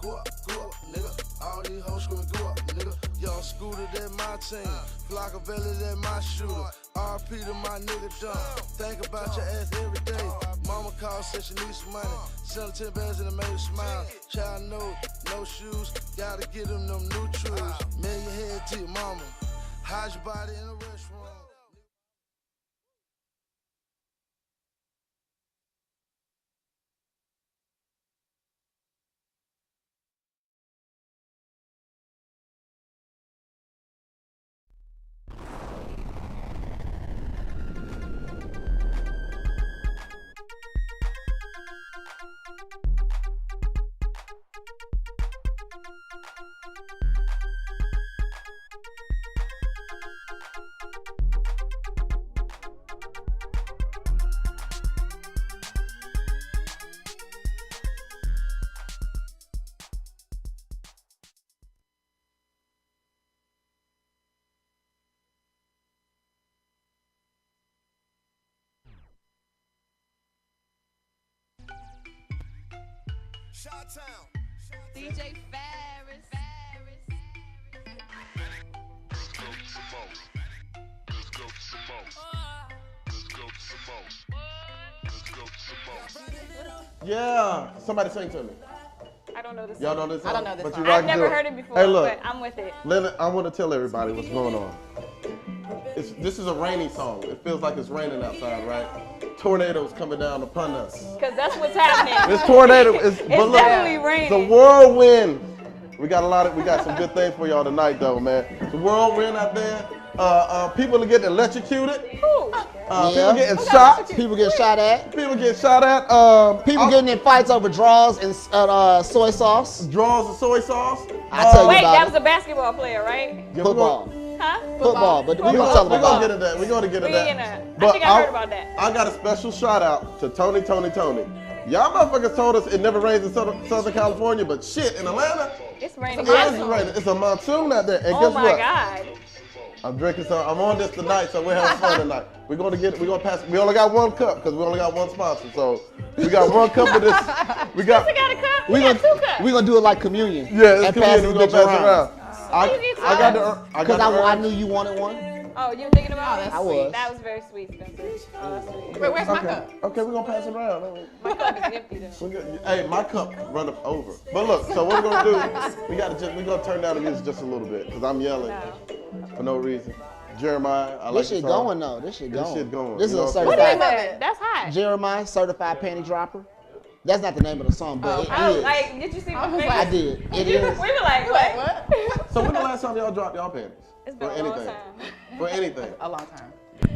go up, nigga. All these hoes screaming, go up, nigga. Young Scooter, that my team. Flockavelli, that my shooter. RP to my nigga John. Think about your ass every day. Mama called, said she needs some money. Sell 10 bands and it made her smile. Child no shoes. Gotta get them new trues. Man, your head to your mama. Hide your body in the restroom. Chi-Town. DJ Ferris. Let's go to some more. Let's go to some more. Let's go to some more. Let's go to some more. Yeah, somebody sing to me. I don't know this Y'all song. know this song? I don't know this But song. you rock I've never good. heard it before, Hey, look. but I'm with it. I want to tell everybody what's going on. This is a rainy song. It feels like it's raining outside, right? Tornadoes coming down upon us. Because that's what's happening. It's tornado. It's definitely raining. It's a whirlwind. We got some good things for y'all tonight, though, man. It's a whirlwind out there. People are getting electrocuted. People getting shot. People get shot at. People get shot at. People getting in fights over draws and soy sauce. Draws of soy sauce. I tell you Wait, about that it. was a basketball player, right? Yeah, Football. Huh? Football, but we We're gonna tell them gonna about get it. into that. We're gonna get into We that. ain't gonna- I But think I heard about that. I got a special shout out to Tony. Y'all motherfuckers told us it never rains in Southern California, but shit, in Atlanta, It's raining. it's raining. It's a monsoon out there. And Oh guess my what? God. I'm drinking some. I'm on this tonight, so we're having fun tonight. We're gonna pass. We only got one cup because we only got one sponsor, so we got one cup of this. We got. Spencer got a cup? We We got two gonna cups. we gonna do it like communion. Yeah, it's and pass community. this We're gonna bitch pass it around. I got the. Because I knew you wanted one. Oh, you were thinking about it? I was. That was very sweet, Spencer. Oh, that's sweet. Wait, where's my Okay. cup? Okay, we're gonna pass it around. My cup is empty though. Hey, my cup run up over. But look, so what we're gonna do? We're gonna turn down the music just a little bit because I'm yelling No. for no reason. Jeremiah, I like This shit the song. going though. This shit going. This shit going. This is You know a what I'm What saying? is certified that? That's hot. Jeremiah certified panty dropper. That's not the name of the song, but it Oh, is. like, did you see my face? I did. It We is. were like, what? So when the last time y'all dropped y'all panties? It's been For a long anything? time. For anything? A long time.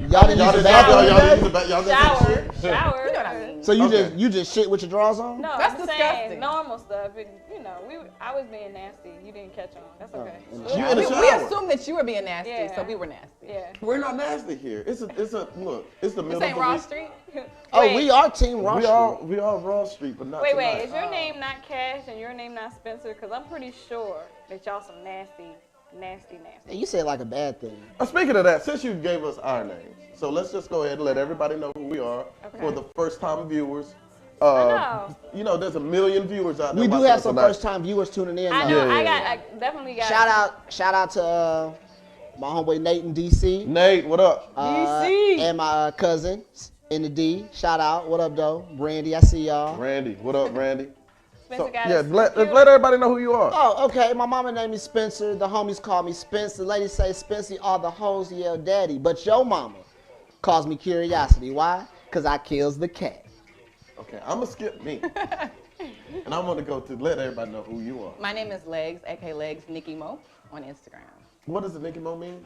Y'all didn't use the bathroom today? Y'all Shower. shit? Shower. You know what I mean. So you Okay. you just shit with your drawers on? No, That's I'm disgusting. saying normal stuff. And, you know, I was being nasty. You didn't catch on. That's okay. in the You in the We shower. assumed that you were being nasty, Yeah. so we were nasty. Yeah. We're not nasty here. It's a look. It's the middle This of ain't the Raw week. Street. Oh, Wait. we are Team Ross. We all Raw Street, but not Wait, tonight. is your name not Cash and your name not Spencer? Because I'm pretty sure that y'all some nasty. And you say it like a bad thing. Speaking of that, since you gave us our names, so let's just go ahead and let everybody know who we are Okay. for the first time viewers. know. You know, there's a million viewers out there. We do watching have us some tonight. first time viewers tuning in. I now. know. Yeah. I definitely got. Shout out to my homeboy Nate in DC. Nate, what up? DC. And my cousin in the D. Shout out. What up, though? Brandy, I see y'all. Randy, what up, Randy? Spencer So, got yeah, his let computer. everybody know who you are. Oh, okay. My mama named me Spencer. The homies call me Spencer. The ladies say Spencer, all the hoes yell daddy. But your mama calls me Curiosity. Why? Because I kills the cat. Okay, I'm gonna skip me. And I want to go to let everybody know who you are. My name is Legs, aka Legs Nikki Mo, on Instagram. What does the Nicky Mo mean?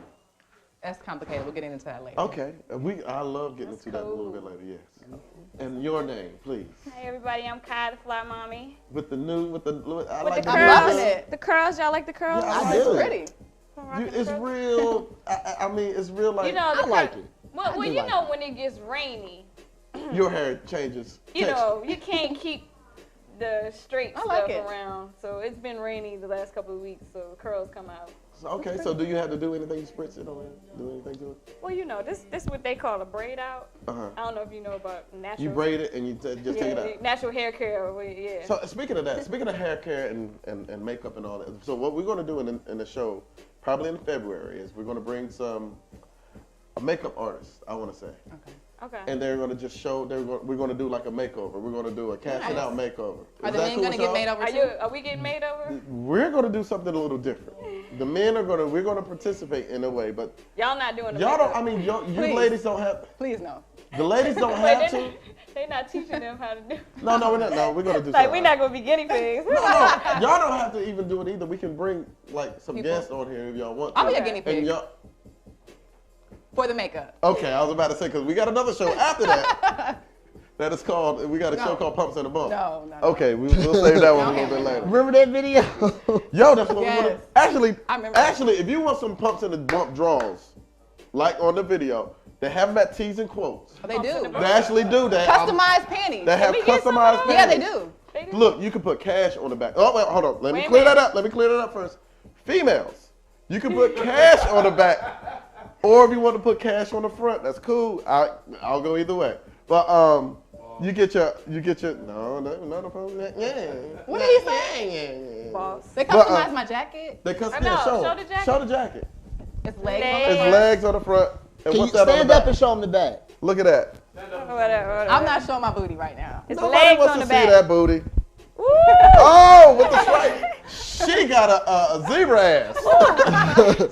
That's complicated. We'll get into that later. Okay, I love getting That's into that a little cool. bit later, yes. And your name, please. Hey everybody, I'm Kai the Fly Mommy. I With like the the curls. I'm loving it. The curls, y'all like the curls? Yeah, I I It's do. pretty. I'm rocking the It's curls. real. I mean, it's real. Like You know, the I like cur- it. Well, do you like know when it gets rainy, your hair changes. you texture. know, you can't keep the straight I like stuff it. around. So it's been rainy the last couple of weeks, so curls come out. Okay, so do you have to do anything? Spritz it or do anything to it? Well, you know, this what they call a braid out. Uh-huh. I don't know if you know about natural. You braid it and you just take it out. Natural hair care. Yeah. So speaking of that, speaking of hair care and makeup and all that, so what we're going to do in the show, probably in February, is we're going to bring a makeup artist, I want to say. Okay. And they're going to just show, we're going to do like a makeover. We're going to do a CashNOut makeover. Are the men going to get made over too? Are we getting made over? We're going to do something a little different. The men we're going to participate in a way, but Y'all not doing the y'all makeup. don't, I mean, you Please. ladies don't have, Please no. the ladies don't Wait, have to. They not teaching them how to do. No, we're not. No, we're going to do Like something. we're not gonna be guinea pigs. No, y'all don't have to even do it either. We can bring like some People. guests on here if y'all want to. I'll be a guinea pig. And y'all, For the makeup. okay, I was about to say because we got another show after that. That is called. We got a No. show called Pumps in the Bump. No. Okay, we'll save that one a little bit later. Remember that video? Yo, that's what we Yes. want to. Actually, I remember that. if you want some Pumps in the Bump draws, like on the video, they have them at T's and Quotes. Oh, they do. They actually do that. Customized panties. They have we get some of customized those? Yeah, they panties. do. They do. Look, you can put cash on the back. Oh, wait, hold on. Let me Wait a clear that minute. up. Let me clear that up first. Females, you can put cash on the back, or if you want to put cash on the front, that's cool. I'll go either way. But you get your no problem. Yeah. What did he say? Yeah. Boss. They But, customized my jacket. They custom. No, Yeah, show show the jacket. Show the jacket. It's legs. Legs. on the It's front. legs on the front. And Can you what's that on the stand up back? and show them the back? Look at that. Whatever. I'm not showing my booty right now. It's Nobody legs wants on to the see back. that booty. Woo! Oh, with the stripe. She got a zebra ass.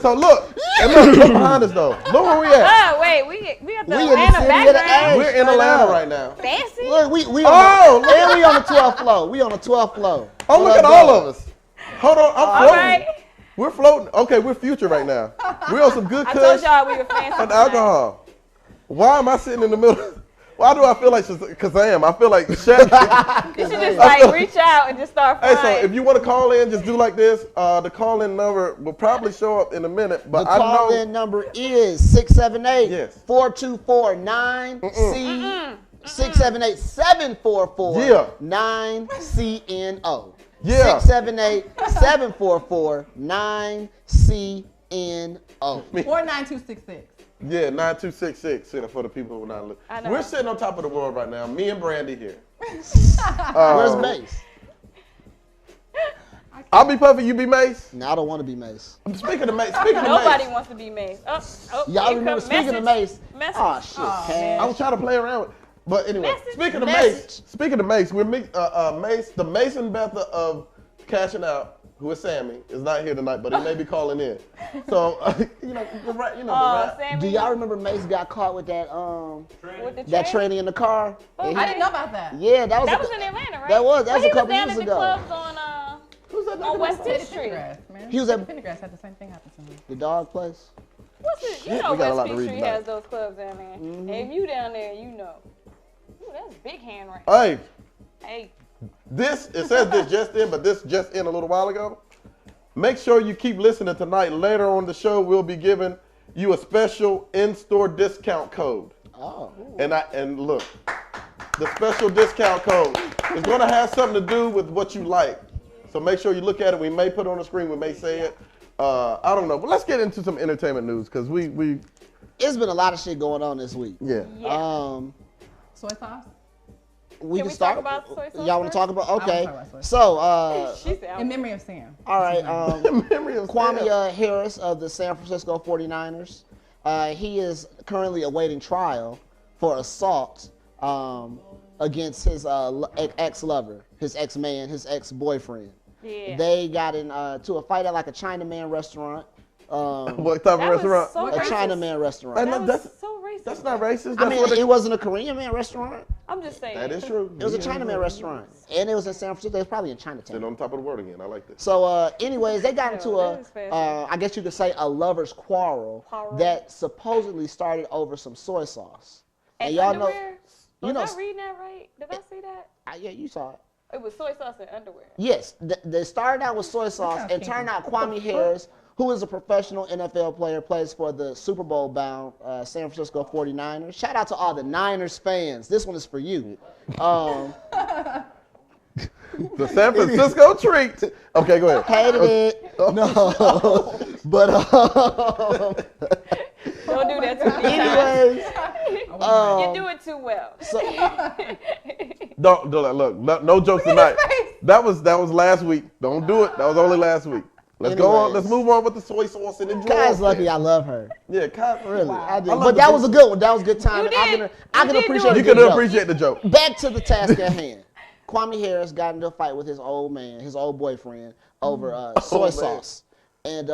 So look, and look behind us though. Look where we at. Oh wait, we got the We in the Atlanta city of the background. A. We're in straight Atlanta up. right now. Fancy. Look, we Oh, on look. and we on the 12th floor. We on the 12th floor. Oh, look at all of us. Hold on, I'm All floating. right. We're floating. Okay, we're future right now. We're on some good I told kush y'all we were fancy. and tonight. alcohol. Why am I sitting in the middle? Why do I feel like Kazam? I feel like Shaq. You should just like reach out and just start Hey, flying. so if you want to call in, just do like this. The call-in number will probably show up in a minute, but The I know. call-in number is 678 Yes. 424 9C 678 744 Yeah. 9CNO. Yeah. 678 744 9CNO. 49266. Yeah, 9266 sitting for the people who are not I looking. know. We're sitting on top of the world right now. Me and Brandy here. Where's Mace? I'll be perfect. You be Mace. No, I don't want to be Mace. Speaking of Mace. Speaking of Nobody Mace. wants to be Mace. Oh, Y'all here remember, comes speaking of message. Mace. Message. Oh, shit, I Cam. was trying to play around with. But anyway, Message. speaking of Message. Mace. Speaking of Mace, we're Mace, the Mason Betha of CashNOut, who is Sammy, is not here tonight, but he may be calling in. So the rap. Sammy. Do y'all remember Mace got caught with that with the that train? tranny in the car? And I he- didn't know about that. Yeah, that was That was in Atlanta, right? That was But a he couple was down years at ago. the clubs Who's that? on West Teddy 10th Street. Pendergrass, man. He was at- Teddy Pendergrass had the same thing happen to him. the dog place. What's it? You Shit, know we got a lot West to 10th read Street tonight. has those clubs down there. And if you down there, you know. Ooh, that's big hand right Hey, Hey. it says this just in, but this just in a little while ago. Make sure you keep listening tonight. Later on the show, we'll be giving you a special in-store discount code. Oh. And look, the special discount code is going to have something to do with what you like. So make sure you look at it. We may put it on the screen. We may say it. I don't know. But let's get into some entertainment news because we It's been a lot of shit going on this week. yeah. Yeah. Soy sauce? We Can can we start. talk about soy sauce Y'all want first? to talk about? I wanna Okay. talk about soy So, She said, In memory of Sam. all right. Memory of Kwame Sam. Harris of the San Francisco 49ers. He is currently awaiting trial for assault against his ex-lover, his ex-man, his ex-boyfriend. yeah. They got into a fight at like a Chinaman restaurant. What type of That was restaurant? so A racist. Chinaman restaurant. I That know was that's so racist. that's not racist. That's I mean, what it wasn't a Korean man restaurant. I'm just saying. that is true. It was a Chinaman restaurant. And it was in San Francisco. It was probably in Chinatown. Sitting on top of the world again. I like this. So, anyways, they got into that is fancy. I guess you could say a lover's quarrel that supposedly started over some soy sauce. And y'all underwear? you know, Was I reading that right? Did I see that? yeah, you saw it. It was soy sauce and underwear. Yes, they started out with soy sauce and turned out Kwame Harris, who is a professional NFL player, plays for the Super Bowl bound San Francisco 49ers. Shout out to all the Niners fans. This one is for you. The San Francisco treat. Okay, go ahead. Hated it. No. But Don't do that to me. anyways, You do it too well. so Don't look. No jokes tonight. That was last week. Don't do it. That was only last week. Let's go on. Let's move on with the soy sauce and the Kai's lucky I love her. Yeah, Kai. Really, I do. I love But the that big- was a good one. That was a good time. You did. I can You did appreciate do You a can good joke. appreciate the joke. Back to the task at hand. Kwame Harris got into a fight with his old man, his old boyfriend, over soy man. sauce. And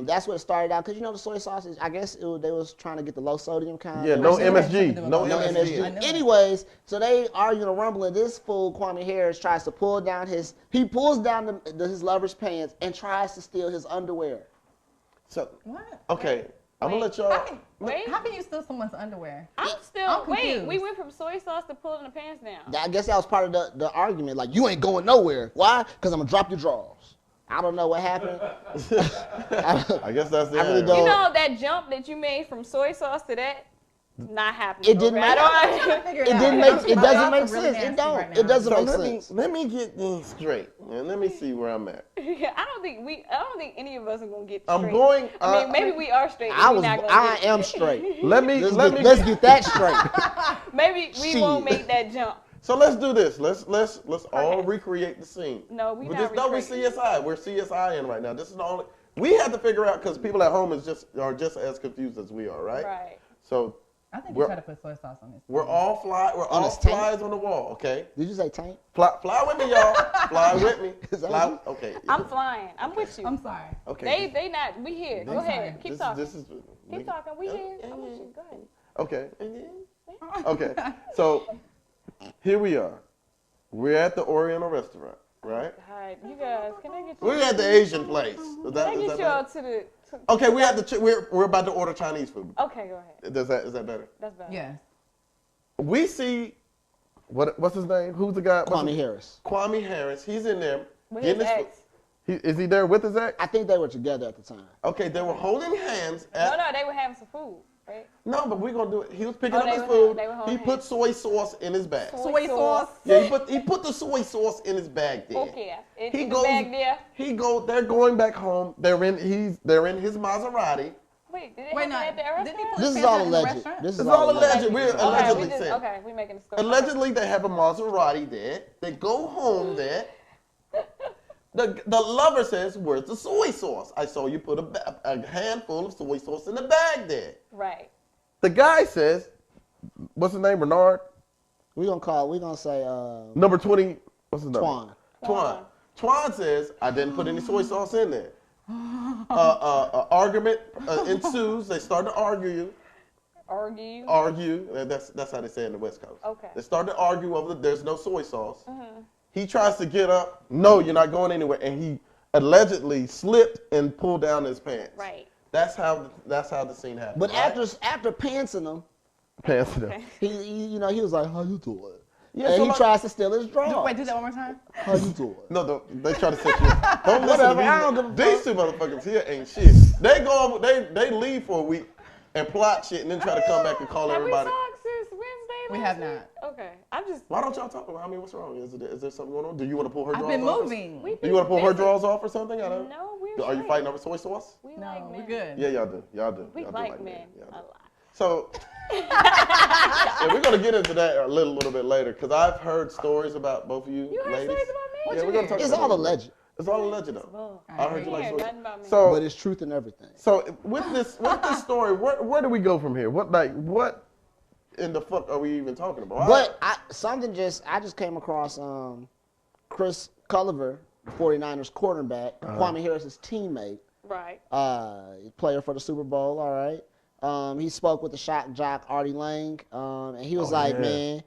that's what it started out. Because, the soy sauce is, I guess they was trying to get the low sodium kind. Yeah, of no I knew it. MSG. No No MSG. I know. Anyways, so they arguing and rumbling. This fool, Kwame Harris, tries to pull down his his lover's pants and tries to steal his underwear. So, What? okay, I'm gonna let How y'all. can, Wait. how can you steal someone's underwear? I'm still, I'm wait, confused. we went from soy sauce to pulling the pants down. I guess that was part of the argument. Like, you ain't going nowhere. Why? Because I'm going to drop your drawers. I don't know what happened. I guess that's the I really answer. don't. You know that jump that you made from soy sauce to that? Not happening. It didn't okay? matter. I don't- Figure It out. didn't make. It My doesn't thoughts make are really sense. nasty It don't. right now. It doesn't So make let me sense. let me get things straight, and let me see where I'm at. I don't think any of us are gonna get I'm straight. going. I mean, maybe we are straight. I but we not gonna I get it. am straight. Let me Let's get that straight. Maybe we Shit. won't make that jump. So let's do this. Let's all recreate the scene. No, we But not no, we recreating. CSI. We're CSI in right now. This is the only. We have to figure out because people at home are just as confused as we are, right? Right. So I think We're- you try to put soy sauce on this. we're all On all his tank? flies on the wall. Okay. Did you say tank? Fly with me, y'all. Fly with me. Is that Fly. what Okay. I'm flying. I'm with you. I'm sorry. Okay. They not. We here. Go sorry. ahead. Keep talking. This is. Keep talking. We here. I'm with you. Go ahead. Okay. Okay. So here we are. We're at the Oriental restaurant, right? God, you guys, can I get you? We're at the Asian place. Is Can that, I is get that you all better? to the? Okay, we're about to order Chinese food. Okay, go ahead. Is that better? That's better. Yes. We see what's his name? Who's the guy? Kwame Harris. Kwame Harris. He's in there. With getting his his ex. food. Is he there with his ex? I think they were together at the time. Okay, they were holding hands No, at. no, they were having some food, right? No, but we're gonna do it. He was picking Oh, up they his were- food. they were He holding put hands. soy sauce in his bag. Soy sauce. Yeah, he put the soy sauce in his bag there. Okay. He In goes. the bag there. They're going back home. They're in his Maserati. Wait, did it Wait, happen no. at the Didn't he restaurant? put This is his all pants in the alleged. restaurant? This is It's all all alleged. alleged. We're Okay, allegedly saying. okay, we making a story. Allegedly, they have a Maserati there. They go home there. The lover says, "Where's the soy sauce? I saw you put a handful of soy sauce in the bag there." Right. The guy says, "What's his name? Bernard? We're gonna say Number 20. What's his name? Twan. Twan. Twan says, "I didn't put any soy sauce in there." Argument ensues. They start to argue. That's how they say it in the West Coast. Okay. They start to argue over there's no soy sauce. He tries to get up. No, you're not going anywhere. And he allegedly slipped and pulled down his pants. Right. That's how the scene happened. But right? after pantsing him, pants it up. he was like, "How you doing?" Yeah, and so he like- tries to steal his drawers. Wait, do that one more time. How you doing? No, they try to set you up. Don't listen Whatever, I don't to give a these two motherfuckers here ain't shit. They leave for a week and plot shit and then try to come back and call Have we everybody. talked since Wednesday? We last have week? not. Okay. I'm just. Why don't y'all talk about? I mean, what's wrong? Is there something going on? Do you want to pull her I've drawers been off? moving. We've Do you want to pull her busy. drawers off or something? I don't. No, we're Are you straight. fighting over soy sauce? We No, like we're men. good. Yeah, y'all do. Y'all do. We Y'all do like men Y'all a do. lot. So, yeah, we're gonna get into that a little bit later because I've heard stories about both of you, You heard ladies. stories about me? Yeah, we're gonna talk It's about all it. alleged, It's all alleged though. Bull. I heard you I like hear soy nothing about me. So, but it's truth in everything. so with this story, where do we go from here? What in the fuck are we even talking about? But I just came across Chris Culliver, 49ers quarterback, Kwame Harris's teammate, Right. player for the Super Bowl. All right. He spoke with the shock jock Artie Lang, and he was like, yeah. "Man,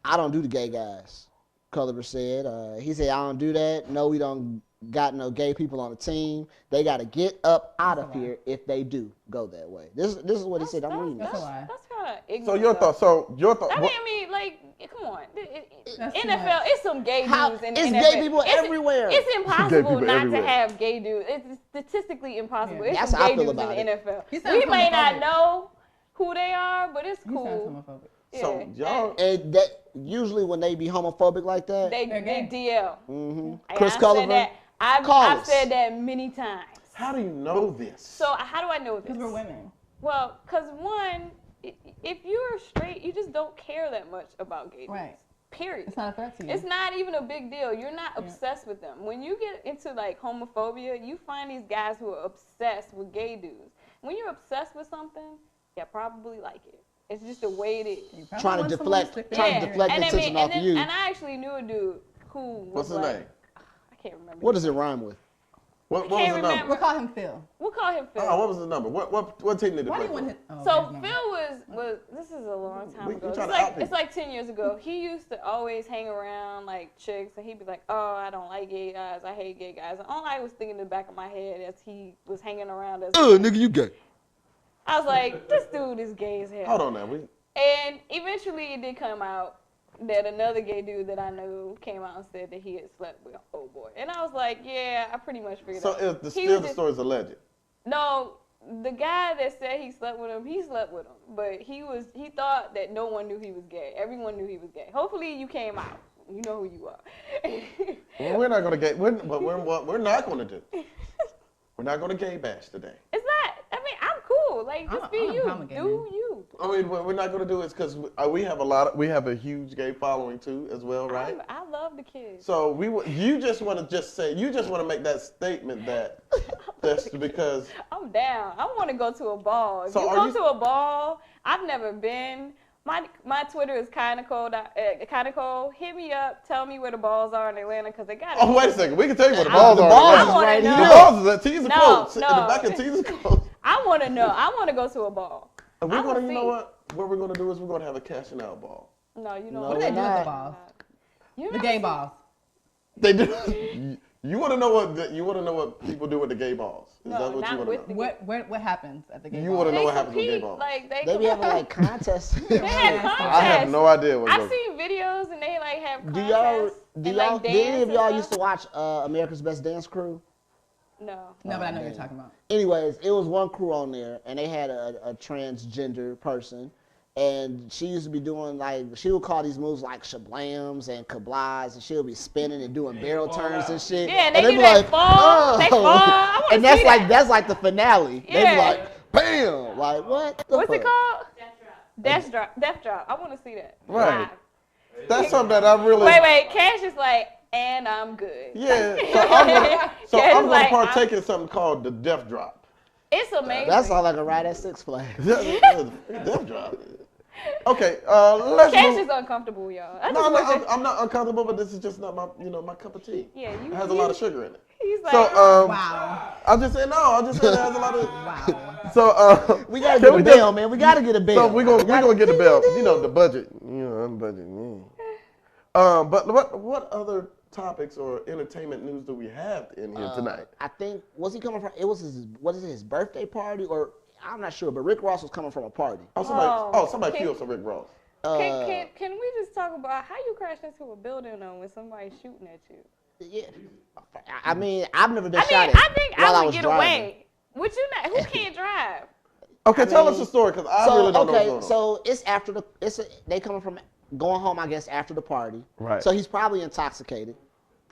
I don't do the gay guys." Culliver said. He said, "I don't do that. No, we don't got no gay people on the team. They got to get up out of here if they do go that way." This is what he said. I'm reading That's this. a lie. That's kind of ignorant. so your though. thought. So your thought. I what- mean, like, come on. That's too NFL, much. it's some gay How- dudes in the it's NFL. gay people everywhere. It's Gay impossible people not everywhere. to have gay dudes. It's statistically impossible. Yeah. It's That's some how I gay feel dudes about in the it. NFL. He sounds We may not homophobic. know who they are, but it's You sound cool. homophobic. So y'all, And that usually when they be homophobic like that, They DL. Chris I've Culliver, said that. call I've us. said that many times. how do you know this? So how do I know this? Because we're women. Well, because one, if you're straight, you just don't care that much about gay dudes. Right. Period. It's not a threat to you. It's not even a big deal. You're not obsessed with them. When you get into like homophobia, you find these guys who are obsessed with gay dudes. When you're obsessed with something, you probably like it. It's just the way it is. You probably trying to want someone deflect, stick trying to there. deflect attention off of you. And I actually knew a dude who What's was his like, name? I can't remember. What does it rhyme with? What was can't the remember. number? We'll call him Phil. We'll call him Phil. Oh, what was the number? What team did he Why do play you want for? him? Oh, So okay, never Phil mind. was this is a long time We ago. trying to out It's people. like 10 years ago. He used to always hang around like chicks, and he'd be like, "Oh, I don't like gay guys. I hate gay guys." And all I was thinking in the back of my head as he was hanging around as Nigga, you gay. I was like, "This dude is gay as hell." Hold on now. And eventually, it did come out that another gay dude that I knew came out and said that he had slept with old boy, and I was like, "Yeah, I pretty much figured So out." is He still was the just- story's alleged. No, the guy that said he slept with him, he slept with him. But he thought that no one knew he was gay. Everyone knew he was gay. Hopefully you came out. You know who you are. Well, we're not gonna gay. What we're not gonna do. We're not gonna gay bash today. It's not, I mean, I'm cool. Like, just be I'm you. common gay, Do man. you. I mean, what we're not gonna do is because we have a huge gay following too as well, right? I love the kids. So you just want to make that statement that that's because I'm down. I want to go to a ball. If So you are go you- to a ball, I've never been. My Twitter is kinda cold. Kinda cold. Hit me up. Tell me where the balls are in Atlanta because they got. oh wait a second, we can tell you where the balls The are. balls right? is I wanna right know. The here. balls is at Teaser No, Coast. In no. the back of Teaser Coast. I want to know. I want to go to a ball. And we're I gonna, wanna you know see. what? What we're gonna do is we're gonna have a CashNOut ball. No, you know No, What do they do with not. the balls? You The never gay seen- balls. They do. You want to know what people do with the gay balls? Is No, that what not you want with to know? What happens at the gay You balls? wanna know They what happens with gay compete, balls? like they They be having compete. like contests. They have contests. I have no idea what I've goes. seen videos and they like have Do contests. y'all? and, Do like, y'all? Did dance any of and y'all stuff. used to watch America's Best Dance Crew? No. No, but I know what man. you're talking about. Anyways, it was one crew on there, and they had a transgender person, and she used to be doing like she would call these moves like shablams and kablahs, and she'll be spinning and doing barrel turns and shit. Yeah, and they they'd do be that fall. They fall. I wanna and that's see like that. that's like the finale. They be Yeah. like, bam, like what? The What's it fuck? called? Death drop. Death drop. I want to see that. Right. Live. That's something that I really. Wait. Cash is like, and I'm good. Yeah. Cash So is I'm gonna like, partake in something called the Death Drop. It's amazing. That sounds like a ride at Six Flags. Death Drop. Okay. Let's Cash move. is uncomfortable, y'all. I No, just want I'm not uncomfortable, but this is just not my cup of tea. Yeah, you. It has a lot of sugar in it. He's like, So Wow. I'm just saying no. I'm just saying it has a lot of. Wow. So We gotta can get a we bell, man. We gotta get a bell. So we're gonna get a bell. You know the budget. You know I'm budgeting. But what other topics or entertainment news do we have in here tonight? I think was he coming from? It was his birthday party, or I'm not sure. But Rick Ross was coming from a party. Somebody can- killed some Rick Ross. can we just talk about how you crashed into a building though when somebody's shooting at you? Yeah. I mean, I've never been I shot mean, at. I think while I would was get driving. away. Would you not? Who can't drive? Okay, tell mean, us the story because I So really don't know okay, what's going on. so it's after they coming from going home, I guess, after the party. Right. So he's probably intoxicated.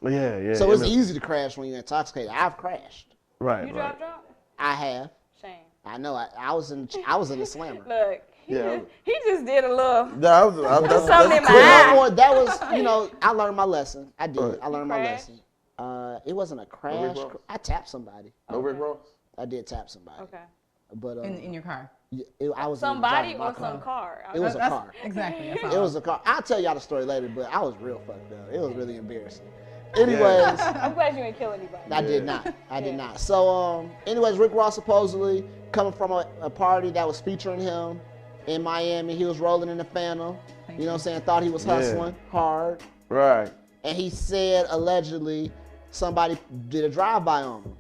Yeah. So it's easy to crash when you're intoxicated. I've crashed. Right. You drop? I have. Shame. I know. I was in the slammer. Look, Yeah. he just did a little. That's something in my cool. eye. That was, I learned my lesson. I did. Right. I learned my Crash? lesson. It wasn't a crash. Ross? I tapped somebody. No Rick Ross. I did tap somebody. Okay. But In your car. I was Somebody driving my or some car. It was a That's- car. Exactly. That's It all. was a car. I'll tell y'all the story later, but I was real fucked up. It was really embarrassing. Anyways, I'm glad you ain't kill anybody. I did not. I did not. So, anyways, Rick Ross supposedly coming from a party that was featuring him in Miami. He was rolling in the Phantom. You know what I'm saying? Thought he was hustling hard. Right. And he said allegedly somebody did a drive-by on him.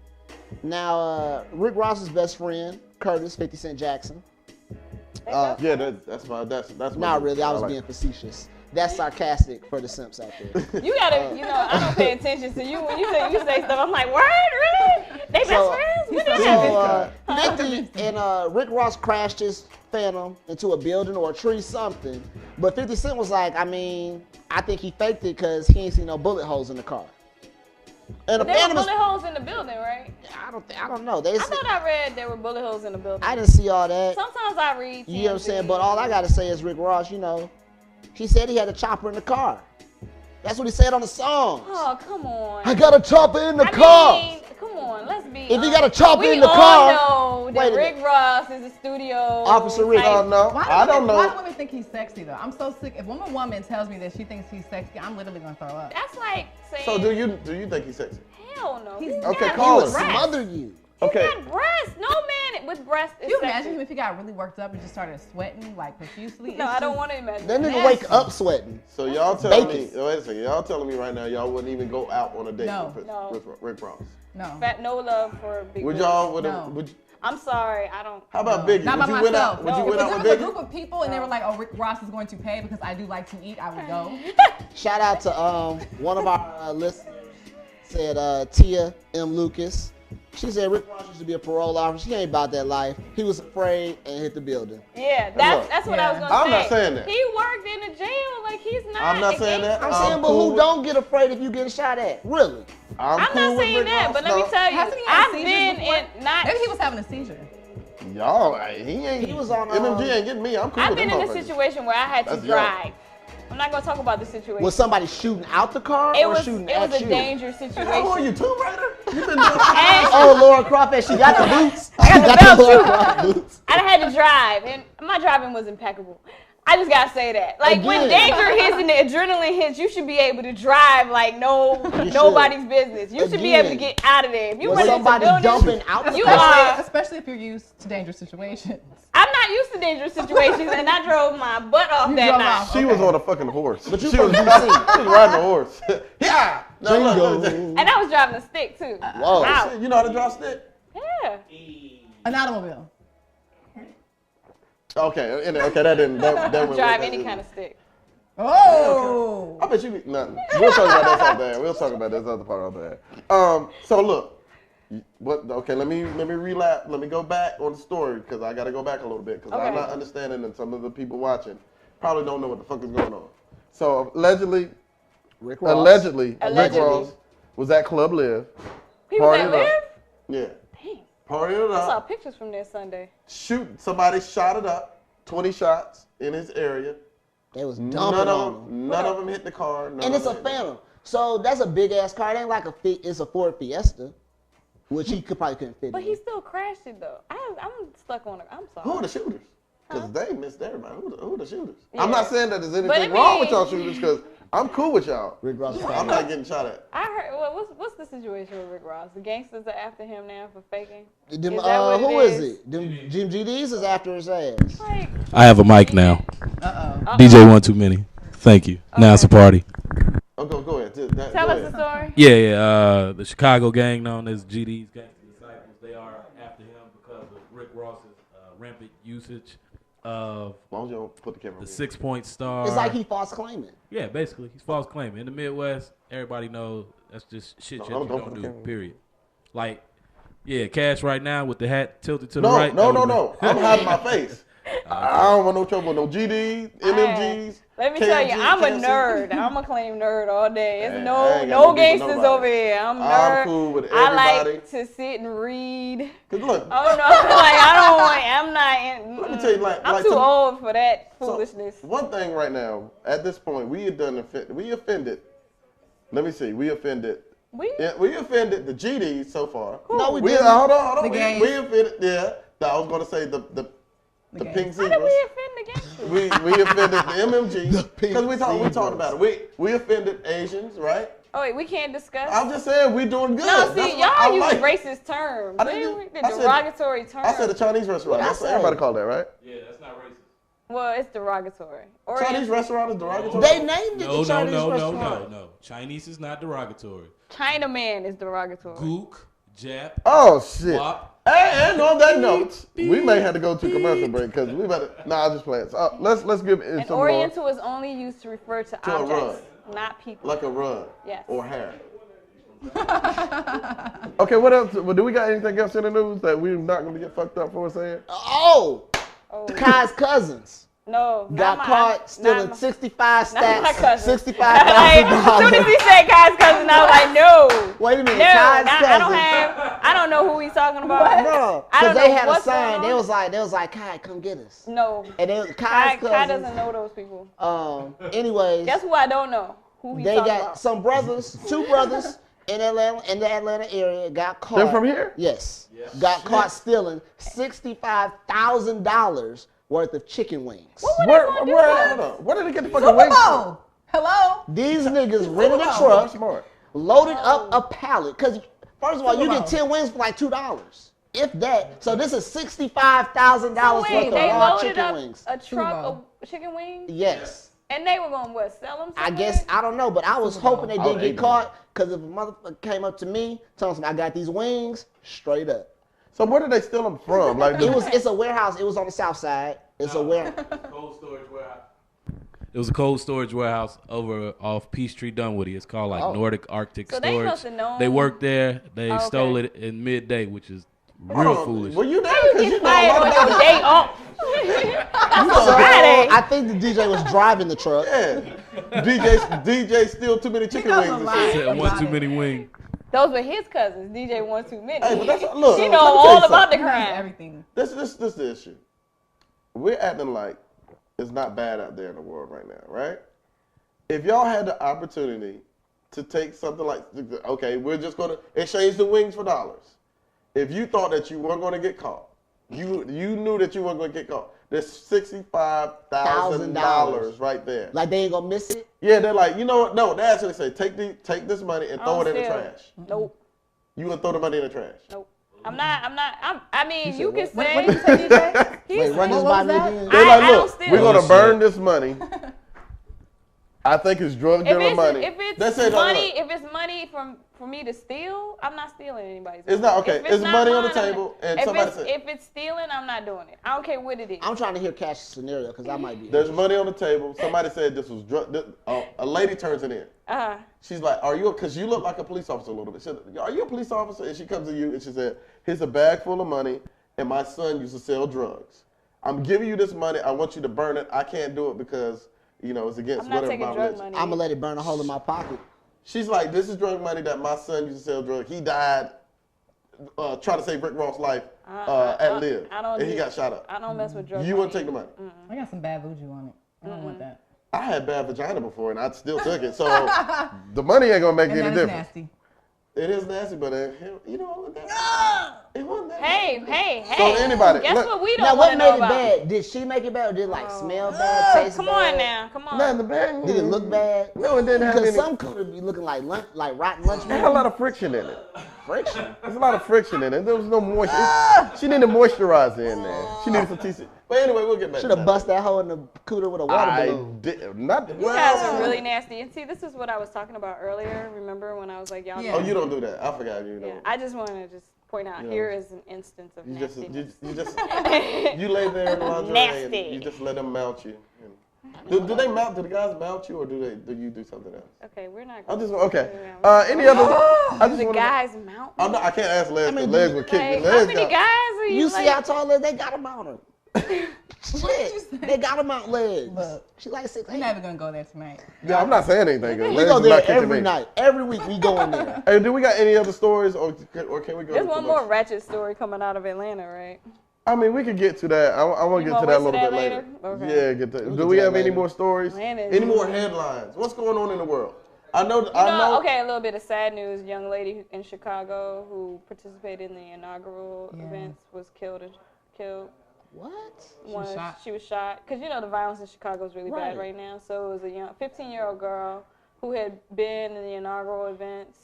Now, Rick Ross's best friend, Curtis 50 Cent Jackson. Yeah, that's my. Not really. I was like being facetious. That's sarcastic for the simps out there. You gotta, I don't pay attention to you when you say stuff. I'm like, word, really? They best So- friends? He What saw happened? 50 and Rick Ross crashed his Phantom into a building or a tree, something. But 50 Cent was like, I think he faked it because he ain't seen no bullet holes in the car. And the There were Phantom is, bullet holes in the building, right? I don't know. I thought I read there were bullet holes in the building. I didn't see all that. Sometimes I read. You know what I'm saying? TMZ. But all I gotta say is Rick Ross, he said he had a chopper in the car. That's what he said on the song. Oh, come on. I got a chopper in the I car. mean, come on, let's be. If he got a chopper in the car, we all know wait that a Rick minute. Ross is a studio. Officer Rick. type- No, I don't Why do know. women think he's sexy though? I'm so sick. If one woman tells me that she thinks he's sexy, I'm literally gonna throw up. That's like saying. So do you think he's sexy? Hell no. He's- He's Okay, got call He us. would breasts. smother you. Okay. He's got breasts. No man with breasts is Can you sexy. imagine him if he got really worked up and just started sweating like profusely? No, I don't want to imagine. That nigga Nasty. wake up sweating. So y'all telling Bacon. me? Wait a second. Y'all telling me right now y'all wouldn't even go out on a date No. with, No. with Rick Ross? No. Fat no love for big. Would boobs. y'all? Would, No. would I'm sorry, I don't. how about Biggie? Not Would by you went myself. out? Would you No. went If out there with was a Biggie? group of people and they were like, "Oh, Rick Ross is going to pay because I do like to eat," I would go. Shout out to one of our listeners said Tia M. Lucas. She said Rick Ross used to be a parole officer. He ain't about that life. He was afraid and hit the building. Yeah, Look, that's what I was Yeah. gonna I'm say. not saying that. He worked in a jail, like he's not. I'm not a saying that. gangster. I'm saying, but cool who with- don't get afraid if you getting shot at? Really? I'm I'm cool not with saying Rick that, Ross, but let me no. tell you, Hasn't he had I've seizures been before? in not. Maybe he was having a seizure. Y'all, he ain't. He was on, MMG ain't getting me. I'm cool I've with been them in a motherfuckers. situation where I had to That's drive. I'm not gonna talk about the situation. Was somebody shooting out the car it or was shooting it was at a you? dangerous How situation. are you, Tomb Raider? You been doing And Oh, Laura Crawford, she got the boots. I got the She belt, Laura too. Croft boots. I had to drive, and my driving was impeccable. I just gotta say that. Like when Again. danger hits and the adrenaline hits, you should be able to drive like should. nobody's business. You should be able to Again. get out of there. If you Was run into somebody buildings, dumping out the You car? are. Especially if you're used to dangerous situations. I'm not used to dangerous situations, and I drove my butt off You that drove night. off. She was on a fucking horse. But you she from was, DC. she was riding a horse. Yeah. No, look, look. Jingle. And I was driving a stick too. Whoa. Wow. Shit, you know how to drive stick? Yeah. An automobile. Okay, okay, that didn't. That went- Drive that any didn't- kind of stick. Oh. I bet you be nothing. We'll talk about this off there. We'll talk about this other part off there. So look, what? Okay, let me relapse. Let me go back on the story because I got to go back a little bit because I'm Okay. not understanding, and some of the people watching probably don't know what the fuck is going on. So allegedly, Rick Ross. Rick Allegedly. Ross was at Club Live. He was at Partying Live? up. Yeah, Dang. partying it I saw up. pictures from there Sunday. Somebody shot it up. 20 shots in his area. They was dumping None on of him. them hit the car. And it's a Phantom. So that's a big ass car. It ain't like it's a Ford Fiesta, which he probably couldn't fit But in. he still crashed it though. I'm stuck on it. I'm sorry. Who are the shooters? Because they missed everybody. Who are the shooters? Yeah. I'm not saying that there's anything But I wrong with mean- y'all shooters because I'm cool with y'all. Rick Ross. I'm not getting shot at. I heard. Well, what's the situation with Rick Ross? The gangsters are after him now for faking. Them, Is that what who it is is? it? Them Jim GDs is after his ass. Like, I have a mic now. Uh-oh. DJ One Too Many. Thank you. Now it's a party. Oh, go ahead. tell us the story. Yeah. The Chicago gang known as GD's Gangster Disciples. They are after him because of Rick Ross's rampant usage of Why don't you put the camera the on? 6-point star. It's like he false claiming. Yeah, basically, he's false claiming. In the Midwest, everybody knows that's just shit No, you don't don't put the do, camera. period. Like, yeah, Cash right now with the hat tilted to the No, right. no. that would've I'm hiding my face. I don't want no trouble with no GDs, MMGs. Let me tell you, KMGs, I'm a KFC. nerd. I'm a claim nerd all day. It's Hey, I no ain't got no beef with gangsters nobody. over here. I'm I'm nerd. cool with I everybody. like to sit and read. Cause look, Oh no, like I don't want. I'm not. In, let me tell you, like, I'm like too some- old for that so, foolishness. one thing right now, at this point, we offended. Let me see, we offended the GDs so far. No, we didn't. Hold on. The gays. We offended. Yeah, I was gonna say the gays. pink How did zebras. we offend the gangsters? We offended the MMG The pink because we talked zebras. about it. We offended Asians, right? Oh wait, we can't discuss. I'm just saying we doing good. no, see, That's what I y'all use like. racist terms. I They didn't- use the I said- derogatory terms. I said a Chinese restaurant. What'd I That's what say? everybody call that, right? Yeah, that's not racist. Well, it's derogatory. Chinese restaurant is derogatory. They named it No, the Chinese no. restaurant. Chinese is not derogatory. Chinaman is derogatory. Gook, Jap, Oh shit. Wop. And on that note, we may have to go to commercial break because we better. Nah, I'm just playing. So, let's give it An some more. Oriental is only used to refer to a objects, not people. Like a rug Yes. or hair. Okay, what else? Well, do we got anything else in the news that we're not going to get fucked up for saying? Oh, Kai's cousins No. got not caught stealing not 65 not my stacks, cousin. $65,000. As soon as he said Kai's cousin, I was like, no. Wait a minute, No, Kai's I don't know who he's talking about. No, I because don't they know had a what's sign. going They on. was like, Kai, come get us. No. And then Kai Kai's cousins. doesn't know those people. Anyways, Guess who I don't know? Who he's they talking got about. some brothers, two brothers in the Atlanta area got caught. They're from here? Yes. Got caught stealing $65,000 worth of chicken wings. Where did they get the fucking Super wings from? Bowl. Hello? These niggas rented a That's truck, smart. loaded up a pallet. Because, first of all, you Super get Bowl. 10 wings for like $2. If that. So this is $65,000 worth Wait, of they raw loaded chicken up wings. a truck Bowl. of chicken wings? Yes. And they were going to what, sell them I somewhere? guess, I don't know, but I was hoping they I didn't would get hate caught, because if a motherfucker came up to me, telling me I got these wings, straight up. So where did they steal them from? Like, It's a warehouse. It was on the south side. It's a warehouse. Cold storage warehouse. It was a cold storage warehouse over off Peachtree, Dunwoody. It's called like Nordic Arctic So they Storage. must have known. They worked there. They Oh, okay. stole it in midday, which is real foolish. Were you there? How you 'Cause get you know a fired lot on about your it. day off? That's a Friday. I think the DJ was driving the truck. Yeah. DJ steal too many chicken knows wings a and lot. shit. Said one too many wings. Those were his cousins. DJ one too many. Hey, but that's look. She let me know tell you all something. about the He knows crime. everything. This is the issue. We're acting like it's not bad out there in the world right now, right? If y'all had the opportunity to take something like, okay, we're just going to exchange the wings for dollars. If you thought that you weren't going to get caught, you knew that you weren't going to get caught. There's $65,000 right there. Like they ain't gonna miss it. Yeah, they're like, you know what? No, they actually say take this money and throw it in the trash. Nope. You gonna throw the money in the trash? Nope. I mean, you can What say. did you say, DJ? Wait, run this What by was me that? again. They're I like, don't look, steal. we're gonna Oh, burn shit. this money. I think it's drug If dealer money. it's They say, no, money, look, if it's money for me to steal, I'm not stealing anybody's. It's not okay. If It's not money on the mine, I'm table, not- and if somebody it's, said if it's stealing, I'm not doing it. I don't care what it is. I'm trying to hear Cash's scenario because I might be. there's money on the table. Somebody said this was drug. A lady turns it in. She's like, "Are you?" Because you look like a police officer a little bit. She said, "Are you a police officer?" And she comes to you and she said, "Here's a bag full of money, and my son used to sell drugs. I'm giving you this money. I want you to burn it. I can't do it because it's against I'm not whatever taking my drug religion." money. I'm gonna let it burn a hole in my pocket. She's like, "This is drug money that my son used to sell drugs. He died trying to save Rick Ross' life at Live, and he got shot up. I don't mess with drugs. You wouldn't take the money." I got some bad voodoo on it. I don't want that. I had bad vagina before, and I still took it. So the money ain't gonna make And any that is difference. nasty. It is nasty, but it wasn't that. Hey. So anybody, Guess look, what we Now don't what want to made know it about? bad? Did she make it bad, or did it like smell bad, taste Come bad? on now. Come on. man, the bag. Did it look bad? No, it didn't have Because any. some could be looking like rotten lunch It had a meat. lot of friction in it. Friction. There's a lot of friction in it. There was no moisture. She needed moisturizer in there. She needed some TC. But anyway, we'll get back Should to have that. bust that hole in the cooter with a water I balloon. did not. You guys are really nasty. And see, this is what I was talking about earlier. Remember when I was like, y'all Yeah. Oh, you don't do that. I forgot you Yeah, don't. I just want to just point out Yeah. here is an instance of You just nastiness. you lay there in lingerie Nasty. and you just let them mount you. Do they mount? Do the guys mount you, or do you do something else? Okay, we're not. I Going just okay. Yeah. Any other? I just the wanna- guys mount. I'm not. I can't ask legs. I mean, legs would kick Like, me. how Legs many got- guys are you? You see like, how tall they got them on her. Shit, they got them out legs. Look. She like 6'8". We're not even gonna go there tonight. Yeah, I'm not saying anything. 'Cause We legs go is there not kicking every me. night. Every week we go in there. Hey, do we got any other stories, or can we go? There's to one commercial? more ratchet story coming out of Atlanta, right? I mean, we could get to that. I want You to get to wanna that a wait little till bit that later. later? Okay. Yeah, get to. We'll Do get we to have that any later. more stories? Atlanta is- Any more headlines? What's going on in the world? I know. Okay, a little bit of sad news. Young lady in Chicago who participated in the inaugural events was killed. What? was shot. She was shot because the violence in Chicago is really bad Right. right now. So it was a young 15-year-old girl who had been in the inaugural events.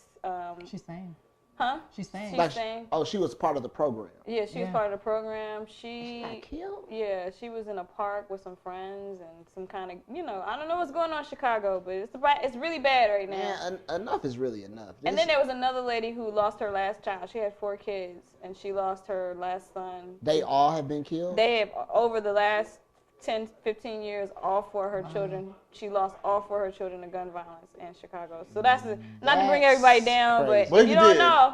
She's saying. Huh? She's saying. She's saying. Oh, she was part of the program. Yeah, she was Yeah. part of the program. She got killed? Yeah, she was in a park with some friends and some kind of, I don't know what's going on in Chicago, but it's really bad right now. Man, enough is really enough. And then there was another lady who lost her last child. She had 4 kids, and she lost her last son. They all have been killed? They have, over the last 10, 15 years, all 4 of her children, she lost all 4 of her children to gun violence in Chicago. So not to bring everybody down, crazy. but if you don't did. know,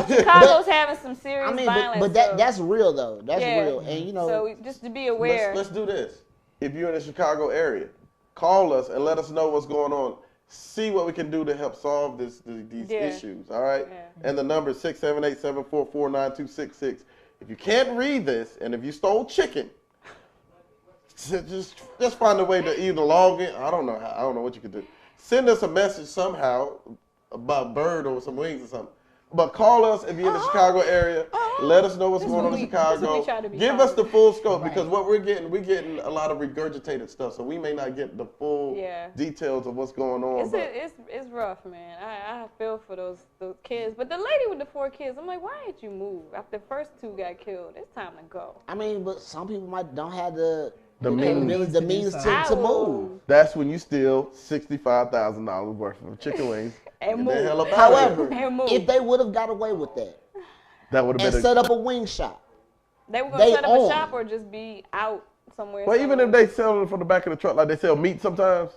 No, Chicago's having some serious I mean, violence. but that's real though. That's Yeah. real, and you know. So just to be aware. Let's do this. If you're in the Chicago area, call us and let us know what's going on. See what we can do to help solve these issues. All right. Yeah. And the number is 678-744-9266. If you can't read this, and if you stole chicken, just find a way to either log in. I don't know what you could do. Send us a message somehow about bird or some wings or something. But call us if you're in the Chicago area. Let us know what's going on in Chicago. Give us the full scope because what we're getting a lot of regurgitated stuff, so we may not get the full details of what's going on. It's rough, man. I feel for those kids. But the lady with the 4 kids, I'm like, why didn't you move? After the first 2 got killed, it's time to go. I mean, but some people don't have the means to move. That's when you steal $65,000 worth of chicken wings. And move. However, if they would have got away with that would have been set up a wing shop. They were going to set up a shop or just be out somewhere. Well, even if they sell it from the back of the truck, like they sell meat sometimes,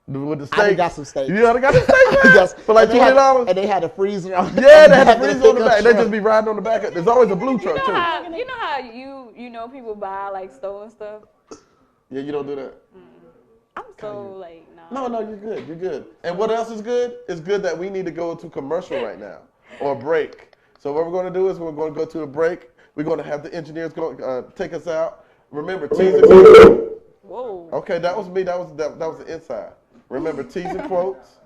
with the steak. I got some steak. You got some steak for like $20? And they had a freezer on Yeah, they had a freezer on the back. They just be riding on the back. There's always a blue truck, too. You know how you know people buy, like, stolen stuff? Yeah, you don't do that. I'm so like, nah. No, you're good. You're good. And what else is good? It's good that we need to go to commercial right now or a break. So what we're going to do is we're going to go to a break. We're going to have the engineers take us out. Remember, T's and quotes. Whoa. Okay, that was me. That was the inside. Remember, T's and quotes.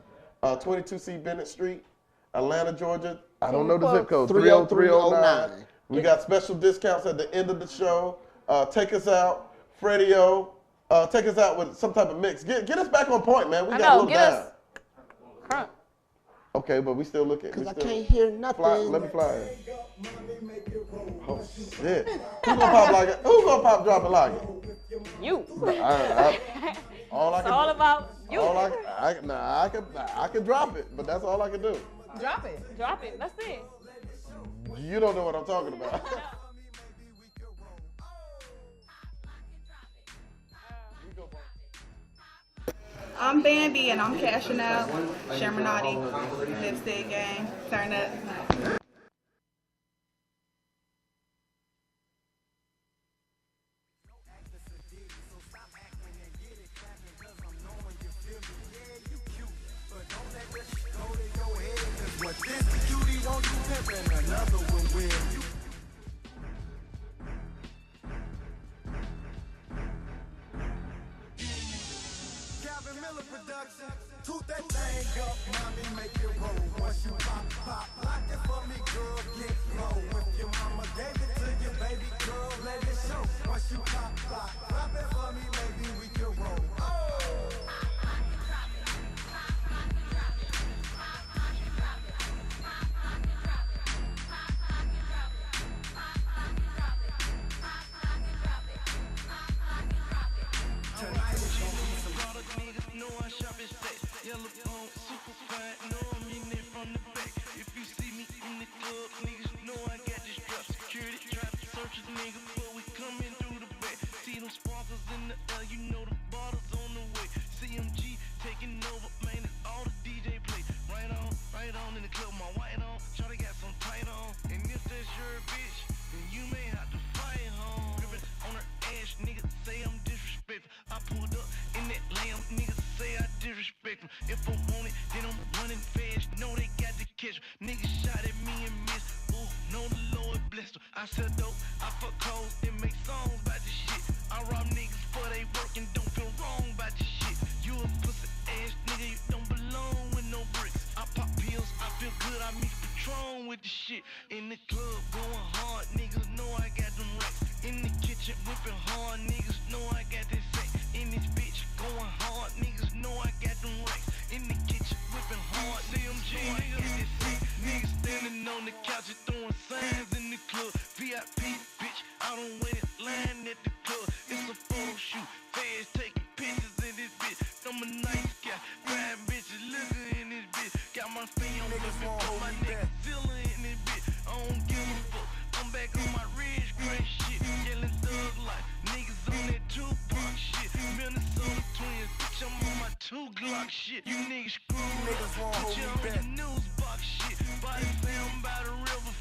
22C Bennett Street, Atlanta, Georgia. I don't know the zip code. 30309. We got special discounts at the end of the show. Take us out. Freddie-O, take us out with some type of mix. Get us back on point, man. We got a little down. Crunk. Okay, but we still looking. Because I can't hear nothing. Let me fly in. Oh, shit. Who's going to pop like it? Who's going to pop drop it like it? You. All I can all about you. I can drop it, but that's all I can do. Drop it. Drop it. That's it. You don't know what I'm talking about. I'm Bambi and I'm cashing out. Shermanati, Lipstick Gang, turn up. Toot that thing up, mommy, make it roll. Once you pop, lock it for me, girl, get low. If your mama gave it to you, baby girl, let it show. Once you pop, drop it for me, maybe we can roll. Yellow bone, super fine, know I'm in it from the back. If you see me in the club, niggas know I got this drop. Security try to search a nigga, but we coming through the back. See them sparkles in the air, you know the bottles on the way. CMG taking over, man, it's all the DJ play. Right on in the club, my white on. Shawty got some tight on. And if that's your bitch, then you may have to fight home. Gripping on her ass, niggas say I'm disrespectful. I pulled up in that lamb, niggas say I disrespectful. If I want it, then I'm running fast. Know they got to catch me. Niggas shot at me and missed. Ooh, know the Lord blessed them. I sell dope, I fuck hoes and make songs about this shit. I rob niggas for they work and don't feel wrong about this shit. You a pussy ass nigga, you don't belong with no bricks. I pop pills, I feel good, I mix Patron with the shit. In the club, going hard, niggas know I got them racks. In the kitchen, whipping hard, niggas know I got this sex. In this bitch, going hard, niggas know I got them racks. In the kitchen, whipping hard, CMG, niggas. Niggas standing on the couch and throwing signs in the club. VIP, bitch, I don't wait in line at the club. It's a photo shoot, fans taking pictures in this bitch. I'm a nice guy, 5 bitches looking in this bitch. Got my finger on the before my nigga feeling in this bitch. I don't give a fuck, I'm back on my Ridge Gray shit. Yelling thug life, niggas on that Tupac shit. Minnesota twins, bitch, I'm on my 2 Glock shit. You niggas screwed up, put you on your news box shit. Body slam by the river.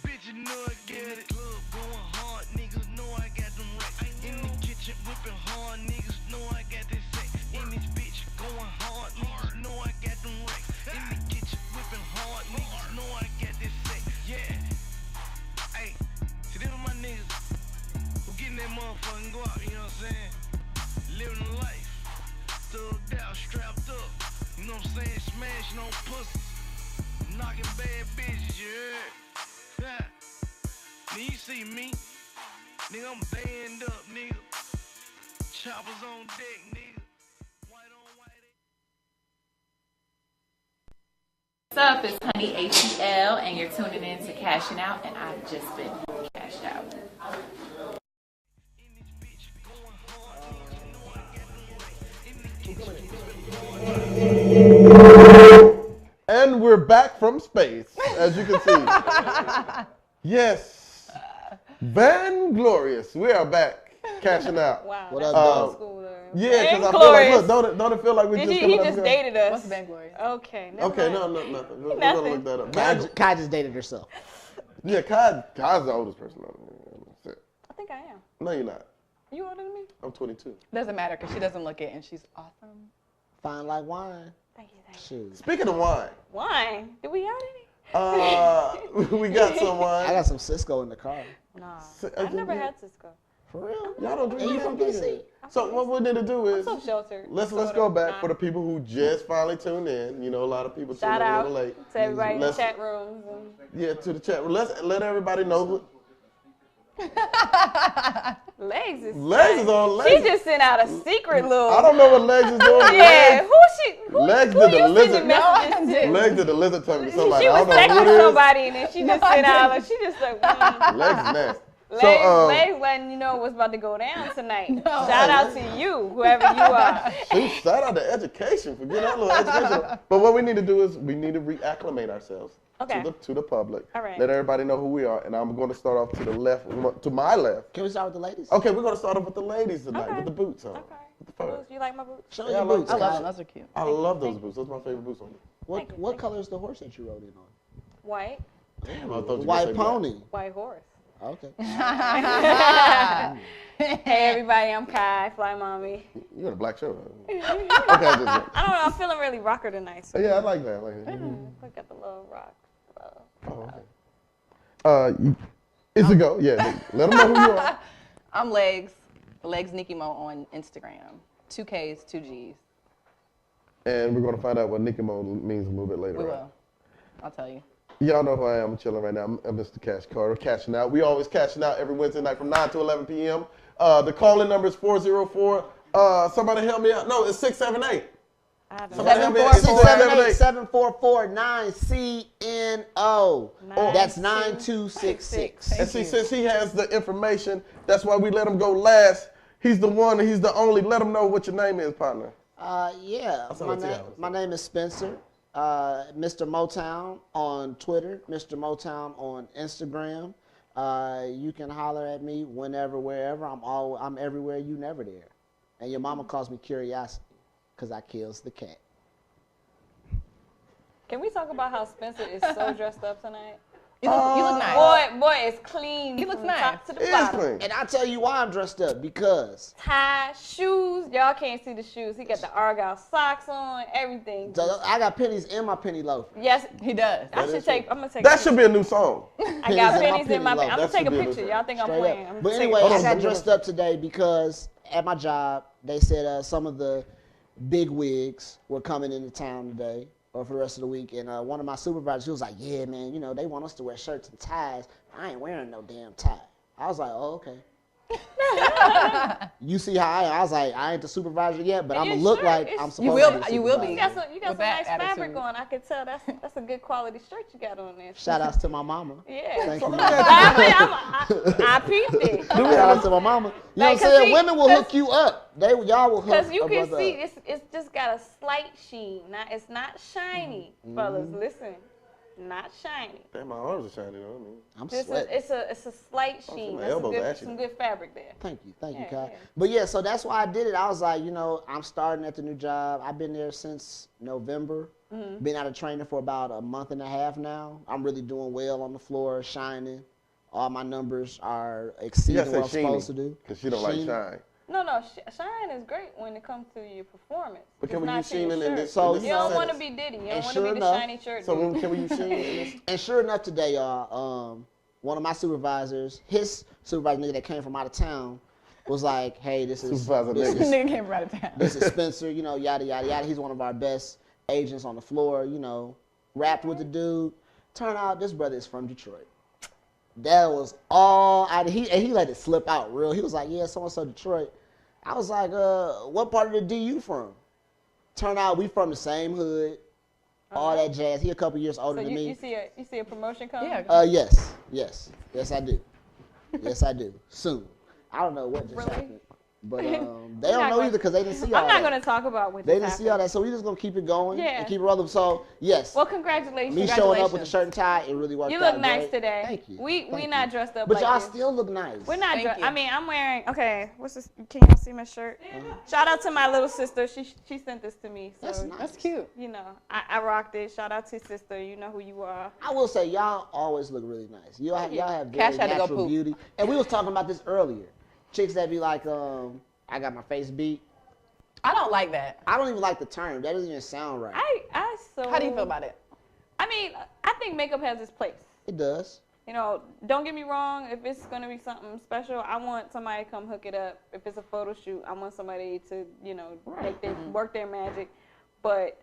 Bitch, you know I get it. Club going hard, niggas know I got them racks. In the kitchen whipping hard, niggas know I got this sex. In this bitch going hard, niggas know I got them racks. In the kitchen whipping hard, niggas know I got this sex. Yeah. Hey, see them are my niggas who getting that motherfucking go out, you know what I'm saying? Living a life, thugged out, strapped up. You know what I'm saying? Smashing on pussy, knocking bad bitches, you heard? Yeah. Then you see me, nigga, I'm banned up, nigga. Choppers on deck, nigga. White on white. What's up? It's Honey ATL, and you're tuning in to Cashing Out, and I've just been cashed out. And we're back from space, as you can see. Yes. Van Glorious. We are back. Cashing out. Wow. What that's up, old school, though. Yeah, because I feel Glorious. like, look, don't it feel like we just He coming up just here? dated us. What's Van Glorious? Okay. Never Okay, mind. no, nothing. We're going to look that up. Kai just dated herself. Yeah, Kai's the oldest person on here. I think I am. No, you're not. You older than me? I'm 22. Doesn't matter because she doesn't look it, and she's awesome. Fine like wine. Thank you. Shoot. Speaking of wine, Wine? Did we have any? we got some wine. I got some Cisco in the car. Nah. Si- I've never had Cisco. For real? Y'all don't drink And you that from thing? DC? So what we need to do I'm is so sheltered. let's sort go of. back Nah. for the people who just finally tuned in. You know, a lot of people tuned Shout in a out little late. to everybody in the Let's- chat rooms. And Yeah, to the chat room. Let's let everybody know. Legs is Legs is on She Legs. just sent out a secret little. I don't know what Legs is doing. Yeah, who Legs who did the you lizard. sending messages to? Legs did the lizard tongue to somebody. She I was don't know texting who it is. somebody and then she just sent out. She just like Legs is nasty. Legs letting you know what's about to go down tonight. Shout out to you, whoever you are. Shout out to education for getting that little education. But what we need to do is we need to reacclimate ourselves Okay. to the public. All right. Let everybody know who we are. And I'm going to start off to the left, to my left. Can we start with the ladies? Okay, we're going to start off with the ladies tonight, Okay. with the boots on. Okay. With the fur. Boots, you like my boots? Show Yeah, your I like boots. I love Kai. them. Those are cute. I love those boots. Those are my favorite boots on me. Thank you, What thank color is the horse that you rode in on? White. Damn, I thought you were gonna White say black. pony. White horse. Okay. Hey everybody, I'm Kai, Fly Mommy. You got a black shirt. Okay, I don't know, I'm feeling really rocker tonight. So yeah, I like that. I like that. look at the little rock. Oh, okay. It's a go. Yeah, let them know who you are. I'm Legs Nikki Mo on Instagram. 2 Ks, 2 Gs. And we're going to find out what Nicky Mo means a little bit later We on. will. I'll tell you. Y'all know who I am. I'm chilling right now. I'm Mr. Cash Carter, cashing out. We always cashing out every Wednesday night from 9 to 11 p.m. The call-in number is 404. Somebody help me out. No, it's 678. Somebody help me out. It's 748-7449-CNO. That's 9266. And see, since he has the information, that's why we let him go last. He's the one, he's the only. Let him know what your name is, partner. Yeah, my name is Spencer. Mr. Motown on Twitter, Mr. Motown on Instagram. You can holler at me whenever, wherever. I'm everywhere. You never there. And your mama calls me Curiosity because I kills the cat. Can we talk about how Spencer is so dressed up tonight? You look nice. Boy is clean. He looks from nice. top to the It is bottom. clean. And I tell you why I'm dressed up, because Tie, shoes. Y'all can't see the shoes. He got the Argyle socks on, everything. I got pennies in my penny loaf. Yes, He does. I should take. I'm gonna take. That should be a new song. I got pennies in my. penny loaf. I'm gonna That take a should be a picture. little Y'all think I'm Straight playing? up. I'm But taking anyway, a I picture. got dressed up today because at my job, they said some of the big wigs were coming into town today or for the rest of the week. And one of my supervisors, he was like, yeah, man, they want us to wear shirts and ties. I ain't wearing no damn tie. I was like, oh, okay. You see how I am. I was like, I ain't the supervisor yet, but I'm going to look like I'm supposed to be the You will be. You got some With nice that fabric attitude. on. I could tell that's a good quality shirt you got on there. Shout outs to my mama. Yeah. Thank you, mama. I peeped it. Shout out to my mama. You know Like, what I'm 'cause saying? see, Women will hook you up. Y'all will hook Because you a can brother see up. it's just got a slight sheen. It's not shiny, fellas. Listen. not shiny. Damn, my arms are shiny though. I mean. I'm Just sweating. it's a slight Oh, sheen. my That's elbows ashy. some good fabric there. Thank you, Yeah, Kai. yeah. But yeah, so that's why I did it. I was like, you know, I'm starting at the new job. I've been there since November. Been out of training for about a month and a half now. I'm really doing well on the floor, shining. All my numbers are exceeding what I'm supposed to do. Because she don't like Sheeny. shine. No, shine is great when it comes to your performance. But can It's we not use to your sheen in shirt. this? So, in this You don't sense? want to be Diddy. You don't And want sure to be enough- the shiny shirt. So dude. can we use sheen in this? And sure enough today, y'all, one of my supervisors, his supervisor nigga that came from out of town, was like, hey, this is Supervisor this nigga. is- Nigga came right out of town. this is Spencer, you know, yada, yada, yada. He's one of our best agents on the floor, you know, rapped with the dude. Turn out this brother is from Detroit. That was all he let it slip out real. He was like, yeah, so-and-so Detroit. I was like, what part of the D you from? Turn out we from the same hood, all that jazz. He a couple years older So than me. you see a promotion coming? Yeah. Yes, I do. Yes, I do. Soon. I don't know what just Really? happened, but they I'm don't not know gonna- either because they didn't see all I'm that. not going to talk about what They just didn't see all happened. that, so we just gonna keep it going Yeah. and keep it rolling. So yes, Well, congratulations. me showing up with a shirt and tie, it really worked You out look nice great. today. Thank you. We Thank not you. dressed up But like y'all this. still look nice. We're not. Thank you. I mean, I'm wearing. Okay, what's this? Can y'all see my shirt? Shout out to my little sister. She sent this to me. So That's nice. That's cute. you know, I rocked it. Shout out to sister. You know who you are. I will say y'all always look really nice. Y'all have Cash very had to go natural poop. beauty. And we was talking about this earlier. Chicks that be like, I got my face beat. I don't like that. I don't even like the term. That doesn't even sound right. I so. How do you feel about it? I mean, I think makeup has its place. It does. You know, don't get me wrong. If it's gonna be something special, I want somebody to come hook it up. If it's a photo shoot, I want somebody to, you know, make their work their magic. But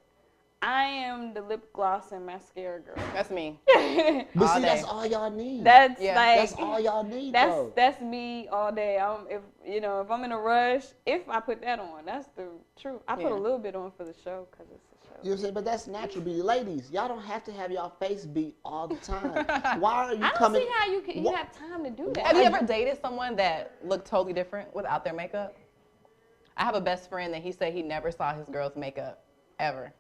I am the lip gloss and mascara girl. That's me. But All see, day. that's all y'all need. That's Yeah. like That's all y'all need, though. that's me all day. If I'm in a rush, if I put that on, that's the truth. I put Yeah. a little bit on for the show because it's a show. You know what I'm saying? But that's natural beauty. Ladies, y'all don't have to have y'all face beat all the time. Why are you I don't coming? see how you Wha- have time to do that. Have you ever dated someone that looked totally different without their makeup? I have a best friend that he said he never saw his girl's makeup ever.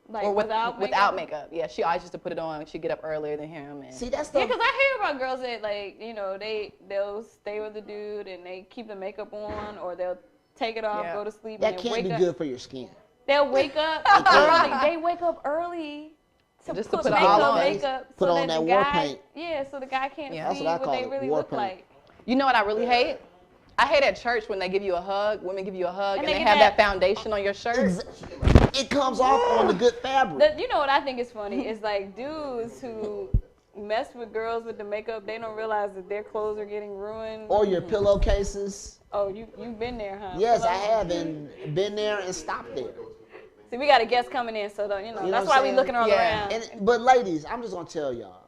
like Or without makeup. Yeah, she always used to put it on. She'd get up earlier than him. And See, that's Yeah, the. because I hear about girls that like, you know, they'll stay with the dude and they keep the makeup on or they'll take it off, Yeah. go to sleep, That and then can't wake be up. good for your skin. They'll wake up early. They wake up early to Just to put put makeup, all on. makeup Put so on that that the war guy, paint. Yeah, so the guy can't Yeah. That's see what I what call they it, really war look paint. like. you know what I really hate? I hate at church when they give you a hug. Women give you a hug And and, they they get have that- that foundation on your shirt. It comes off on the good fabric. You know what I think is funny is like dudes who mess with girls with the makeup, they don't realize that their clothes are getting ruined. Or your pillowcases. Oh, you've been there, huh? Yes, I Pillow- have, and been there and stopped there. See, we got a guest coming in, so don't, You know that's what I'm why we saying? looking all Yeah. around. But ladies, I'm just gonna tell y'all,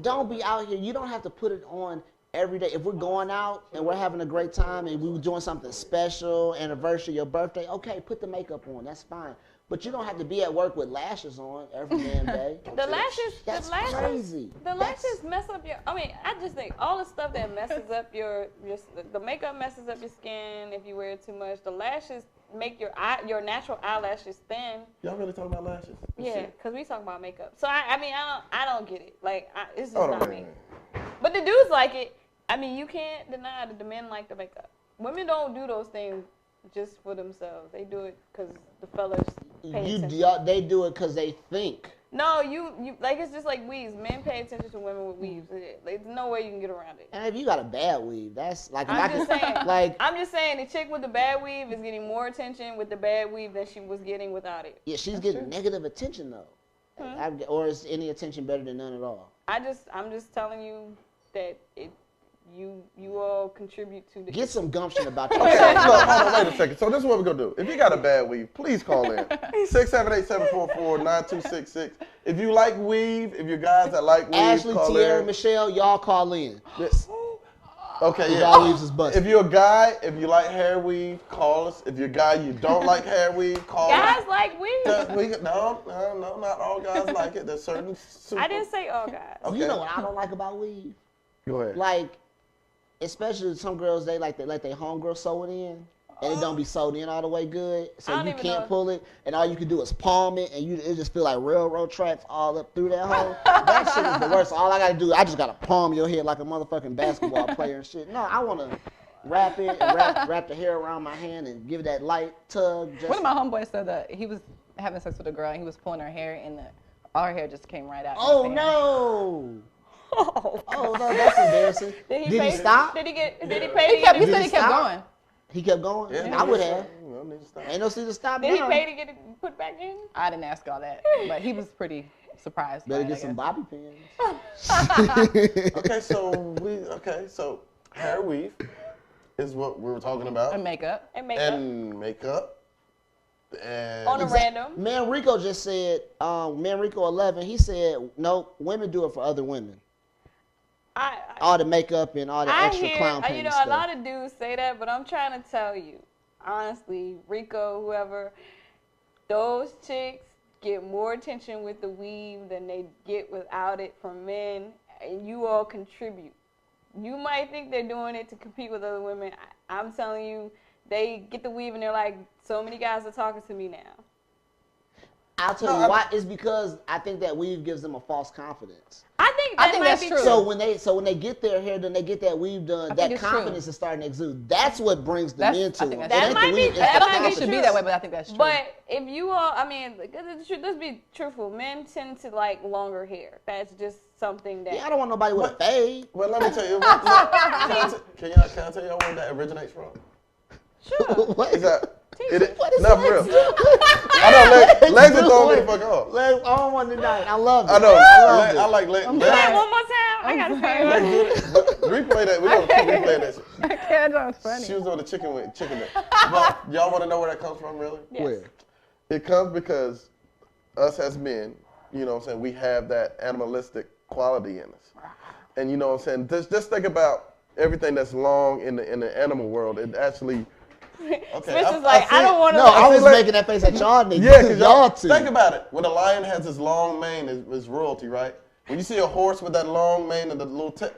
don't be out here. You don't have to put it on every day. If we're going out and we're having a great time and we're doing something special, anniversary, your birthday, okay, put the makeup on. That's fine. But you don't have to be at work with lashes on every damn day. The lashes, That's the lashes, crazy. the lashes mess up your. I mean, I just think all the stuff that messes up the makeup messes up your skin if you wear it too much. The lashes make your natural eyelashes thin. Y'all really talking about lashes? Yeah, because we talk about makeup. So I mean, I don't get it. Like, it's just Hold not on. me. But the dudes like it. I mean, you can't deny that the men like the makeup. Women don't do those things just for themselves. They do it because the fellas pay attention. They do it because they think. No, you like it's just like weaves. Men pay attention to women with weaves. There's no way you can get around it. And if you got a bad weave, that's like. I'm just saying. Like, I'm just saying the chick with the bad weave is getting more attention with the bad weave than she was getting without it. yeah, she's getting negative attention though. Or is any attention better than none at all? I'm just telling you that you all contribute to the. Get some gumption about Okay, that. look, hold on, wait a second. So this is what we're gonna do. If you got a bad weave, please call in 678-744-9266. If you like weave, if you're guys that like weave, Ashley, call Tierra, in. Michelle, y'all call in. Okay, yeah. Y'all weaves is busted. If you're a guy, if you like hair weave, call us. If you're a guy, you don't like hair weave, call Guys us. like weave. No, not all guys like it. There's certain. I didn't say all guys. Okay. You know what I don't like about weave? Go ahead. Like, especially some girls, they like their homegirl sew it in. and it don't be sewed in all the way good, I so don't you even can't know. pull it, and all you can do is palm it, and it just feel like railroad tracks all up through that hole. That shit is the worst. All I gotta do, I just gotta palm your head like a motherfucking basketball player and shit. No, I wanna wrap it, and wrap the hair around my hand, and give it that light tug. Just, One of my homeboys said that he was having sex with a girl and he was pulling her hair and all her hair just came right out. oh his hand. no! Oh, Oh no, that's embarrassing. Did he stop? Did he pay He to said he kept stop? going. He kept going. Yeah, I would have. You don't need to stop. Ain't no need to stop Did he now. pay to get it put back in? I didn't ask all that, but he was pretty surprised. Better by it, get I some guess. bobby pins. Okay, so hair weave is what we were talking about, And makeup. And makeup. and makeup, and On a random. Man Rico just said, Man Rico 11, he said, no, women do it for other women. All the makeup and all the I extra hear, clown paint you and know, stuff. a lot of dudes say that, but I'm trying to tell you, honestly, Rico, whoever, those chicks get more attention with the weave than they get without it from men, and you all contribute. You might think they're doing it to compete with other women. I'm telling you, they get the weave and they're like, so many guys are talking to me now. I'll tell you why. It's because I think that weave gives them a false confidence. I think that might that's be true. So when they get their hair done, they get that weave done, think that it's true. confidence is starting to exude. That's what brings them That's- into I think it. that's It ain't true. the weave, it's That I the don't think it might be should be confidence. that way, but I think that's true. But if you all, I mean, let's be truthful. Men tend to like longer hair. That's just something that. Yeah, I don't want nobody with a fade. well, let me tell you. Can I tell y'all where that originates from? Sure. What Is that? What is not that? for real. I know legs are throwing me the fuck off. Legs on one tonight. I love it. I know. love it. I like legs. Do that one more time. I gotta see it. Replay that. We're gonna keep replaying that shit. Yeah, that was funny. She was on the chicken neck. But y'all want to know where that comes from, really? Yes. Where? It comes because us as men, you know what I'm saying, we have that animalistic quality in us. And you know what I'm saying, just think about everything that's long in the animal world. It actually, Spencer's like, I don't want to. No, I was making that face at y'all niggas. yeah, because y'all two. think about it. When a lion has his long mane, is royalty, right? When you see a horse with that long mane and the little tail,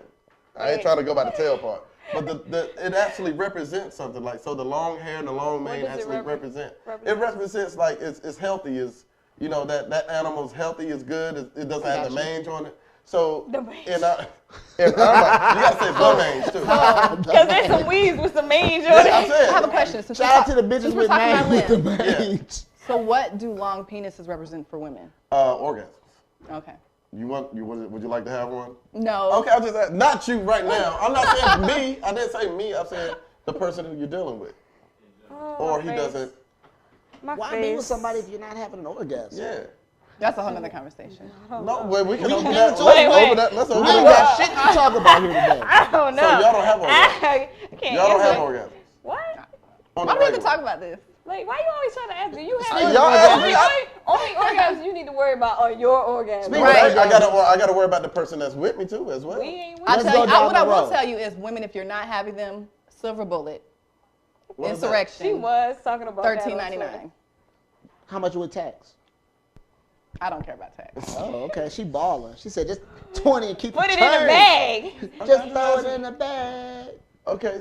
I ain't trying to go by the tail part, but it actually represents something. Like, so the long hair and the long mane does it actually represent. represent? It represents like it's healthy, is, you know, that animal's healthy, is good, it doesn't have the mange on it. So The mange. in our you gotta say the mange too. Because there's some weaves with some mange on Yeah, it. I'm saying. I have a question. Since Shout out to the since bitches we're with talking about mange with the limbs. mange. So what do long penises represent for women? Orgasms. Okay. Would you like to have one? No. Okay, I'll just ask, not you right now. I'm not saying me. I didn't say me. I'm saying the person who you're dealing with, or he doesn't. My Why face. be with somebody if you're not having an orgasm? Yeah. That's a whole nother conversation. No, well, we can We open can that. get into Let's it. open that. Let's We open ain't that. got shit to talk about here today. I don't know. So y'all don't have orgasms. I can't Y'all don't have answer. orgasms. What? On Why the do we even regular. talk about this? Like, why you always trying to ask me? You have Speaking Y'all of ask only, me. only orgasms you need to worry about are your orgasms. Speaking Well, of I gotta worry about the person that's with me too, as well. We ain't I'll with Let's tell go you, down what I the will road. tell you is women, if you're not having them, silver bullet, What is that? insurrection, She was talking about that on $13.99. Twitter. How much would tax? I don't care about tax. Oh, okay. She balling. She said just 20 and keep Put it it in turning. a bag. Just throw it in the bag. Okay,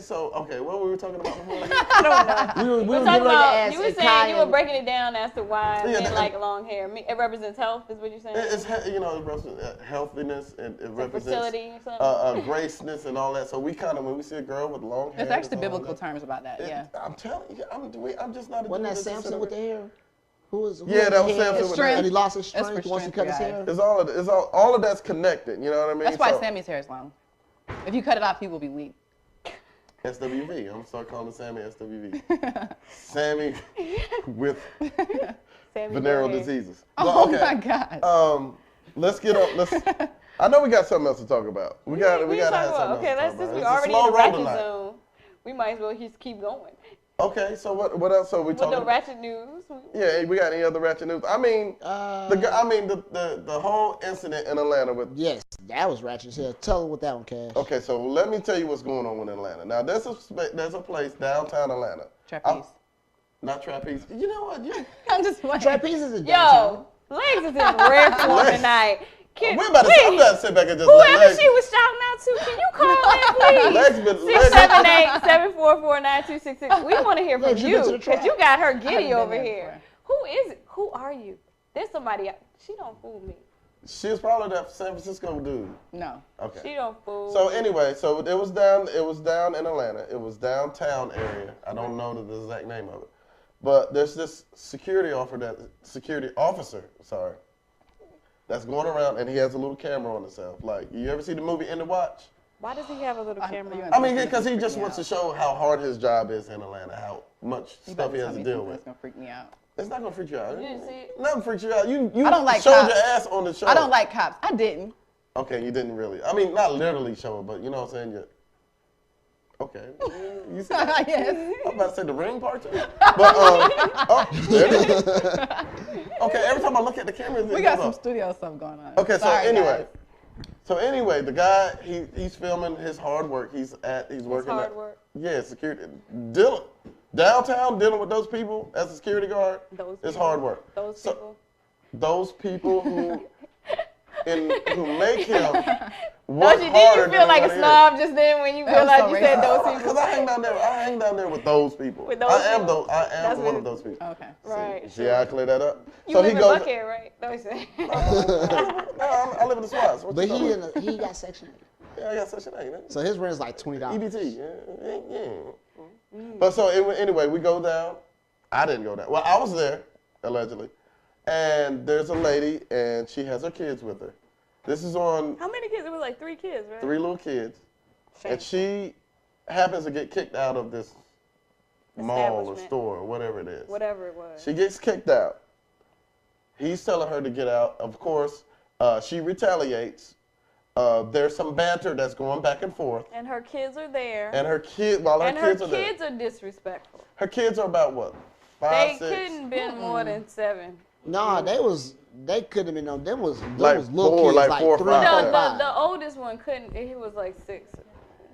what were we talking about before? I don't know. We were We're getting talking ready to about, ask you were if saying, you were Kanye- breaking it down as to why Yeah, men like long hair. It represents health, is what you're saying? It's you know, it represents healthiness, and it represents fertility or something? graceness and all that. So we kind of, when we see a girl with long hair, There's actually and all biblical that, terms about that, yeah. I'm telling you, I'm just not. Wasn't that Samson with the hair? Who was Yeah, that was hair? Samson with the hair. And he lost his That's strength for once he strength, cut his guys. hair. It's all of that's connected. You know what I mean? That's why So, Sammy's hair is long. If you cut it off, he will be weak. SWV. I'm gonna start calling Sammy SWV. Sammy with Sammy venereal Go ahead. diseases. Oh But, my God. Let's get on. I know we got something else to talk about. We gotta We have talking about, something okay, else let's to talk just, about. we It's a already slow in the roll ratchet tonight. zone. We might as well just keep going. Okay, so what else are we With talking the about? ratchet news. Yeah, we got any other ratchet news? I mean, the whole incident in Atlanta with. Yes, that was ratchet as hell. Tell them what that one, Cash. Okay, so let me tell you what's going on in Atlanta. Now, there's a place downtown Atlanta. Trapeze. Not Trapeze. You know what? I'm just playing. Trapeze is a downtown. Yo, Legs is in rare form tonight. I'm about to sit back and just let Whoever Legs. she was shouting out Can you call in, please? Legs been 678-744-9266. We want to hear from Legs, you been to you the track? because you got her I giddy haven't been over there here. Who is it? Who are you? There's somebody. She don't fool me. She was probably that San Francisco dude. No. Okay. She don't fool. So anyway, so it was down in Atlanta. It was downtown area. I don't know the exact name of it. But there's this security officer, that's going around and he has a little camera on himself. Like, you ever see the movie In the Watch? Why does he have a little camera? I mean, because he just wants to show how hard his job is in Atlanta, how much stuff he has to deal with. It's gonna freak me out. It's not gonna freak you out. You didn't see it? Nothing freaks you out. You I don't like showed cops. your ass on the show. I don't like cops. I didn't. Okay, you didn't really. I mean, not literally show it, but you know what I'm saying? Okay. You see that? Yes. I'm about to say the ring part too. But, there it is. Okay, every time I look at the camera, We got some studio stuff going on. Okay, Sorry, so guys. anyway, the guy, he's filming his hard work. He's working hard at, work. Yeah, security. Downtown dealing with those people as a security guard is hard work. Those people who make him work Did harder you feel like a than snob just then when you realized you said those people? Because I hang down there with those people. With those I am people? one of those people. Okay. Right. See how I clear that up? You live in Buckhead, right? No, he said. I live in the Swats. But he got Section 8. Yeah, I got Section 8. Man. So his rent is like $20. EBT. Yeah. But so anyway, we go down. I didn't go down. Well, I was there, allegedly. And there's a lady, and she has her kids with her. This is on How many kids? It was like 3 kids, right? 3 little kids. And she happens to get kicked out of this mall or store or whatever it is. Whatever it was. She gets kicked out. He's telling her to get out. Of course, she retaliates. There's some banter that's going back and forth. And her kids are there. And her kids are disrespectful. Her kids are about what? 5, 6? They couldn't been more than 7. Nah, they couldn't have been. Them was Like little four, kids, like 4 or 3 5. or 5. The oldest one couldn't. He was like 6.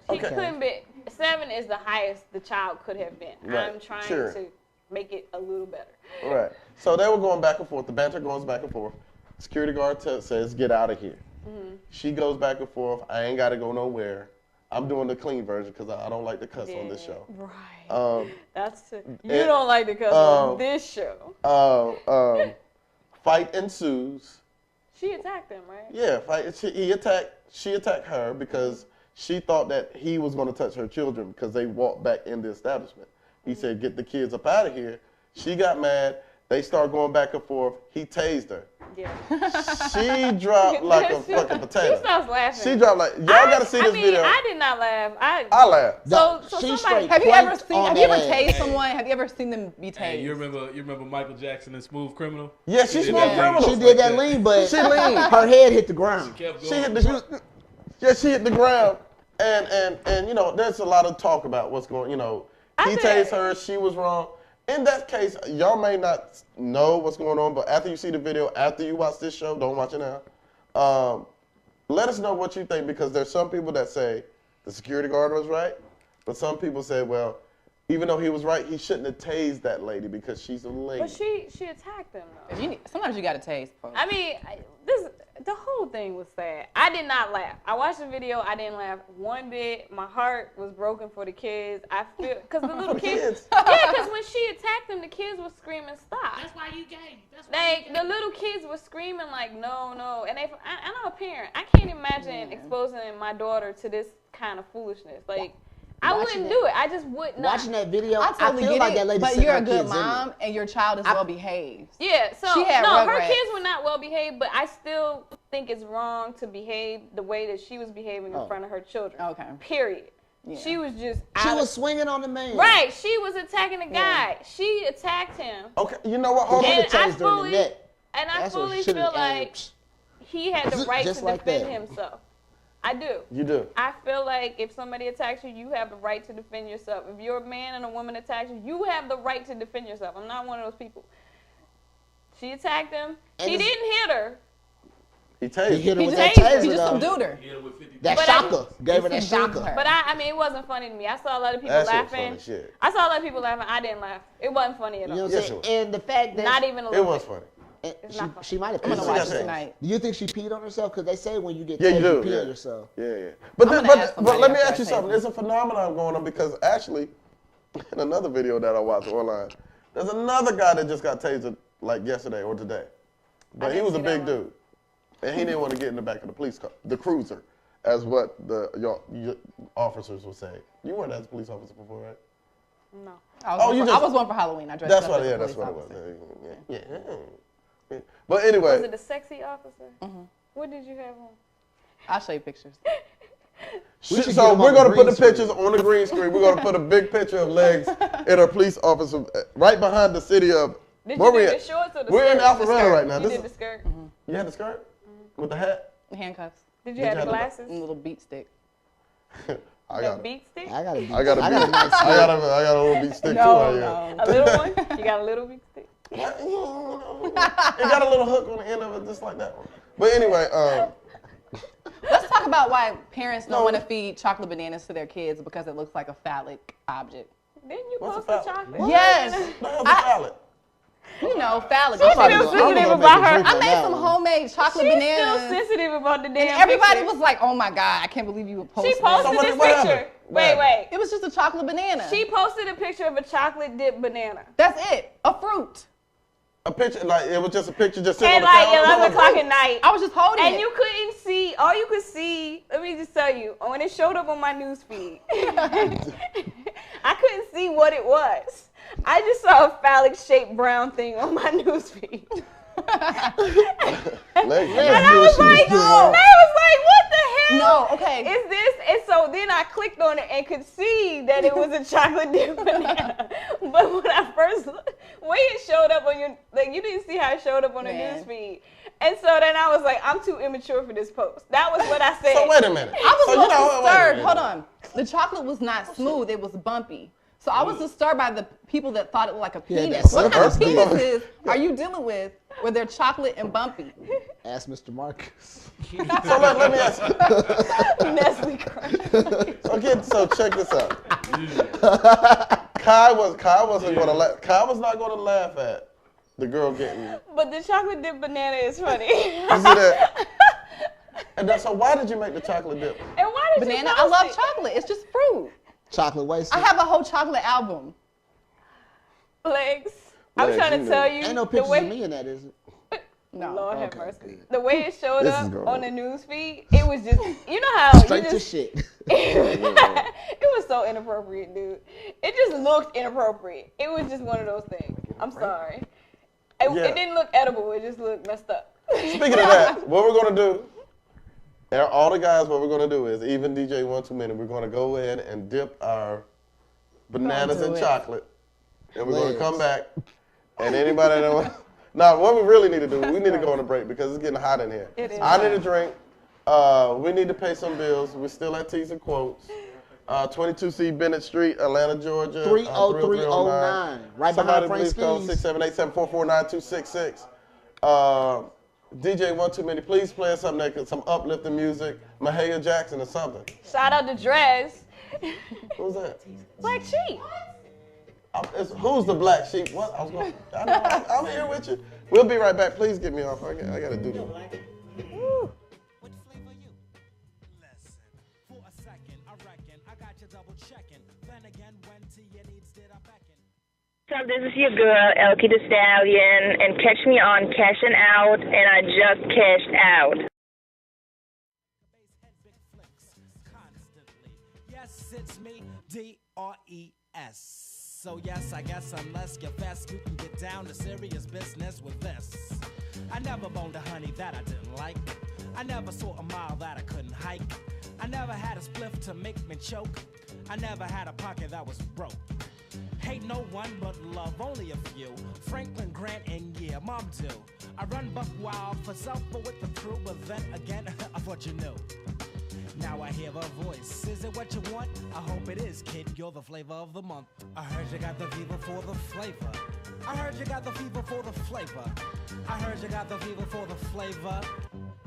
She couldn't be. 7 is the highest the child could have been. Right. I'm trying Sure. to make it a little better. Right. So they were going back and forth. The banter goes back and forth. Security guard says, "Get out of here." Mm-hmm. She goes back and forth. I ain't got to go nowhere. I'm doing the clean version because I don't like to cuss on this show. Right. You don't like to cuss on this show. Fight ensues. She attacked him, right? Yeah, fight. She attacked her because she thought that he was going to touch her children because they walked back in the establishment. He said, "Get the kids up out of here." She got mad. They start going back and forth. He tased her. Yeah. She dropped like a fucking potato. She starts laughing. She dropped like, y'all gotta see this video. I did not laugh. I laughed. So somebody, have you ever tased someone? Have you ever seen them be tased? Hey, you remember Michael Jackson in Smooth Criminal? Yeah, she Smooth Criminal. She did that lean, but she leaned. Her head hit the ground. She hit the ground. And you know, there's a lot of talk about what's going, you know, he tased her, she was wrong. In that case, y'all may not know what's going on, but after you see the video, after you watch this show, don't watch it now, let us know what you think, because there's some people that say the security guard was right, but some people say, well, even though he was right, he shouldn't have tased that lady because she's a lady. But she attacked him, though. Sometimes you got to tase folks. I mean, the whole thing was sad. I did not laugh. I watched the video. I didn't laugh one bit. My heart was broken for the kids. I feel, because the little kids. Yeah, because when she attacked them, the kids were screaming, "Stop!" That's why you gay. The little kids were screaming like, "No, no!" And I'm a parent. I can't imagine exposing my daughter to this kind of foolishness. Like, I wouldn't do it. I just would not. Watching that video, I totally feel get like it, that lady but sent you're her a good kids in mom there. and your child is well behaved. Yeah, so she had her Rugrats. kids were not well behaved, but I still think it's wrong to behave the way that she was behaving in front of her children. Okay. Period. Yeah. She was just She was swinging on the man. right. She was attacking the guy. She attacked him. Okay, you know what? Hold on. And I tased her in the neck. That's what fully should've- feel like he had the right just to like defend that. himself. I do. You do. I feel like if somebody attacks you, you have the right to defend yourself. If you're a man and a woman attacks you, you have the right to defend yourself. I'm not one of those people. She attacked him. And He didn't hit her. He tased. He hit her He with that tased her. taser. He just though. subdued her. That But shocker. Gave her He that subdued shocker. her. But I mean, it wasn't funny to me. I saw a lot of people That shit was laughing. funny shit. I saw a lot of people laughing. I didn't laugh. It wasn't funny at all. You know what I'm Yes, saying? it was. And the fact that Not even a It little was bit. funny. It's not fun. She might have I'm peed gonna on watch it herself. tonight. Do you think she peed on herself? Because they say when you get Yeah, you tased, do. you pee Yeah. on yourself. Yeah. But, I'm gonna ask somebody let me after ask you I something. taste There's a phenomenon going on because actually, in another video that I watched online, there's another guy that just got tasered like yesterday or today. But he was a big dude. And he didn't want to get in the back of the police car, the cruiser, as what your officers were saying. You weren't as a police officer before, right? No. I was one for Halloween. I dressed That's up what, as a yeah, that's police what it officer. was. Yeah. But anyway. Was it a sexy officer? What did you have on? I'll show you pictures. So we're going to put the pictures on the green screen. We're going to put a big picture of legs in a police officer right behind the city of. Did where you we do at? the shorts or the We're skirt? in Alpharetta right now. You This did is- the skirt? You had the skirt? With the hat? Handcuffs. Did you have the glasses? And a little beat stick. I The got it. beat stick? I got a beat. I got a I beat. got a nice I got a little beat stick too. Right here. A little one? You got a little beat stick? It got a little hook on the end of it, just like that one. But anyway, Let's talk about why parents don't want to feed chocolate bananas to their kids because it looks like a phallic object. Didn't you What's post a the phallic? chocolate? Yes. the hell's a salad? You know, phallic. She's about to still go- I'm sensitive gonna about make a her. drink I on made that some one. homemade chocolate She's bananas. still sensitive about the damn And everybody picture. was like, "Oh my God, I can't believe you would post She this." posted So what- this what picture. happened? What Wait. It was just a chocolate banana. She posted a picture of a chocolate dipped banana. That's it. A fruit. A picture, like it was just a picture just sitting At on the like counter. 11 o'clock at night. I was just holding And it. you couldn't see, all you could see, let me just tell you, when it showed up on my news feed, I couldn't see what it was. I just saw a phallic shaped brown thing on my news feed. Legs. And I was like, what the hell? No, okay. Is this? And so then I clicked on it and could see that it was a chocolate dip banana. But when I first looked, when it showed up on your, like you didn't see how it showed up on the Man. news feed. And so then I was like, I'm too immature for this post. That was what I said. So wait a minute. I was So a you little know, wait a disturbed. minute. Hold on. The chocolate was not smooth. It was bumpy. So I was disturbed by the people that thought it was like a Yeah, penis. that's What kind of surprising. penises are you dealing with where they're chocolate and bumpy? Ask Mr. Marcus. So let me ask you. Nestle Crunch. So check this out. Kai wasn't going to laugh. Kai was not going to laugh at the girl getting. You But the chocolate dip banana is funny. see that? And then, so why did you make the chocolate dip? And why did Banana, you I post love it? chocolate. It's just fruit. Chocolate wasted. I have a whole chocolate album. Legs. I'm Legs, trying you to know. tell you. Ain't no the pictures way, of me in that, is it? No. Lord have Okay, mercy. good. The way it showed This up is going on on. the news feed, it was just, you know how Straight you to just, shit. it was so inappropriate, dude. It just looked inappropriate. It was just one of those things. I'm sorry. Yeah. It didn't look edible. It just looked messed up. Speaking of that, what we're going to do, all the guys, what we're going to do is, even DJ 1 2 Minute, we're going to go ahead and dip our bananas do in it. chocolate. And we're going to Legs. come back. And anybody that wants. Now, what we really need to do, we need to go on a break because it's getting hot in here. It is I need a drink. We need to pay some bills. We're still at T's and Quotes. 22C Bennett Street, Atlanta, Georgia. 30309. Right Somebody behind Frank please call Skis. 678-744-9266. DJ 1 2 Minute, please play something that could, some uplifting music. Mahalia Jackson or something. Shout out to Drez. Who's that? Black Sheep. Who's the black sheep? What? I'm here with you. We'll be right back. Please get me off. I got to do this. Woo. Listen, for a second, I reckon I got you double checking. Then again, when to your needs did I beckon? So this is your girl, Elkie the Stallion, and catch me on Cashing Out, and I just cashed out. Constantly. Yes, it's me, D-R-E-S. So yes, I guess unless you're fast, you can get down to serious business with this. I never boned a honey that I didn't like. I never saw a mile that I couldn't hike. I never had a spliff to make me choke. I never had a pocket that was broke. Hate no one but love only a few. Franklin Grant and yeah, Mom too. I run buck wild for self but with the crew, but then again, I thought you knew. Now I hear a voice. Is it what you want? I hope it is, kid. You're the flavor of the month. I heard you got the fever for the flavor. I heard you got the fever for the flavor. I heard you got the fever for the flavor.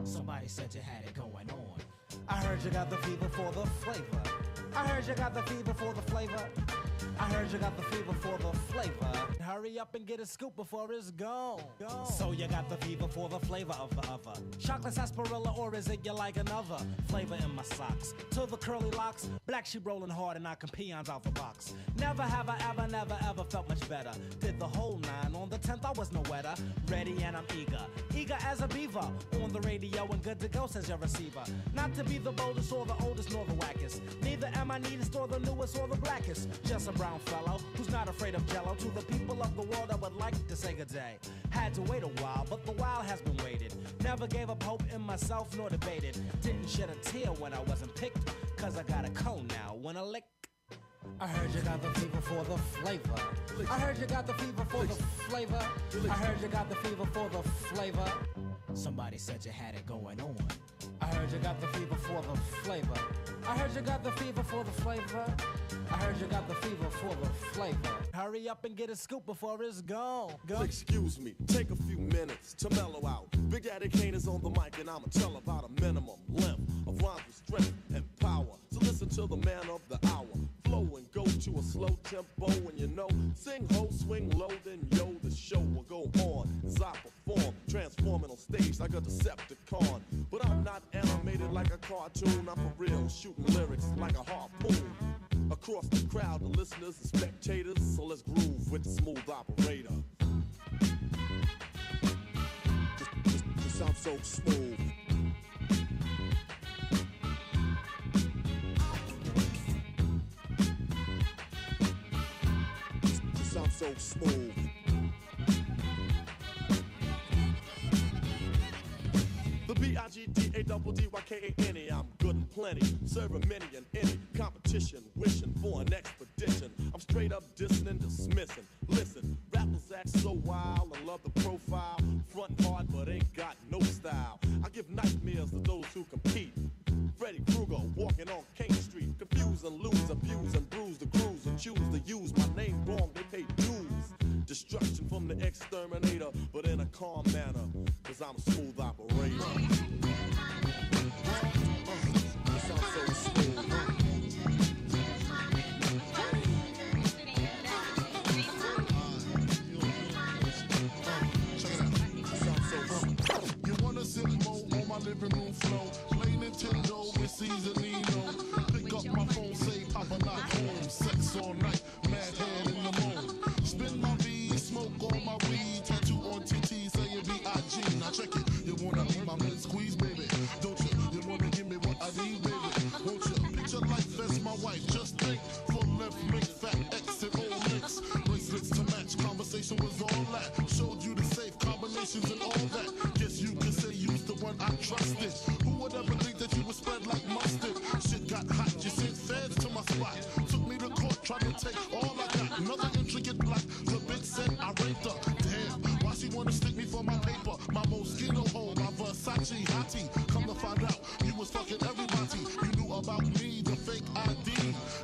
Somebody said you had it going on. I heard you got the fever for the flavor. I heard you got the fever for the flavor. I heard you got the fever for the flavor. Hurry up and get a scoop before it's gone. So you got the fever for the flavor of the other. Chocolate sarsaparilla, or is it you like another flavor in my socks? To the curly locks, black sheep rolling hard and knocking peons out the box. Never have I ever, never ever felt much better. Did the whole 9 on the 10th, I was no wetter. Ready and I'm eager, eager as a beaver. On the radio and good to go, says your receiver. Not to be the boldest or the oldest nor the wackest. Neither am I neatest or the newest or the blackest. Just a brown fellow who's not afraid of jello. To the people of the world, I would like to say good day. Had to wait a while, but the while has been waited. Never gave up hope in myself nor debated. Didn't shed a tear when I wasn't picked, cause I got a cone now when I lick. I heard you got the fever for the flavor. I heard you got the fever for the flavor. I heard you got the fever for the flavor. Somebody said you had it going on. I heard you got the fever for the flavor. I heard you got the fever for the flavor. I heard you got the fever for the flavor. Hurry up and get a scoop before it's gone. Excuse me, take a few minutes to mellow out. Big Daddy Kane is on the mic and I'ma tell about a minimum length of rhymes with strength and power. So listen to the man of the hour. Flow and go to a slow tempo and you know, sing ho, swing low, then yo, the show will go on as I perform, transforming on stage like a Decepticon. But I'm not animated like a cartoon, I'm for real, shooting lyrics like a harpoon. Across the crowd, the listeners and spectators, so let's groove with the smooth operator. Just sounds so smooth. Just sounds so smooth. The B-I-G-D-A-double-D-Y-K-A-N-E, I'm good and plenty, serving many and any competition, wishing for an expedition. I'm straight up dissing and dismissing. Listen, rappers act so wild, I love the profile, front hard but ain't got no style. I give nightmares to those who compete. Freddy Krueger walking on King Street, confuse and lose, abuse and bruise the crews who choose to use my name wrong, they pay dues. Destruction from the exterminator, but in a calm manner, cause I'm a smooth operator. Sounds so smooth. You wanna sit more on my living room floor? Play Nintendo with Seasonino. Pick up my phone, say Papa not home. Sex all night, mad head in the moon. Spin my V, smoke all my weed. Tattoo on TT, saying B-I-G. Now check it, you wanna be my mid squeeze, baby? Don't you? You wanna give me what I need, baby? Won't you? Picture life as my wife. Just think, full left, make fat, exit, all mix. Bracelets to match, conversation was all that. Showed you the safe combinations and all that. Guess you could say you's the one I trusted. Who would ever think that you would spread like mustard? Shit got hot, you sent feds to my spot. Took me to court, tried to take all I got. Another intricate block, the bitch said I raped her. Damn, why she wanna stick me for my paper? My Moschino hole, my Versace hottie. Come to find out, you was fucking everybody. You knew about me, the fake ID.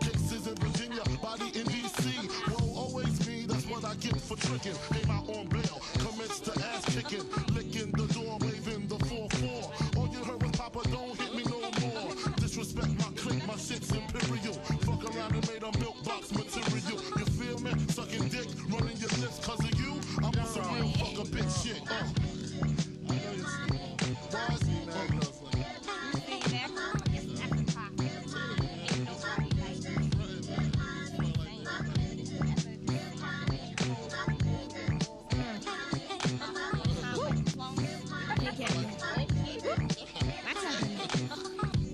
Cases in Virginia, body in DC. Won't always me, that's what I get for tricking. Came out on bail, commenced to ass kicking. Licking the door, waving the 4-4. All you heard was Papa, don't hit me no more. Disrespect my clique, my shit's imperial. Fuck around and made a milk box material. You feel me? Sucking dick, running your lips cause of you. I'm on some real fucker bitch shit.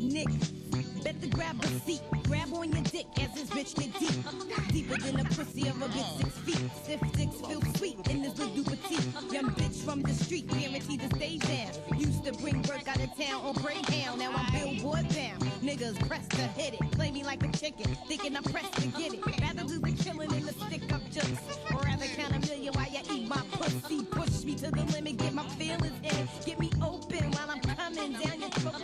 Nick, better grab a seat. Grab on your dick as this bitch get deep. Deeper than the pussy of a bitch 6 feet. Stiff dicks feel sweet in this little petite. Young bitch from the street, guaranteed to stay down. Used to bring work out of town or break down. Now I'm billboard bound. Niggas pressed to hit it. Play me like a chicken, thinking I'm pressed to get it. Rather lose a killing than the stick up jokes. Or rather count a million while you eat my pussy. Push me to the limit, get my feelings in it. Get me open while I'm coming down your throat.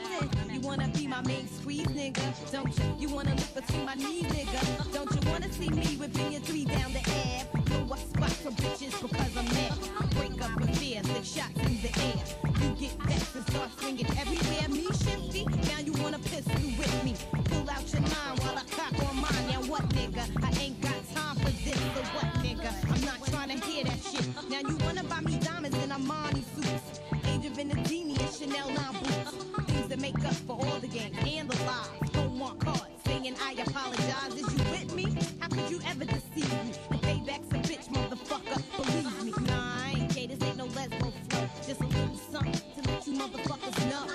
You wanna be my main squeeze, nigga, don't you? You wanna look between my knees, nigga. Don't you wanna see me whipping your 3 down the air? Know what spot for bitches because I'm mad. Break up with fear, lick shots in the air. You get vexed and start swinging everywhere. Me shifty, now you wanna pistol with me. Pull out your 9 while I cock on mine. Now what, nigga? I ain't got time all the games and the lies. Homework cards saying I apologize. Is you with me? How could you ever deceive me? The payback's a bitch, motherfucker. Believe me. Nah, I ain't gay. This ain't no lesbo flow. Just a little something to let you motherfuckers know.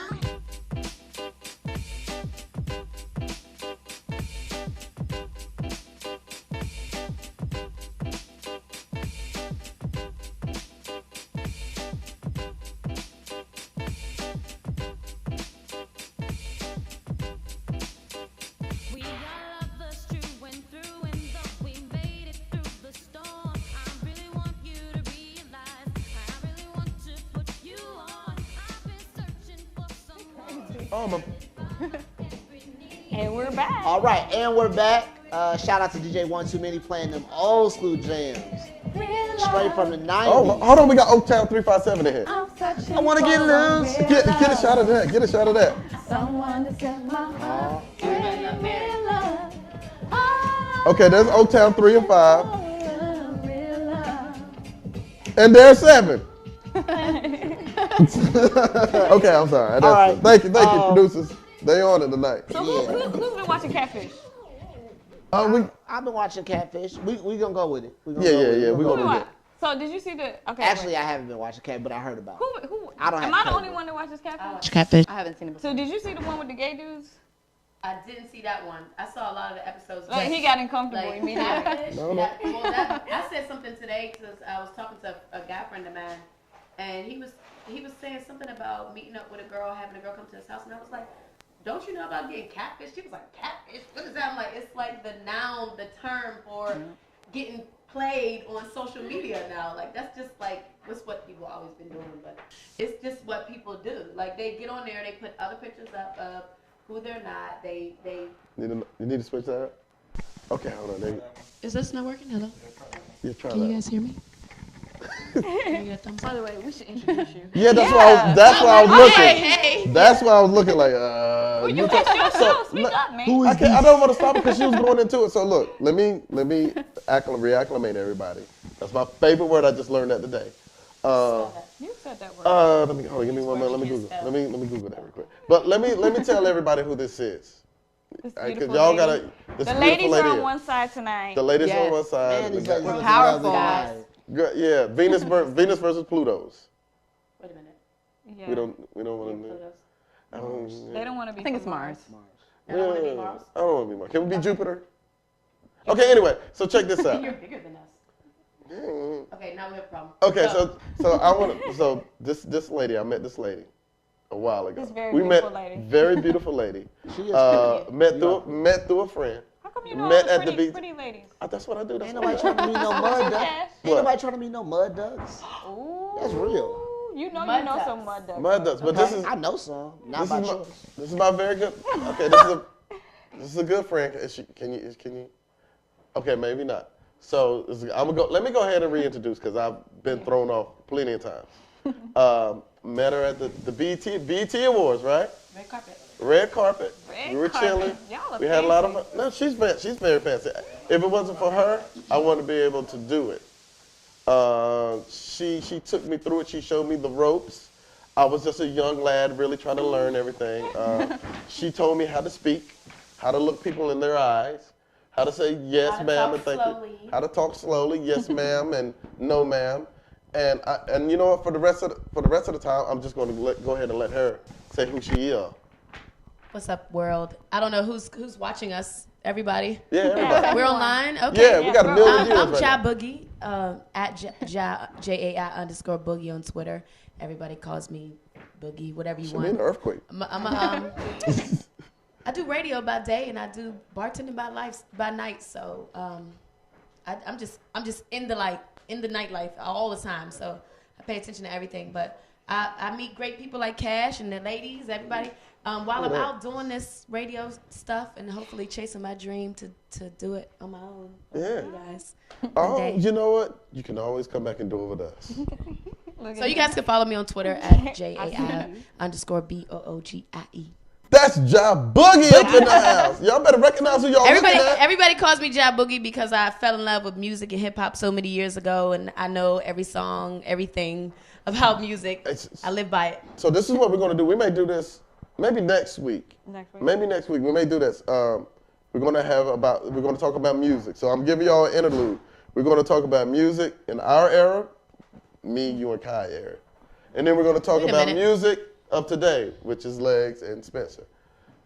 We all love us true and through, and though we made it through the storm, I really want you to realize, I really want to put you on. I've been searching for someone. Oh, And we're back. All right, and we're back. Shout out to DJ One Too Many playing them old school jams. Straight from the 90s. Oh, hold on, we got Oaktown 357 in here. I want to get loose. Get a shot of that. Get a shot of that. Someone to set my heart in real love. Okay, there's Oaktown 3 and 5. And there's 7. Okay, I'm sorry. All right. Thank you, producers. They on it tonight. So who's been watching Catfish? I've been watching Catfish. We gonna go with it. We gonna Yeah. We gonna Who? So did you see the? Okay. Actually, wait. I haven't been watching Catfish, but I heard about it. Who? I don't Am have I the only cable. one that watches Catfish? Catfish. I haven't seen it before. So did you see the one with the gay dudes? I didn't see that one. I saw a lot of the episodes. Like, he got uncomfortable immediately. Catfish, No. I said something today because I was talking to a guy friend of mine, and he was saying something about meeting up with a girl, having a girl come to his house, and I was like, don't you know about getting catfish? She was like, catfish? What is that? I'm like, it's like the noun, the term for getting played on social media now. Like, that's just like, what's what people always been doing, but it's just what people do. Like, they get on there, they put other pictures up of who they're not. They You need to switch that up? Okay, hold on. There. Is this not working? Hello? Yeah, try Can that. you guys hear me? By the way, we should introduce you. Yeah, that's why I was looking. Hey. That's why I was looking like, Well, you it's your show. Speak up, man. I don't want to stop it because she was going into it. So look, let me reacclimate everybody. That's my favorite word. I just learned that today. You said that word. Give me 1 minute. Let me Google. Let me Google that real quick. But let me tell everybody who this is. This Because beautiful y'all lady. gotta. The ladies are on one side tonight. The ladies are on one side. Man, We these got- ladies are powerful. guys. Yeah, Venus versus Pluto's. Wait a minute. Yeah. We don't want to. They don't want to be. I think it's from Mars. I don't want to be Mars. I don't want to be Mars. Can we be Jupiter? Okay. Anyway, so check this out. You're bigger than us. Okay, now we have a problem. Okay, so this lady, I met this lady a while ago. This very we beautiful met lady. very beautiful lady. She is Met through a friend. How come you know Met all at the the pretty, beach. pretty ladies? That's what I do. That's Ain't what nobody I trying to meet no mud ducks. Cash. Ain't nobody trying to meet no mud ducks. That's real. You know Mud you know ducks. some mud ducks. Mud ducks, but this is I know some. Not this by is my, choice. this is my very good. Okay, this is a good friend. Can you? Okay, maybe not. So let me go ahead and reintroduce because I've been thrown off plenty of times. Met her at the BET Awards, right? Red carpet. Red carpet. Red We were carpet. chilling. Y'all are We had a lot of fancy. fun. No, she's very fancy. If it wasn't for her, I wouldn't be able to do it. She took me through it. She showed me the ropes. I was just a young lad, really trying to learn everything. She told me how to speak, how to look people in their eyes, how to say yes, How to ma'am, talk and thank slowly. you. How to talk slowly, yes, ma'am, and no, ma'am. And you know what? For the rest of the time, I'm just going to go ahead and let her say who she is. What's up, world? I don't know who's watching us. Everybody? Yeah, everybody. We're online? Okay. Yeah, we got a million viewers I'm right Ja now. Boogie, at JAI_Boogie on Twitter. Everybody calls me Boogie, whatever you Should want. be an earthquake. I do radio by day and I do bartending by night. So I'm just in the nightlife all the time. So I pay attention to everything. But I meet great people like Cash and the ladies, everybody. While I'm out doing this radio stuff and hopefully chasing my dream to do it on my own. with Yeah. You guys. Oh, one day. you know what? You can always come back and do it with us. So you guys can follow me on Twitter at JAI_BOOGIE. That's Ja Boogie up in the house. Y'all better recognize who y'all looking at. Everybody calls me Ja Boogie because I fell in love with music and hip hop so many years ago, and I know every song, everything about music. I live by it. So this is what we're going to do. We may do this maybe next week. Maybe next week. We may do this. We're going to talk about music. So I'm giving y'all an interlude. We're going to talk about music in our era, me, you, and Kai era. And then we're going to talk about music of today, which is Legs and Spencer.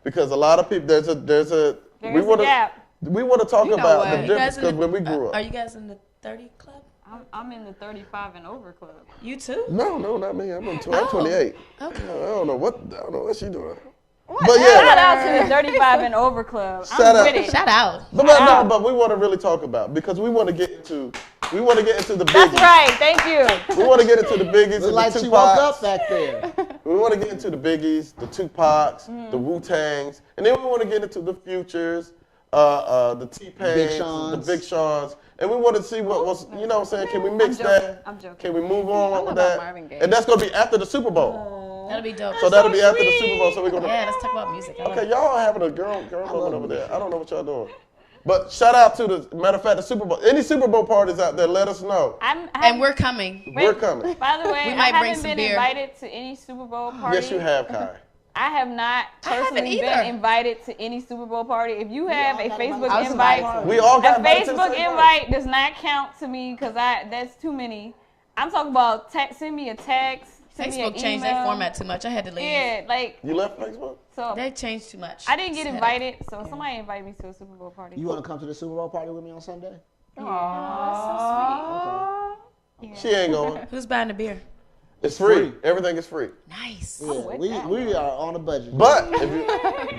Because a lot of people, there's a gap. We want to talk about the difference because when we grew up. Are you guys in the 30 club? I'm in the 35 and over club. You too? No, not me. I'm 28. Okay. I don't know what she doing. What? But yeah, shout out to the 35 and over club. I'm with it. Shout out. But we want to really talk about because we want to get into the biggies. That's right. Thank you. We want to get into the biggies and like the she Tupacs. woke up back there. We want to get into the biggies, the Tupacs, the Wu-Tangs, and then we want to get into the Futures, the T-Pains, the Big Seans, and we want to see what's, you know what I'm saying, can we mix that? I'm joking. Can we move on with that? And that's going to be after the Super Bowl. That'll be dope. So that'll be after the Super Bowl. So we're going to. Yeah, let's talk about music. Okay, y'all having a girl moment over there. I don't know what y'all doing. But shout out to the, matter of fact, the Super Bowl. Any Super Bowl parties out there, let us know. And we're coming. We're coming. By the way, We might I bring haven't some been beer. invited to any Super Bowl party. Yes, you have, Kai. I have not personally been invited to any Super Bowl party. If you have a Facebook invite, We all got a invited to the Facebook same invite does not count to me because that's too many. I'm talking about send me a text. Send me an Facebook changed their email. format too much. I had to leave. Yeah, like You left Facebook? so. They changed too much. I didn't get invited, so somebody invited me to a Super Bowl party. You want to come to the Super Bowl party with me on Sunday? Aww, that's so She ain't going. Who's buying the beer? It's free. Everything is free. Nice. Yeah, we are on a budget. But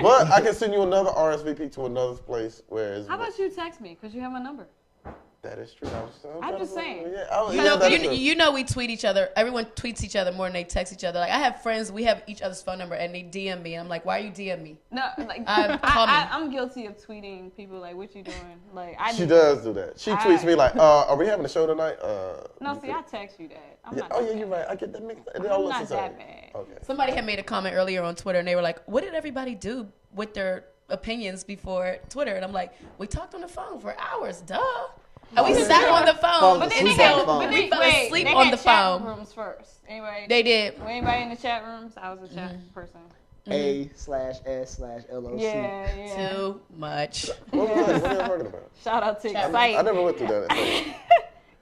but I can send you another RSVP to another place where it's. How about you text me because you have my number? That is true. I'm just saying. You know we tweet each other. Everyone tweets each other more than they text each other. Like I have friends, we have each other's phone number, and they DM me. And I'm like, why are you DM me? No, like call me. I'm guilty of tweeting people like, what you doing? Like She does do that. She tweets me like, are we having a show tonight? No, see, I text you that. I'm not oh yeah, you're right. I get that mixed up. It all I'm looks not the same. that bad. Okay. Somebody had made a comment earlier on Twitter, and they were like, what did everybody do with their opinions before Twitter? And I'm like, we talked on the phone for hours, duh. And we sat on the phone until we fell asleep on the phone. Rooms first. Anyway, They did. Anybody in the chat rooms? I was a chat person. A/S/LOC. Yeah. Too much. What are you talking about? Shout out to I Excite. never went through that.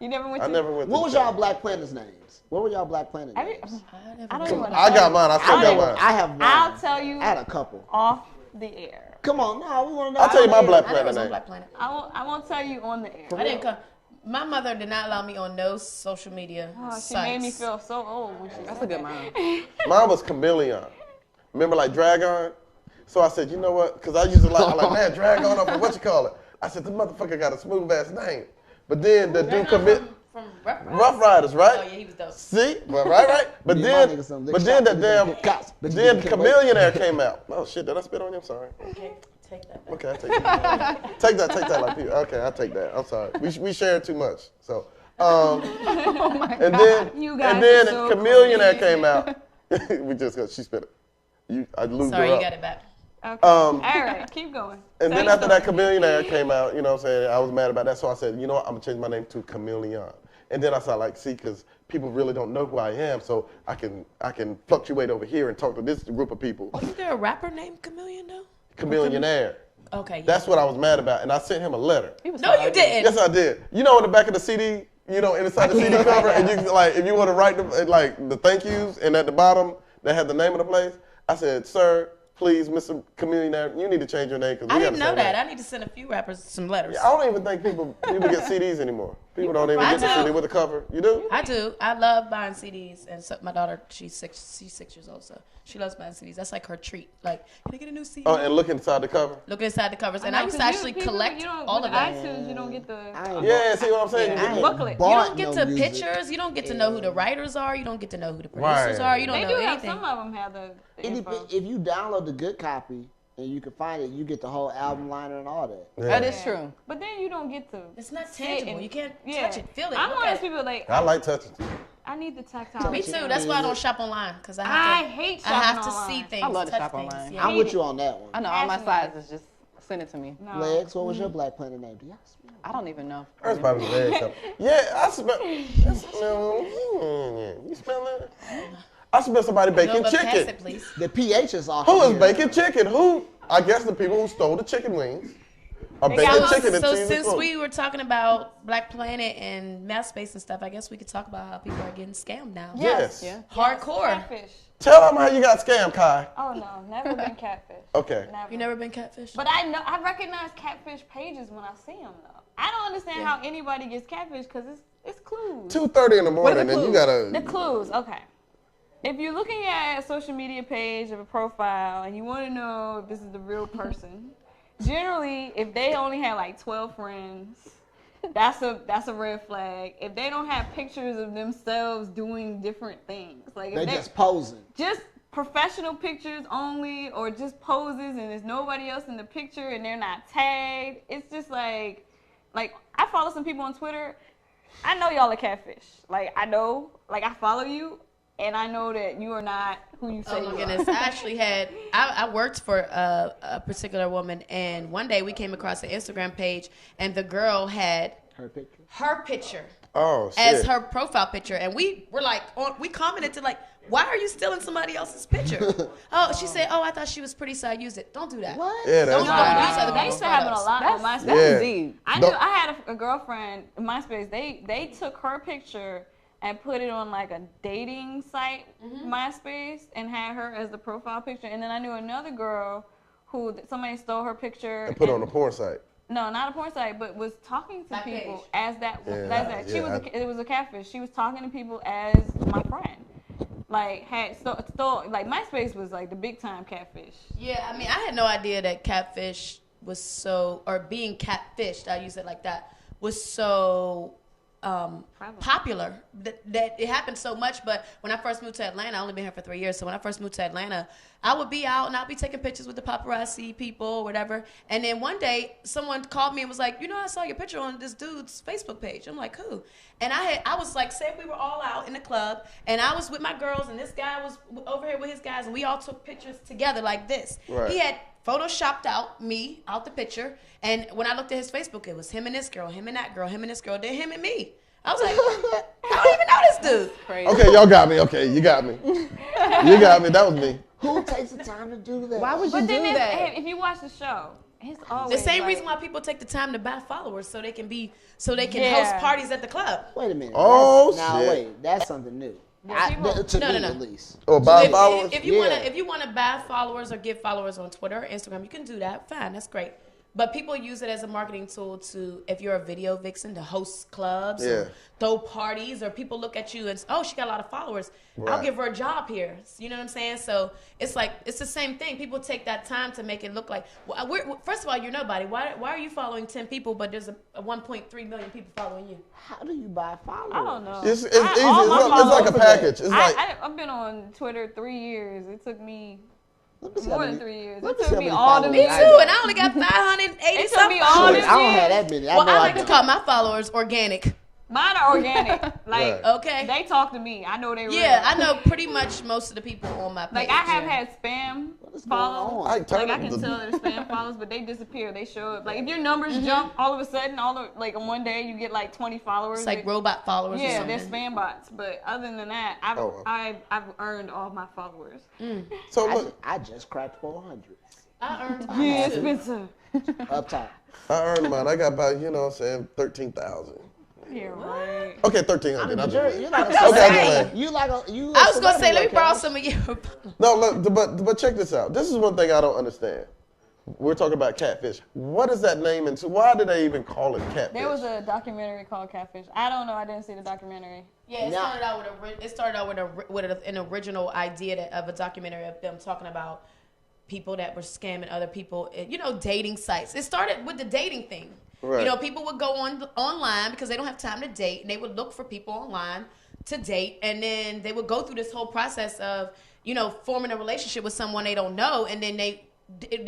You never went I to. never went through What was that. y'all Black Planet's names? What were y'all Black Planet names? I don't even want to. I got mine. I still got mine. I have one. I'll tell you. I had a couple. Off the air. Come on, no, we want to know. I'll tell you my Black I never Planet was on name. Black Planet. I won't tell you on the air. I didn't come. My mother did not allow me on no social media She made me feel so old when she That's said a good that. mom. Mine was Chameleon. Remember like Dragon? So I said, you know what? Because I used to like, man, Dragon up, what you call it? I said, the motherfucker got a smooth ass name. But then the dude commit. From Rough Riders, right? Oh yeah, he was dope. See? Well, right. But Yeah, then, my niggas some lick but then shots, that damn, niggas get cops, bitches then get Chameleonaire came out. Oh shit, did I spit on you? I'm sorry. Okay, take that back. Okay, I take that. take that like you. Okay, I'll take that. I'm sorry. We shared too much. So, and then so Chameleonaire came out. She spit it. I lose Sorry, her you up. got it back. Okay. All right, keep going. And then after that Chameleonaire came out, you know what I'm saying, I was mad about that, so I said, you know what, I'm gonna change my name to Chameleon. And then I started like, see, because people really don't know who I am, so I can fluctuate over here and talk to this group of people. Wasn't there a rapper named Chameleon though? Chameleonaire. Okay. Yeah. That's what I was mad about, and I sent him a letter. No, you didn't. Yes, I did. You know, in the back of the CD, you know, inside the CD cover, and you can, like, if you want to write the thank yous, and at the bottom they had the name of the place. I said, sir, please, Mr. Chameleonaire, you need to change your name. I didn't know that. I need to send a few rappers some letters. I don't even think people get CDs anymore. People don't even get the CD with the cover. You do? I do. I love buying CDs, and so my daughter, she's 6 years old, so she loves buying CDs. That's like her treat. Like, can I get a new CD? Oh, and look inside the cover. Look inside the covers, and I used to actually collect all of them. them. iTunes, you don't get the. Yeah, see what I'm saying? Yeah. Booklet. You don't get to pictures. You don't get to know who the writers are. You don't get to know who the producers are. You don't know anything. Some of them have the info. If you download the good copy and you can find it, you get the whole album liner and all that. Yeah. That is true. But then you don't get to. It's not tangible. You can't Yeah. touch it, feel it. I'm look one of at those people like. I like touching. I need the tactile. Me too. That's why I don't shop online, because I hate shopping I have to online. see things. I love to touch shop things. online. Yeah. I'm with you on that one. I know all my sizes. Just send it to me. No. Legs, what was your Black Planet name? Do y'all smell? I don't even know. That's probably legs. Yeah, I smell. You smell that? I smell somebody baking Pass chicken. it, please. The pH is off. Who of is here. baking chicken? Who? I guess the people who stole the chicken wings are baking chicken and So cheese. since we were talking about Black Planet and MySpace and stuff, I guess we could talk about how people are getting scammed now. Yes. Yeah. Hardcore. Catfish. Tell them how you got scammed, Kai. Oh no, never been catfish. Okay. You never been catfish? But I recognize catfish pages when I see them though. I don't understand how anybody gets catfish because it's clues. 2:30 in the morning, and you gotta. The clues, okay. If you're looking at a social media page of a profile and you want to know if this is the real person, generally, if they only have like 12 friends, that's a red flag. If they don't have pictures of themselves doing different things, like if They just posing. just professional pictures only, or just poses and there's nobody else in the picture and they're not tagged, it's just like I follow some people on Twitter. I know y'all are catfish. Like I know, like I follow you. And I know that you are not who you say you are. Goodness. I actually I worked for a particular woman, and one day we came across an Instagram page, and the girl had her picture Oh, as shit. her profile picture. And we were like, we commented to like, why are you stealing somebody else's picture? Oh, she said, I thought she was pretty, so I used it. Don't do that. What? Yeah, don't use other They people's used to happen a photos. lot on MySpace. That's deep. I had a girlfriend in MySpace. They took her picture and put it on like a dating site, MySpace, and had her as the profile picture. And then I knew another girl who somebody stole her picture And put it on a porn site. No, not a porn site, but was talking to people page. as that. Yeah, as that. She yeah, it was a catfish. She was talking to people as my friend. Like like MySpace was like the big time catfish. Yeah, I mean, I had no idea that catfish was so, or being catfished, I use it like that, was so popular that it happened so much. But when I first moved to Atlanta, I only been here for 3 years, so when I first moved to Atlanta, I would be out and I'd be taking pictures with the paparazzi people or whatever, and then one day someone called me and was like, I saw your picture on this dude's Facebook page. I'm like, who? And I was like, say we were all out in the club and I was with my girls and this guy was over here with his guys and we all took pictures together like this. Right. He had photoshopped out me out the picture, and when I looked at his Facebook, it was him and this girl, him and that girl, him and this girl, then him and me. I was like, I don't even know this dude. Crazy. Okay, y'all got me. Okay, you got me. You got me. That was me. Who takes the time to do that? Why would you But do then that? if you watch the show, it's The always same like, reason why people take the time to buy followers so they can Yeah. host parties at the club. Wait a minute. Oh, Now shit. wait, that's something new. people- To me, No. at least. Or buy followers? If you wanna buy followers or give followers on Twitter or Instagram, you can do that. Fine, that's great. But people use it as a marketing tool to, if you're a video vixen, to host clubs, Yeah. or throw parties, or people look at you and say, she got a lot of followers. I'll Right. give her a job here. You know what I'm saying? So it's like, it's the same thing. People take that time to make it look like, first of all, you're nobody. Why are you following 10 people, but there's a 1.3 million people following you? How do you buy followers? I don't know. It's easy. It's all my like a followers- package. It's like I've been on Twitter 3 years. It took me Let me see more how than many- 3 years. let It me see took how me many all the followers Me I too, got. and I only got 580 It took me all something. them I don't years. have that many. Well, know I I like to don't. call my followers organic. Mine are organic. Like, Right. Okay. they talk to me. I know they real. Yeah, I know pretty much most of the people on my page. Like, I have had spam is going follows. on? I turn Like, I up can the- tell they're spam follows, but they disappear. They show up. Like, if your numbers jump all of a sudden, like, on one day, you get like 20 followers. It's like robot followers or Yeah, something. they're spam bots. But other than that, I've earned all my followers. so. Look, I just cracked 400 I earned Yeah, too. Spencer. up top. I earned mine. I got about 13,000. Yeah, right. Okay, 1,300. I You're just- like Okay, you like a you. I was gonna say, let me celebrity, borrow okay? some of your. No, look, but check this out. This is one thing I don't understand. We're talking about catfish. What is that name into? Why did they even call it catfish? There was a documentary called Catfish. I don't know. I didn't see the documentary. Yeah, it No. started out with an original idea of a documentary of them talking about people that were scamming other people. Dating sites. It started with the dating thing. Right. People would go online because they don't have time to date, and they would look for people online to date, and then they would go through this whole process of forming a relationship with someone they don't know, and then they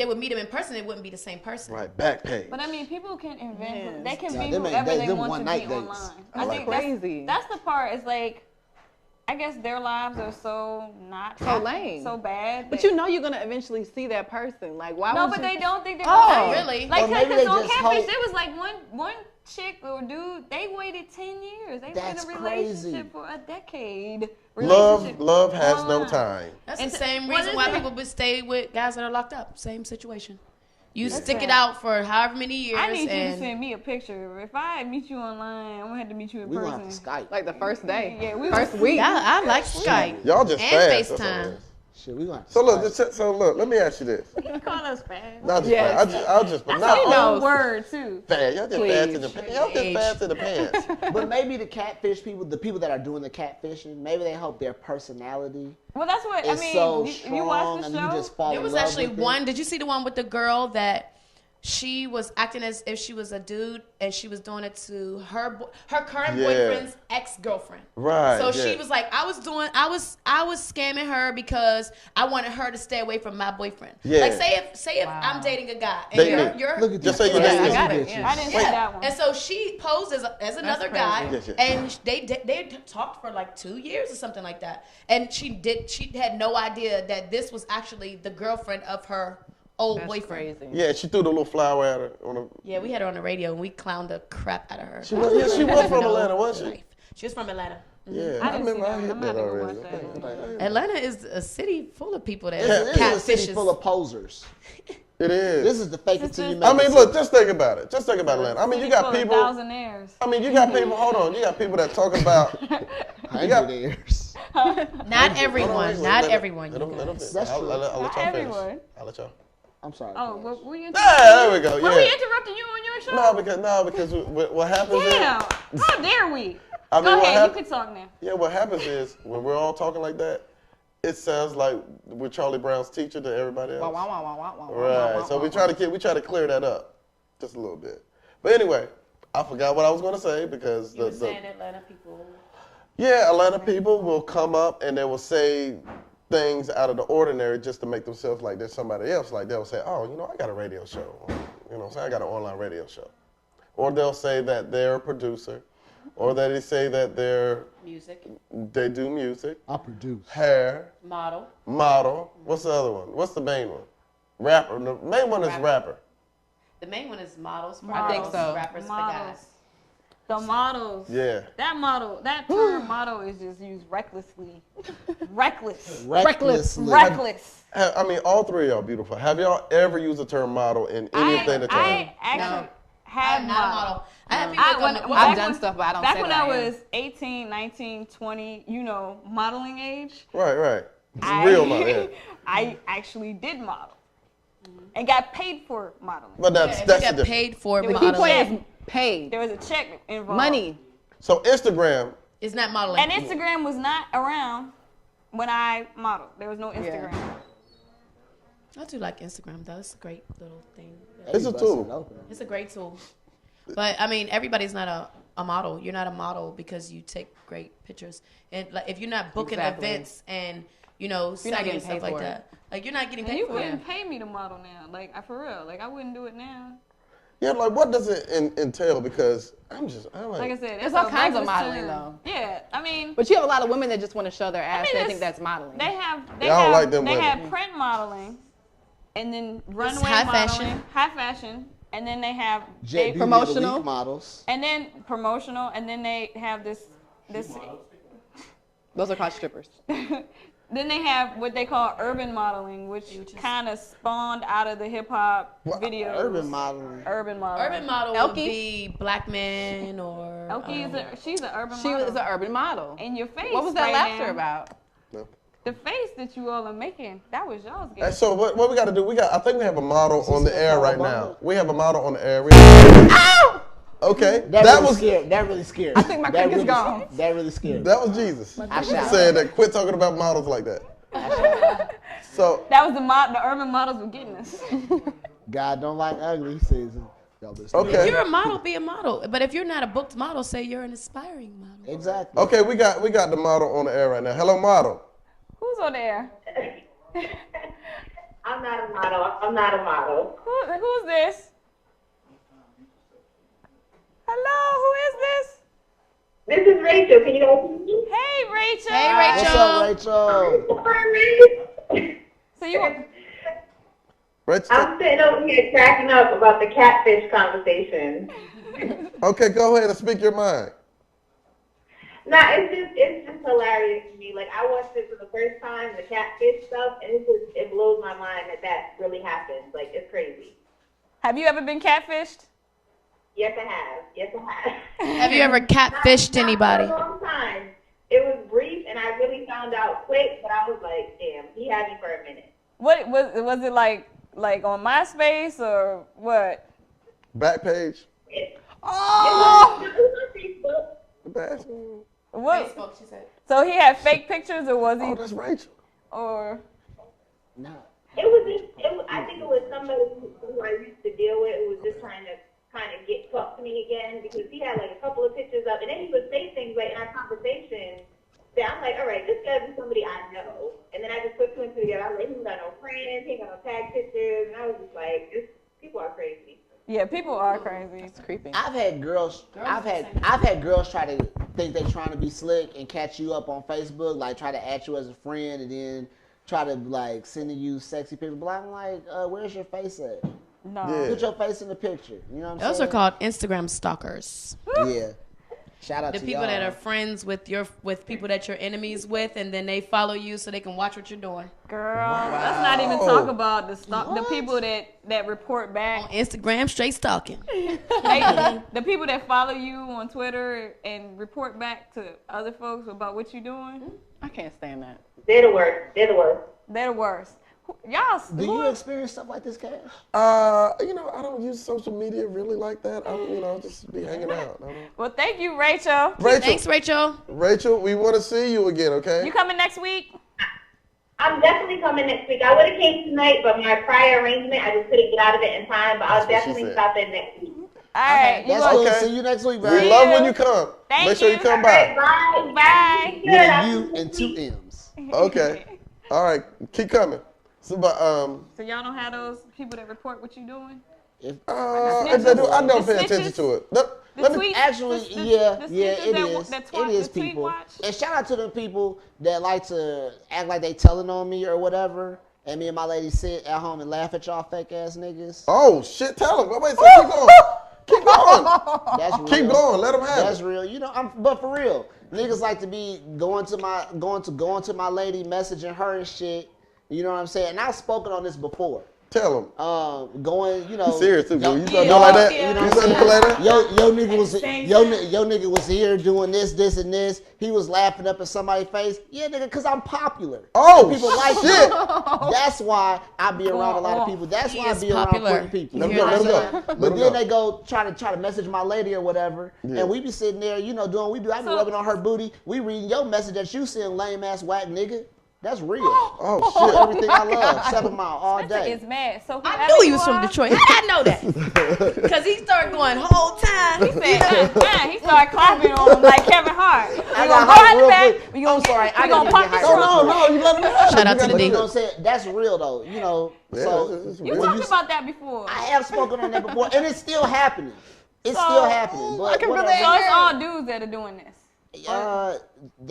would meet them in person. It wouldn't be the same person. Right, back page. But I mean, people can invent. Yeah. They can Yeah, be them ain't- whoever they- they them want to one-night be dates. online. That's I think crazy. That's the part. It's like, I guess their lives are so not So lame. so bad. But that- you're gonna eventually see that person. Like, why No, would but you? they don't think they're Oh, gonna. really? Like, Or maybe because they on just Catfish, hope- there was like one chick or dude, they waited 10 years. They That's were in a crazy. relationship for a decade. Love has no online. time. That's And the same what reason is why it? people would stay with guys that are locked up. Same situation. You That's stick it sad. out for however many years. I need you to and send me a picture. If I meet you online, I'm gonna have to meet you in We person. gonna have to Skype. Like the first day. Yeah, we First was- week. I like Skype. Y'all just and fast. That's all it FaceTime. is. Shit, we gonna have to So look, Skype. let me ask you this. You call us fast. Not just Yes. fast. I'll just, but That's not an all old word too. fast. Y'all just Please. fast in the pants. Y'all just fast in the pants. But maybe the catfish people, the people that are doing the catfishing, maybe they hope their personality Well, that's what I is mean. so you watch strong the and show? you just fall There in was love actually with it. one. Did you see the one with the girl that she was acting as if she was a dude and she was doing it to her current Yeah. boyfriend's ex-girlfriend. Right. So yeah. she was like, I was scamming her because I wanted her to stay away from my boyfriend. Yeah. Like say if I'm dating a guy and Date me. you're Look at Just these say you crazy date me. I got it, bitches. yeah. I didn't see that one. and so she posed as another guy, Yes, yes. and they talked for like 2 years or something like that. And she had no idea that this was actually the girlfriend of her old That's boyfriend. crazy. Yeah, she threw the little flower at her. On a, Yeah, we had her on the radio and we clowned the crap out of her. she was from No Atlanta, wasn't she? life. She was from Atlanta. Yeah, I I didn't remember see I that. hit I'm that gonna have to already. watch that. Atlanta is a city full of people that This is a catfishes. city full of posers. It is. This is the fake it till you make I it. mean, look, just think about it. Just think about Atlanta. I mean, you got Full of people. thousandaires. I mean, you got people. Hold on, you got people that talk about. You got, years. Not everyone. Not Let everyone. them- let them finish. That's I'll true. let Not y'all finish. everyone. I'll let y'all. I'm sorry. Oh, well, were you Yeah, there we go. Were Yeah. we interrupting you on your show? No, because what happens Damn. is. How dare we? I mean, Go what ahead. hap- You can talk now. Yeah, what happens is when we're all talking like that, it sounds like we're Charlie Brown's teacher to everybody else. Wah, wah, wah, wah, wah, wah, wah, Right. wah, So wah, we try to clear that up just a little bit. But anyway, I forgot what I was going to say because You were saying Atlanta people. yeah, Atlanta people will come up and they will say things out of the ordinary just to make themselves like they're somebody else. Like they'll say, "Oh, you know, I got a radio show. You know, what I'm saying I got an online radio show," or they'll say that they're a producer, or that they say that they do music. I produce. Hair. Model. What's the other one? What's the main one? Rapper. The main one is rapper. The main one is models. I think so. Rappers for Models. guys. The models. Yeah. That term model is just used recklessly. Reckless. Recklessly. Reckless. I mean, all three of y'all beautiful. Have y'all ever used the term model in anything that y'all I actually have I'm not a model. model. I have people that go, I've done stuff, but I don't Back say when that I I am. was 18, 19, 20, modeling age, Right. Real model, yeah. I actually did model and got paid for modeling. But that's if that's you the got difference. paid for There was modeling. People is paid. There was a check involved. Money. So Instagram, It's not modeling. And Instagram was not around when I modeled. There was no Instagram. I do like Instagram though. It's a great little thing. it's a tool. It's a great tool. But I mean, everybody's not a model. You're not a model because you take great pictures. And like, if you're not booking Exactly. events and You're not selling getting and stuff paid like for it. that, like you're not getting And paid you for it. wouldn't pay me to model now, for real. I wouldn't do it now. Yeah, like what does it entail? Because I'm Like I said, There's it's all a kinds of reckless modeling, term. though. Yeah, I mean, But you have a lot of women that just want to show their ass. mean, They think that's modeling. they have I don't like them they women. have print modeling, and then runway high modeling, fashion. high fashion, and then they have Jet Beauty Promotional. Elite models. and then promotional, and then they have this. Those are called strippers. Then they have what they call urban modeling, which kind of spawned out of the hip hop videos. Urban modeling. Urban modeling. Urban model Elkie? would be black men or. Elkie she's an urban She model. was an urban model. In your face. What was that right laughter now. about? The face that you all are making, that was y'all's Hey, gift. so what we got to do? I think we have a model on the air right now. We have a model on the air. Okay, That, that really was scared. That really scared. I think my that crick is really, gone. That really scared. that was Jesus. I shot. Saying that quit talking about models like that. So That was the urban models were getting us. God don't like ugly season. Y'all listen. okay, If you're a model, be a model. But if you're not a booked model, say you're an aspiring model. Exactly. okay, we got the model on the air right now. Hello, model. Who's on there? I'm not a model. Who's this? Hello, who is this? This is Rachel. Can you guys hear me? Hey, Rachel. Hey, What's up, Rachel? So you Rachel. I'm sitting over here cracking up about the catfish conversation. Okay, go ahead and speak your mind. Nah, it's just hilarious to me. Like I watched it for the first time, the catfish stuff, and it blows my mind that really happens. Like it's crazy. Have you ever been catfished? Yes, I have. Yes, I have. Have you ever catfished anybody? Not for a long time. It was brief, and I really found out quick. But I was like, damn, he had me for a minute. What was it like on MySpace or what? Backpage. Oh! It was on Facebook. What? Facebook, she said. So he had fake pictures, or was he? Oh, that's Rachel. Or No. It was just. I think it was somebody who I used to deal with who was just trying to kind of talk to me again because he had like a couple of pictures up, and then he would say things like in our conversation that I'm like, all right, this gotta be somebody I know, and then I just put two and two together. I was like, he ain't got no friends, he ain't got no tag pictures, and I was just like, people are crazy. yeah, people are crazy. It's creepy. I've had girls try to think they're trying to be slick and catch you up on Facebook, like try to add you as a friend and then try to like sending you sexy pictures. But I'm like, where's your face at? No. Yeah. Put your face in the picture. You know what I'm Those saying? are called Instagram stalkers. Yeah. Shout out The to people y'all. that are friends with people that you're enemies with, and then they follow you so they can watch what you're doing. Girl, let's not even talk about the people that report back. On Instagram, straight stalking. The people that follow you on Twitter and report back to other folks about what you're doing. I can't stand that. They're the worst. They're the worst. They're the worst. Y'all, Do you experience stuff like this, Cash? You know, I don't use social media really like that. I just be hanging out. Well, thank you, Rachel. Thanks, Rachel. Rachel, we want to see you again, okay? You coming next week? I'm definitely coming next week. I would have came tonight, but my prior arrangement, I just couldn't get out of it in time. But I'll definitely stop in next week. All right. That's cool. See you next week, man. We love when you come. Thank Make sure you come by. Bye. Bye. With a U and 2 M's. Okay. All right. Keep coming. So, but So y'all don't have those people that report what you doing? if they do, I don't pay attention to it. Actually, it is people. And shout out to them people that like to act like they telling on me or whatever. And me and my lady sit at home and laugh at y'all fake ass niggas. Oh shit! Tell them. Wait, so keep going. Keep going. That's real. Keep going. Let them have That's it. real. You know, but for real, niggas like to be going to my lady, messaging her and shit. You know what I'm saying? And I've spoken on this before. Tell them. Going, you know. You serious too, dude? You starting to do like that? You know You what I'm starting to do like that? Yo nigga was here doing this, and this. He was laughing up at somebody's face. Yeah, nigga, because I'm popular. Oh, and people like shit. me. That's why I be around a lot of people. That's why I be around important people. Let him go. Let him go. But then they go try to message my lady or whatever, and we be sitting there, you know, doing. I be rubbing on her booty. We reading your message that you send, lame ass whack nigga. That's real. Oh shit! Everything I love, 7 Mile all day. Is mad. So I knew he was from Detroit. I know that. Because he started going whole time. He said, he started clapping on him like Kevin Hart. We I gonna got go hype out the real back. quick. We gonna, I'm sorry. I we gonna didn't pop get this hype. trunk. No, you let him have it. Shout out to the You D. know what I'm saying? That's real though. You know. Yeah, So it's You real. talked about that before. I have spoken on that before, and it's still happening. It's still happening. But So it's all dudes that are doing this.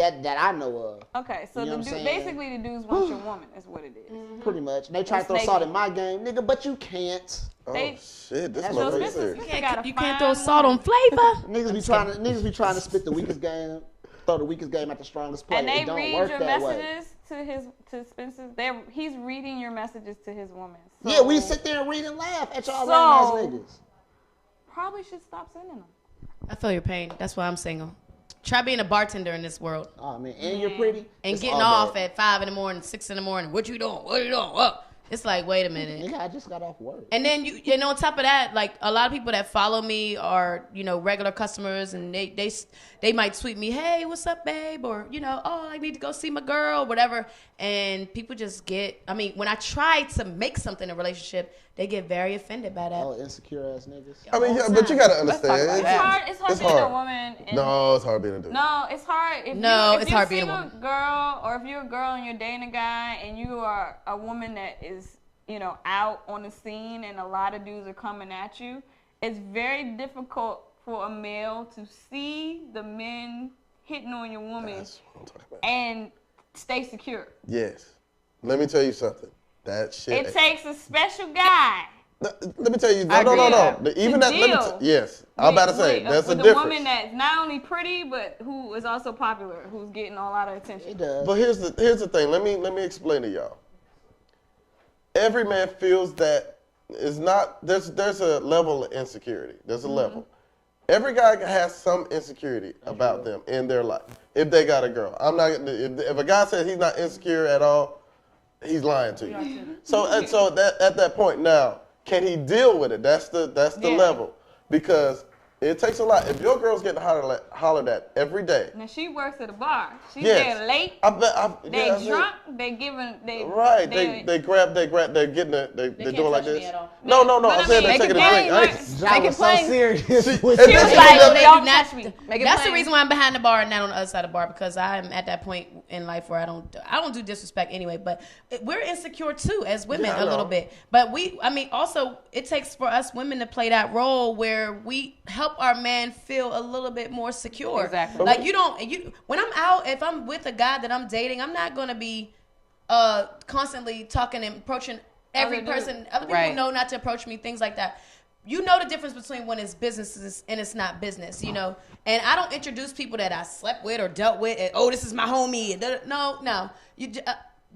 that I know of. Okay, so You know the what I'm saying? basically the dudes want your woman is what it is. Pretty much. And they try to throw Snaky. salt in my game, nigga, but you can't. Oh They- shit! This That's motherfucker what serious. You can't throw salt on flavor. Niggas be trying to spit the weakest game, throw the weakest game at the strongest player. And they It don't read work your that way. messages to Spencer's. He's reading your messages to his woman. So Yeah, we sit there and read and laugh at y'all So- lame ass niggas. Probably should stop sending them. I feel your pain. That's why I'm single. Try being a bartender in this world. Oh man, and you're pretty. And It's getting all off bad. at 5 in the morning, 6 in the morning. What you doing? What you doing? What? It's like, wait a minute. Nigga, I just got off work. And then you know, on top of that, like a lot of people that follow me are, you know, regular customers, and they might tweet me, hey, what's up, babe? Or, you know, oh, I need to go see my girl, whatever. And people just when I try to make something in a relationship, they get very offended by that. Oh, insecure ass niggas. I mean, yeah, but you gotta understand. It's hard being a woman. And No, it's hard being a dude. No, it's hard. If it's you're hard being a single woman. girl, or if you're a girl and you're dating a guy, and you are a woman that is, you know, out on the scene, and a lot of dudes are coming at you. It's very difficult for a male to see the men hitting on your woman That's what I'm talking about. and stay secure. Yes. Let me tell you something. That shit. It takes a special guy Let me tell you. I agree. Even To that. deal Yes, I'm about to say that's a with a difference. woman that's not only pretty but who is also popular, who's getting a lot of attention. But here's the thing. Let me explain to y'all. Every man feels that is not. There's a level of insecurity. There's a level. Every guy has some insecurity about them in their life. If they got a girl, I'm not. If a guy says he's not insecure at all, he's lying to you. So at that point now, can he deal with it? That's the level, because it takes a lot. If your girl's getting hollered at every day. Now she works at a bar. She's Yes. there late. They drunk. They giving. They Right. They grab. They're getting. They're doing like this. No. I'm saying they're taking a drink. That was so serious. She was like, "Don't touch me." That's the reason why I'm behind the bar and not on the other side of the bar, because I'm at that point in life where I don't do disrespect anyway. But we're insecure too as women a little bit. But also it takes for us women to play that role where we help our man feel a little bit more secure. Exactly. Like when I'm out, if I'm with a guy that I'm dating, I'm not gonna be constantly talking and approaching every person. Other people know not to approach me, things like that. You know the difference between when it's business and it's not business, you know. And I don't introduce people that I slept with or dealt with. And, this is my homie. No, you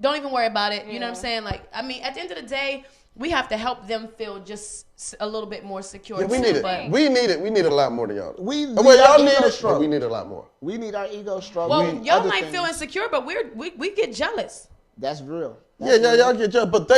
don't even worry about it. You know what I'm saying? Like, at the end of the day, we have to help them feel just a little bit more secure. Yeah, we need it. But We need it. We need a lot more than y'all. We need y'all need ego it, struggle. but we need a lot more. We need our ego struggle. well, y'all might feel insecure, but we get jealous. That's real. Y'all get jealous, but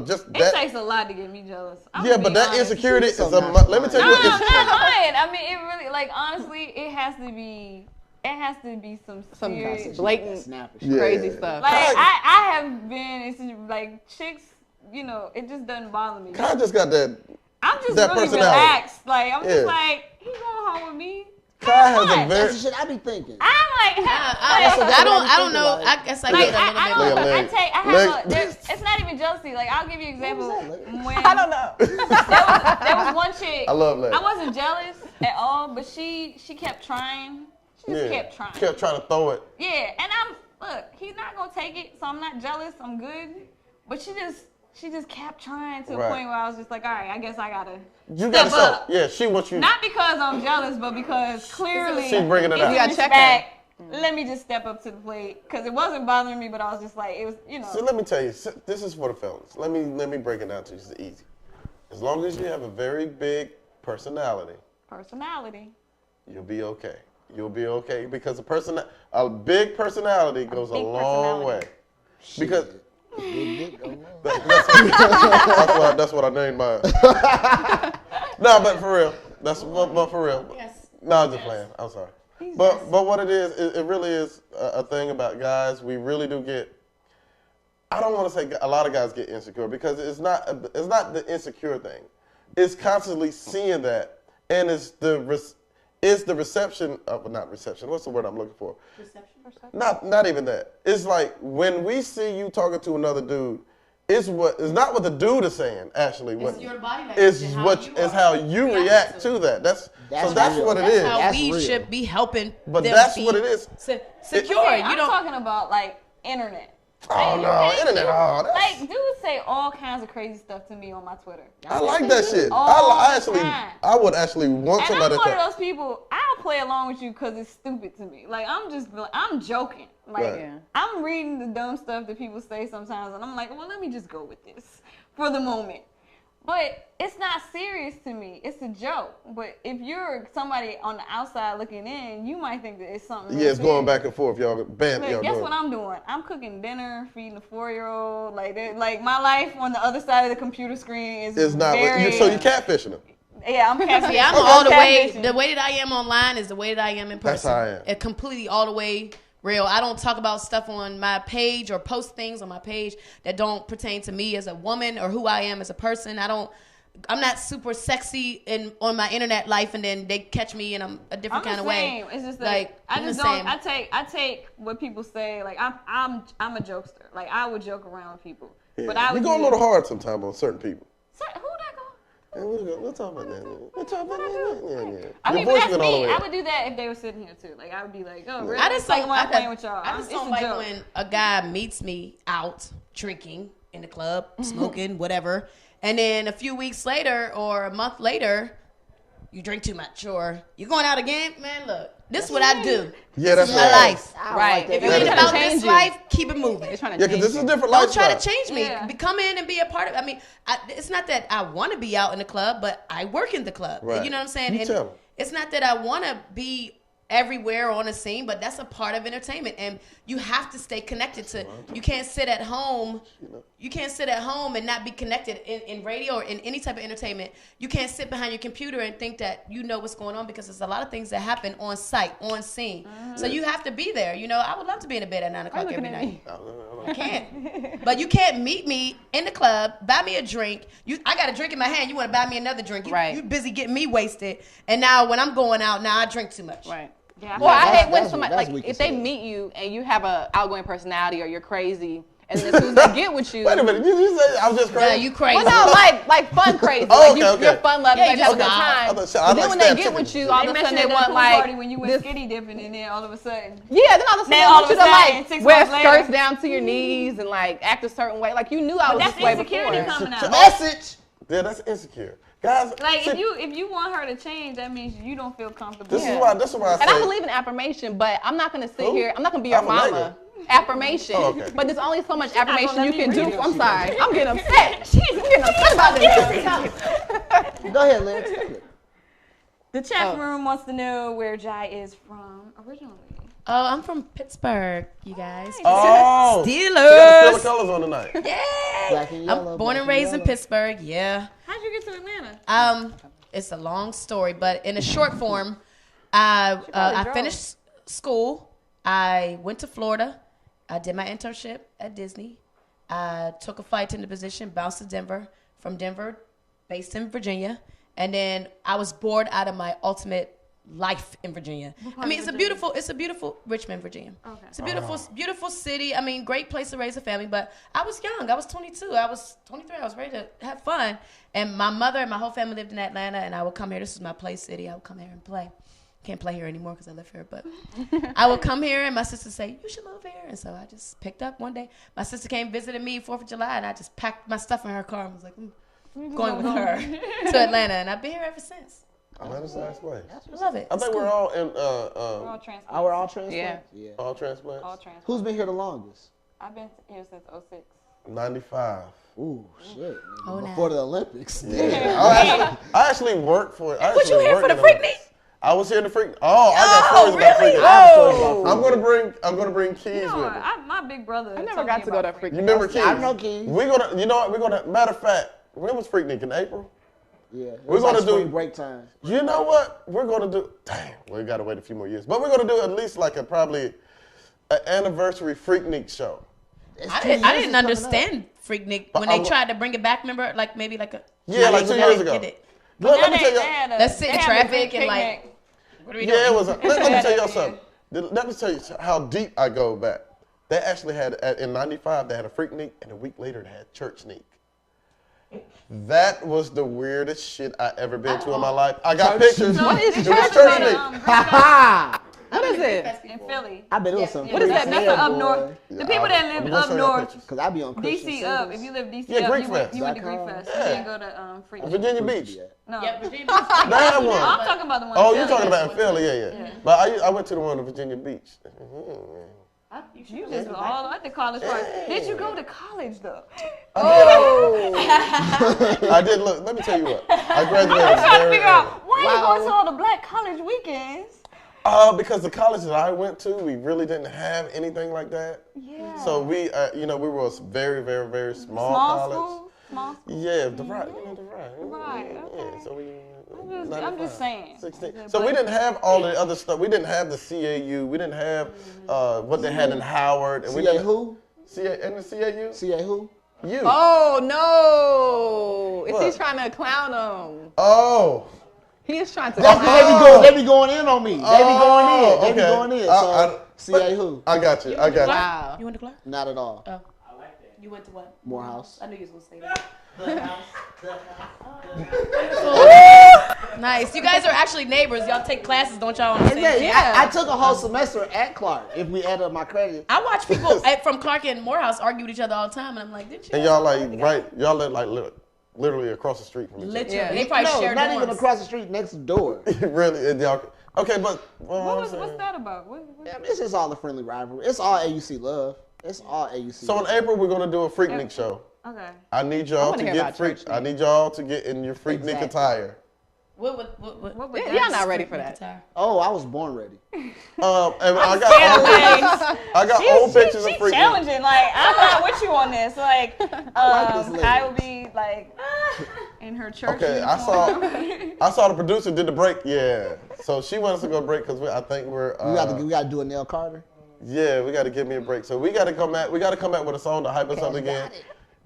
just that. It takes a lot to get me jealous. But that insecurity is let me tell you what. I'm not lying. It really, honestly, it has to be some serious, blatant, crazy stuff. Like I have been, it's just like chicks, it just doesn't bother me. I just got that. I'm just that really personality. relaxed. Like I'm just like, he going home with me. Kai has a very. That's the shit I be thinking. I'm like, I don't know. I guess I get a little bit. It's not even jealousy. Like I'll give you an example. When I don't know. there was one chick. I love that. I wasn't jealous at all, but she kept trying. She just kept trying. Kept trying to throw it. Yeah, and he's not gonna take it, so I'm not jealous. I'm good. But she just kept trying to a point where I was just like, all right, I guess I gotta step up. Yeah, she wants you. Not because I'm jealous, but because clearly she's bringing it up. You gotta check her. Let me just step up to the plate, because it wasn't bothering me, but I was just like, it was, So let me tell you, this is for the fellas. Let me break it down to you. It's easy. As long as you have a very big personality, you'll be okay. You'll be okay, because a big personality goes a long way. Because that's what I named mine. No, but for real, but for real. Yes. No, I'm just playing. I'm sorry. But what it is, it really is a thing about guys. We really do get. I don't want to say a lot of guys get insecure, because it's not the insecure thing. It's constantly seeing that, and it's the reception of, not reception. What's the word I'm looking for? Reception. Not even that. It's like when we see you talking to another dude, it's not what the dude is saying. Actually, It's your body language. Is how you react to that. That's what it is. That's how we should be helping. But them that's be what it is. Secure. I'm talking about like internet. Oh no, internet. Like dudes say all kinds of crazy stuff to me on my Twitter. I like that shit. I would actually want to let it. And I'm one of those people. I'll play along with you because it's stupid to me. Like I'm joking. Like I'm reading the dumb stuff that people say sometimes, and I'm like, well, let me just go with this for the moment. But it's not serious to me. It's a joke. But if you're somebody on the outside looking in, you might think that it's something. Yeah, it's going back and forth. Y'all, bam, Look, y'all guess doing. what I'm doing? I'm cooking dinner, feeding a 4-year-old. Like my life on the other side of the computer screen is It's not. very. So you catfishing them. Yeah, I'm catfishing. Yeah, I'm all the way. The way that I am online is the way that I am in person. That's how I am. It completely all the way real. I don't talk about stuff on my page or post things on my page that don't pertain to me as a woman or who I am as a person. I'm not super sexy on my internet life, and then they catch me and I'm a different kind of way. It's just like I just don't. I take what people say. Like I'm a jokester. Like I would joke around with people, but I would. You go a little hard sometimes on certain people. Who that go? We'll talk about that. We'll talk about that. Yeah. I mean, but that's me. I would do that if they were sitting here too. Like I would be like, oh, really? I just don't like playing with y'all. I just don't like when a guy meets me out drinking in the club, smoking, whatever. And then a few weeks later or a month later, you drink too much or you're going out again. Man, look, this is what I do. Yeah, this that's is my right. life. Right. If you ain't about this life, keep it moving. They're trying to Yeah, because change this is a you. different Don't lifestyle. try to change me. Come in and be a part of it. I mean, it's not that I want to be out in the club, but I work in the club. Right. You know what I'm saying? You And tell 'em. it's not that I want to be everywhere on a scene, but that's a part of entertainment, and you have to stay connected to. You can't sit at home. You can't sit at home and not be connected in radio or in any type of entertainment. You can't sit behind your computer and think that you know what's going on because there's a lot of things that happen on site, on scene. So you have to be there. You know, I would love to be in the bed at 9 o'clock every night. I can't. But you can't meet me in the club, buy me a drink. I got a drink in my hand. You want to buy me another drink. You busy getting me wasted. And now when I'm going out, now I drink too much. Right. Yeah, Well, I hate when that's somebody, weak like, as if they hell. meet you and you have a outgoing personality or you're crazy, and then as soon as they get with you. Wait a minute, you say I was just crazy? Yeah, you crazy. Well, no, like fun crazy. Oh, Like, okay. you're fun loving, Yeah, like you have a just good wild. time. I thought- I But then like when they stab get chicken. with you, all of a sudden they at want pool like party when you went this. skinny dipping, and then all of a sudden. Yeah, then all of a sudden Then they all want of you a to sudden, like 6 wear months later- skirts down to your knees and like act a certain way. Like you knew I was But this way that's before. insecurity coming out. Message. Yeah, that's insecure. Guys, Like see, if you want her to change, that means you don't feel comfortable. this is why I And I say believe in affirmation, but I'm not gonna sit Who? here. I'm not gonna be your Affirmation. mama. Affirmation. Oh, okay. But there's only so much not affirmation gonna you let can me do. read it. I'm sorry. I'm getting upset. I'm getting upset about this. Go ahead, Liz. The chat room wants to know where Jai is from originally. Oh, I'm from Pittsburgh, you guys. Oh, Steelers. You got the colors on tonight. Black and yellow. I'm born and raised in Pittsburgh. Yeah. How'd you get to Atlanta? It's a long story, but in a short form, I finished school. I went to Florida. I did my internship at Disney. I took a flight into position, bounced to Denver. From Denver, based in Virginia, and then I was bored out of my ultimate life in Virginia. I mean, it's a beautiful Richmond, Virginia. Okay. It's a beautiful city. I mean, great place to raise a family. But I was young. I was 22. I was 23. I was ready to have fun. And my mother and my whole family lived in Atlanta, and I would come here. This is my play city. I would come here and play. Can't play here anymore because I live here, but I would come here and my sister say, you should move here. And so I just picked up one day. My sister came visited me 4th of July, and I just packed my stuff in her car and was like, going with her to Atlanta. And I've been here ever since. Atlanta's a nice place. I love it. I It's think cool. we're all in. All transplants. We're all transplants? Yeah. All transplants. All transplants. Who's been here the longest? I've been here since 06. 95. Ooh, shit. Oh, Before the Olympics. Yeah. I actually worked for it. Was you here for the Freaknik? I was here in the Freaknik. Oh, I got stories about really? Freaknik. I'm gonna bring Keys You know, with me. my big brother. I never got to go to Freaknik. You remember Keys? I know Keys. You know what? We're gonna. Matter of fact, when was Freaknik in April? Yeah. We're gonna do spring break time. You know what? We're gonna do. Damn, we gotta wait a few more years, but we're gonna do at least like probably an anniversary Freaknik show. I didn't understand Freaknik when they tried to bring it back. Remember, like maybe like a like 2 years ago. Let me tell you. Let's sit in traffic and like. What are we doing? Yeah, it was. Let me tell y'all something. Let me tell you how deep I go back. They actually had in '95 they had a Freaknik, and a week later they had Church Sneak. That was the weirdest shit I ever been to in my life. I got pictures. What is It was Church Church Sneak? Sneak. What is it? In Philly. I've been on some. What is that? That's Boy. up north. The people that live up north, Because I be on Christian DC up. singles. If you live DC Yeah, up, Greek you went Fest. to Greek Fest. Yeah. You didn't go to Freak. Virginia Beach. No. Yeah, Virginia. They had one. I'm talking about the one. Oh, in you're Philly. talking about in Philly, yeah. But I went to the one in Virginia Beach. You just all at the college party. Did you go to college though? I did. Look, let me tell you what. I graduated I'm trying to very figure out early. why you going to all the black college weekends. Because the college that I went to, we really didn't have anything like that. Yeah. So we, we were a very, very, very small college. School? Small school? Yeah, the right. Right, Yeah, okay. so we. I'm just saying. 16. So we didn't have all the other stuff. We didn't have the CAU. We didn't have what they had in Howard. And we CA didn't, who? CA and the CAU. CA who? You. Oh no! Is What? he trying to clown him? Oh. He is trying to. They be going in on me. They be going in. They be okay. going in. So CA who? I got you. I got you. Wow. You went to Clark? Not at all. Oh. You went to what? Morehouse. I knew you was gonna say that. Nice. You guys are actually neighbors. Y'all take classes, don't y'all? On the same Yeah, campus? I took a whole semester at Clark. If we add up my credit, I watch people from Clark and Morehouse argue with each other all the time, and I'm like, didn't you? And y'all y'all live like literally across the street from each other. Literally. Yeah. They probably share not dorms. even across the street, next door. Really? And y'all, okay, but What's that about? Yeah, it's just all a friendly rivalry. It's all AUC love. It's all AUC. So love. in April we're gonna do a Freaknik show. Okay. I need y'all to get freak. I need y'all to get in your Freaknik attire. What Y'all not ready for that. Oh, I was born ready. And I got old pictures of She's Freaknik. challenging. Like, I'm not with you on this. Like, this lady. I will be like in her church. Okay, uniform. I saw the producer did the break. Yeah, so she wants us to go break because I think we're. We got to do a Nell Carter. Yeah, we got to give me a break. So we got to come back. We got to come back with a song to hype us up again.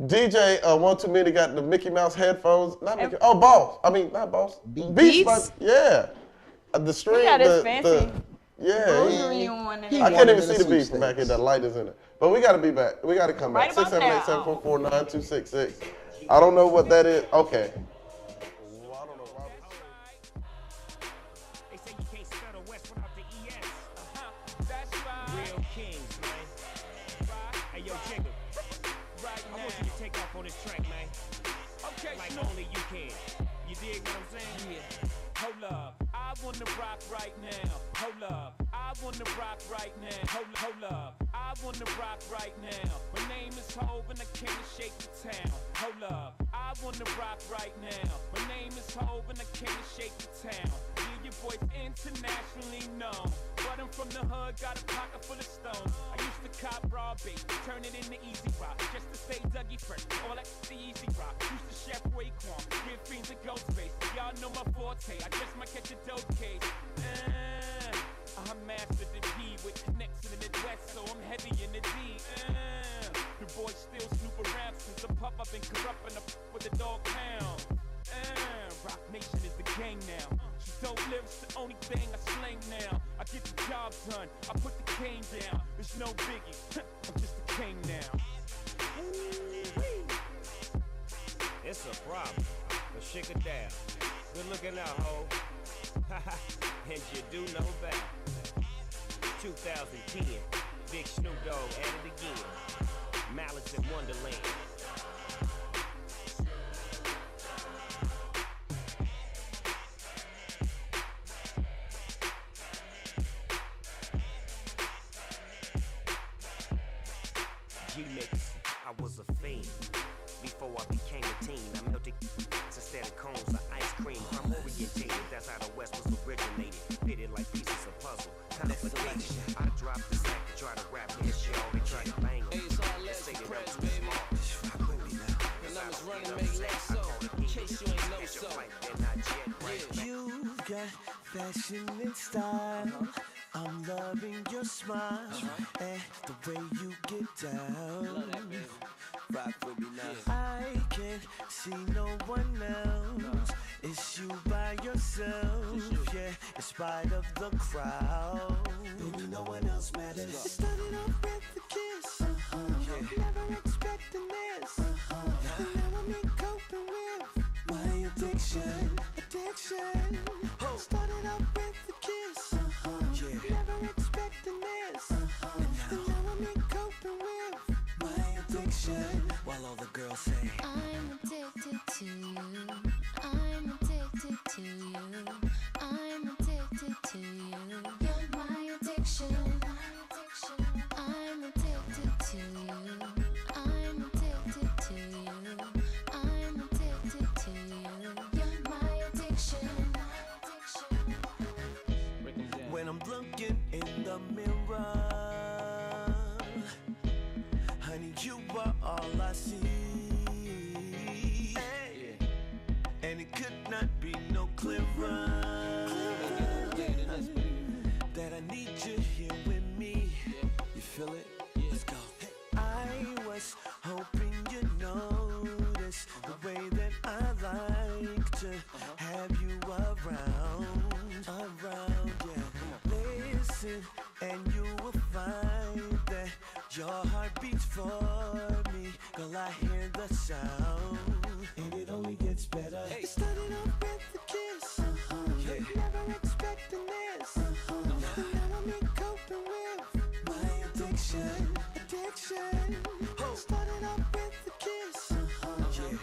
DJ One Too Many got the Mickey Mouse headphones. Not Mickey. Oh, Boss. I mean, not Boss. Beats. Yeah. The string. He got his fancy yeah. rosary on. I can't even see the beat from back here. That light is in it. But we got to be back. We got to come back. Right about 678-744-9266. I don't know what that is. Okay. Hold up, I wanna rock right now. Hold up, I wanna rock right now. Hold up, I wanna rock right now. My name is Hov and I came to shake the town. Hold up, I wanna rock right now. My name is Hov and I came to shake the town. Yeah, your boy's internationally known, but I'm from the hood, got a pocket full of stones. I used to cop raw bait, turn it into easy rock, just to stay Dougie fresh. All that the easy rock. Used to chef Raekwon, give fiends a ghost face. Y'all know my forte, I just might catch a dope case. I mastered the D with connects in the Midwest, so I'm heavy in the D. The boys still snoop around since the pup. I've been corrupting with the dog pound. Rock Nation is the gang now. She dope lyrics, the only thing I slang now. I get the job done, I put the cane down. There's no biggie, I'm just a king now. It's a problem, but shake it down. Good looking out, ho. And you do know that. 2010, Big Snoop Dogg at it again. Malice in Wonderland. G-Mix, I was a fiend. Before I became a teen, I melted instead of cones of ice cream. I'm orientated, that's how the West was originated. Fitted like pieces of puzzle, complicated. I dropped the sack to try to rap this shit. They try to bang them. They say that I'm too smart. Rock with me now. And I was running, make less so. In case you ain't know so. You got fashion and style. I'm loving your smile and the way you get down. Rock with me now. I can't see no one else. It's you by yourself, yeah. In spite of the crowd, baby, no one else matters. It started off with a kiss. Never expecting this. And now I'm in coping with my addiction. Started off with a kiss. Never expecting this. And now I'm in coping with my addiction. While all the girls say, I'm addicted to you. I'm addicted to you. I'm addicted to you. You're my addiction. I'm addicted to you. I'm addicted to you. I'm addicted to you. You're my addiction. when I'm looking in the mirror, honey, you are all I see. And it could not be no clearer that I need you here with me. You feel it? Let's go. I was hoping you notice the way that I like to have you around, yeah. Listen, and you will find that your heart beats for me. Girl, I hear the sound, and it only gets better. It started off with a kiss. addiction. Started off with a kiss.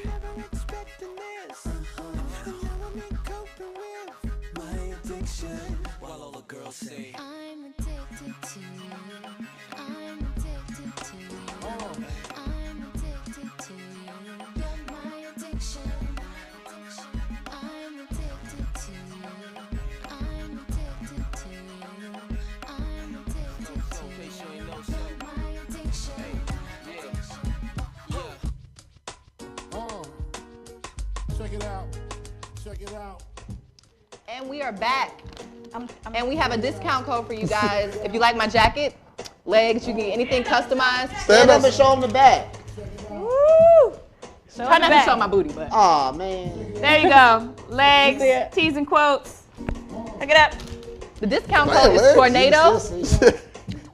Never expecting this. And now I'm in coping with my addiction. While all the girls say, I'm addicted to you. I'm addicted to you. I'm addicted to you. You're my addiction. I'm addicted to you. I'm addicted to you. I'm addicted to you. You're my addiction. Check it out. Check it out. And we are back. And we have a discount code for you guys. If you like my jacket, legs, you can get anything customized. Stand up and show them the back. Woo! Try not to back. show my booty, but. Aw, man. There you go. Legs, T's and quotes. Look it up. The discount code is Tornado.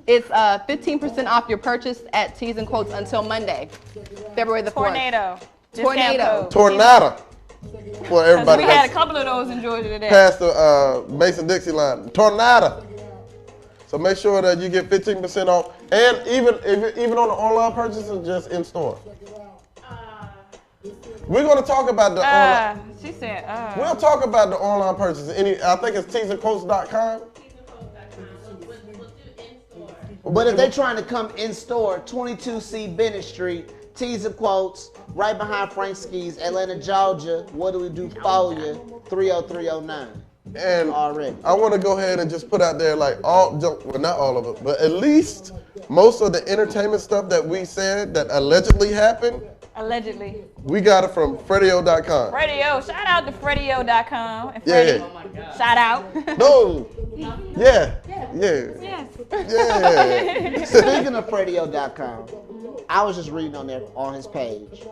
It's 15% off your purchase at T's and Quotes until Monday, February the 4th. Tornado. Tornado. Tornado. For everybody. We had a couple of those in Georgia today. Past the Mason-Dixie line. Tornado. So make sure that you get 15% off. And even on the online purchases, just in store. We're going to talk about the online. She said, We'll talk about the online purchases. I think it's teesandquotes.com. But if they're trying to come in store, 22C Bennett Street, T's and Quotes, right behind Frank Ski's, Atlanta, Georgia. What do we do for you? 30309. And already. I want to go ahead and just put out there, like, well, not all of it, but at least most of the entertainment stuff that we said that allegedly happened, allegedly. we got it from Freddyo.com. Freddyo. Shout out to Freddyo.com. And Yeah, Freddie, yeah. Oh my God. shout out. No. Yeah. Yeah. Yes. Yeah. Speaking of Freddyo.com, I was just reading on there on his page.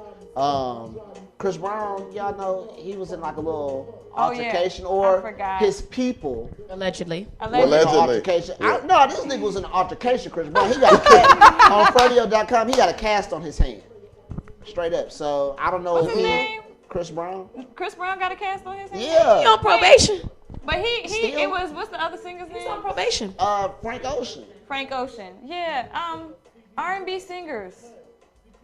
Chris Brown, y'all know he was in like a little altercation, or his people allegedly. Altercation. No, this nigga was in an altercation. Chris Brown, he got a cast on Freddyo.com. He got a cast on his hand, straight up. So I don't know What's if his he, name? Chris Brown. Chris Brown got a cast on his hand? Yeah. He on probation. But he Still? it was, what's the other singer's name? He's on probation. Frank Ocean. Frank Ocean. Yeah. R&B singers.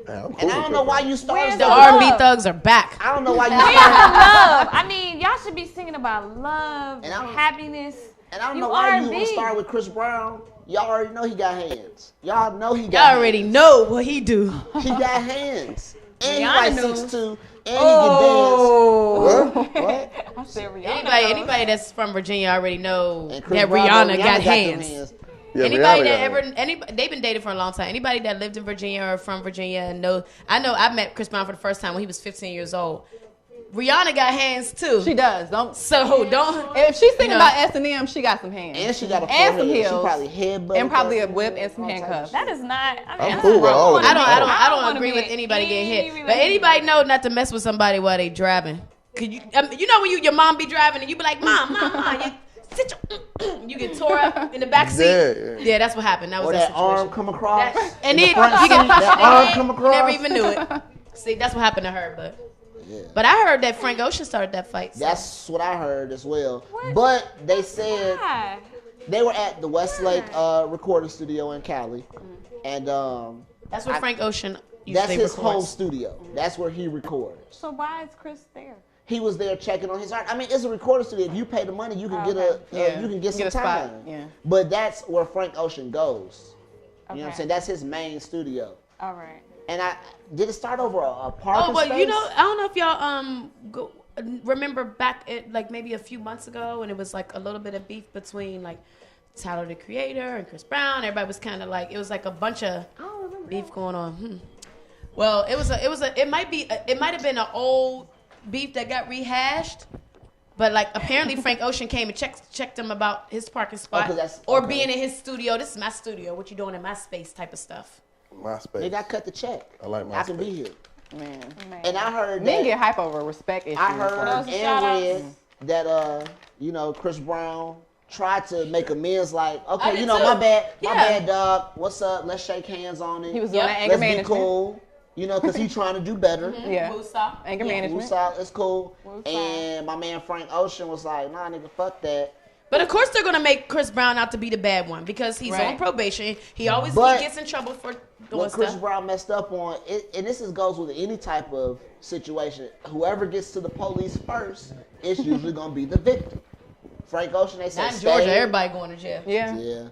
And I don't know why you started. The R&B thugs are back. I don't know why you Where's started. love? I mean, y'all should be singing about love, And I don't- happiness. And I don't You know why you R&B. would start with Chris Brown. Y'all already know he got hands. Y'all know he got Y'all already know what he do. He got hands. And Rihanna he knows. like 6'2", and he can dance. What? I said Rihanna. Anybody that's from Virginia already know that Chris Brown, Rihanna got them hands. Yeah, Anybody Rihanna that got ever, they've been dated for a long time. Anybody that lived in Virginia or from Virginia and know, I met Chris Brown for the first time when he was 15 years old. Rihanna got hands too. She does. If she's thinking about S&M, she got some hands. And she got a and some forehead. heels. She probably headbutt. And probably a whip and some handcuffs. That is not. I mean, I'm cool with all of I them. don't wanna agree be with in anybody getting any hit. But anybody know not to mess with somebody while they driving. Could you? You know when your mom be driving and you be like, mom, you sit your, you get tore up in the back seat. Yeah, that's what happened. That was Or that that situation. arm come across. And in then the you front get seat, punched in that the arm head. come You across. never even knew it. See, that's what happened to her. But I heard that Frank Ocean started that fight. So. That's what I heard as well. But they said they were at the Westlake recording studio in Cali, and That's where Frank Ocean usually that's his records. home studio. That's where he records. So why is Chris there? He was there checking on his art. I mean, it's a recording studio. If you pay the money, you can get Yeah. you can get some a spot. time. Yeah. But that's where Frank Ocean goes. You know what I'm Okay. saying? That's his main studio. All right. And did it start over a parking Oh, but space? you know, I don't know if y'all remember back at like maybe a few months ago, and it was like a little bit of beef between like Tyler the Creator and Chris Brown. Everybody was kind of like, it was like a bunch of beef going on. Well, it might have been an old beef that got rehashed. But like apparently Frank Ocean came and checked him about his parking spot or being in his studio. This is my studio. What you doing in my space? Type of stuff. My space. They got cut the check. I like my I can space. be here. Man. And I heard Men that get hype over respect issues. I heard like- and read that Chris Brown tried to make amends. Like, I okay, did my too. bad, dog. What's up? Let's shake hands on it. He was doing that anger Let's management. be cool. Because he's trying to do better. Yeah. Anger management. Woosah, it's cool. And my man Frank Ocean was like, nah, nigga, fuck that. But of course they're gonna make Chris Brown out to be the bad one because he's on probation. He always he gets in trouble for doing what Chris stuff. Brown messed up on, and this goes with any type of situation. Whoever gets to the police first, it's usually gonna be the victim. Frank Ocean, they said, Not in Georgia, everybody going to jail. Yeah,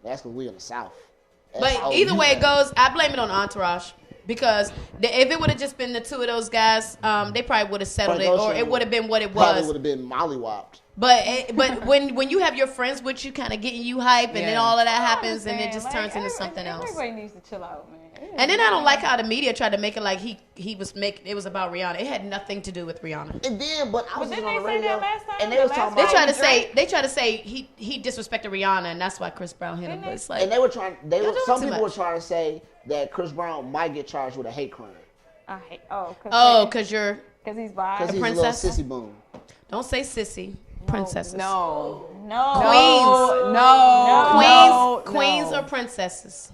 that's because we in the South. But either way it goes, I blame it on Entourage. Because if it would have just been the two of those guys, they probably would have settled it, or it would have been what it was. Probably would have been mollywopped. But when you have your friends with you, kind of getting you hype, and then all of that happens, and it just turns into something else. Everybody needs to chill out, man. And then I don't like how the media tried to make it like he was making it was about Rihanna. It had nothing to do with Rihanna. And then, but I was didn't on the they say radio, that last time? and they was talking about. They tried to say he disrespected Rihanna, and that's why Chris Brown hit him. But it's like, and they were trying. Some people were much. trying to say that Chris Brown might get charged with a hate crime. I hate. Because he's bi. Because he's a little sissy boom. Don't say sissy. Princesses. No. Queens or princesses.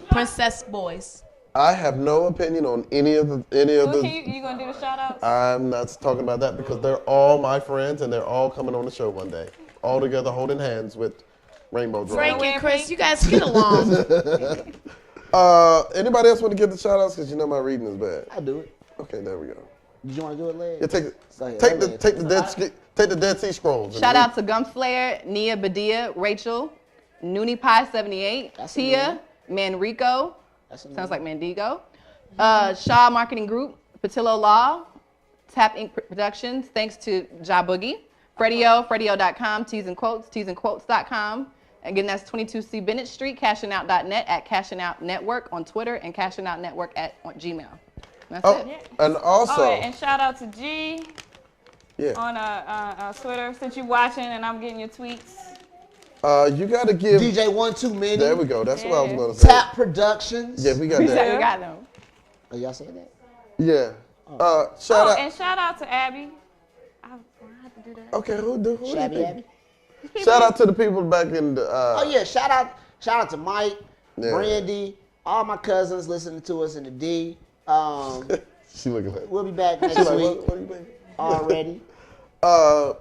Princess boys. I have no opinion on any of the. You gonna do the shout outs? I'm not talking about that because they're all my friends and they're all coming on the show one day, all together holding hands with rainbow drones. Frank and Chris, you guys get along. Anybody else want to give the shout outs? Because you know my reading is bad. I do it. Okay, there we go. Did you want to do it, Leg? Yeah, take the Dead Sea Scrolls. Shout out to Gumslayer, Nia Badia, Rachel, Noonie Pie 78, Tia, Manrico. Sounds like Mandigo. Shaw Marketing Group, Patillo Law, Tap Inc. Productions. Thanks to Ja Boogie, Freddie-O, Freddie-O.com, teasandquotes.com. Again, that's 22C Bennett Street, CashNOut.net at CashNOut Network on Twitter and CashNOut Network at Gmail. That's it. And also, and shout out to G on Twitter. Since you're watching and I'm getting your tweets. You got to give DJ 1-2 Mini. There we go. That's what I was going to say. Tap Productions. Yeah, we got that. We got them. Oh, y'all saying that? Yeah. Shout out. And shout out to Abby. I have to do that. Okay, who Shabby Abby. Shout out to the people back in the. Oh yeah, shout out to Mike, Brandy, all my cousins listening to us in the D. She looking like. We'll be back next She like, week. what you mean? Already.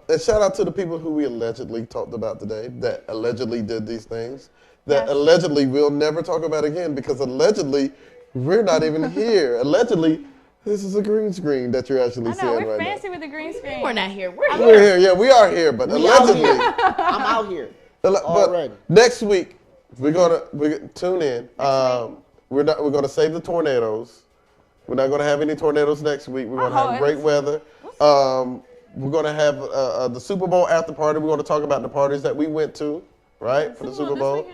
And shout out to the people who we allegedly talked about today that allegedly did these things that allegedly we'll never talk about again because allegedly we're not even here. Allegedly, this is a green screen that you're actually seeing right now. We're fancy with the green screen. We're not here. We're here. Yeah, we are here, but allegedly. I'm out here. Already. But next week we're gonna tune in. We're gonna save the tornadoes. We're not gonna have any tornadoes next week. We're gonna have great weather. We're gonna have the Super Bowl after party. We're gonna talk about the parties that we went to, right, for the Super Bowl.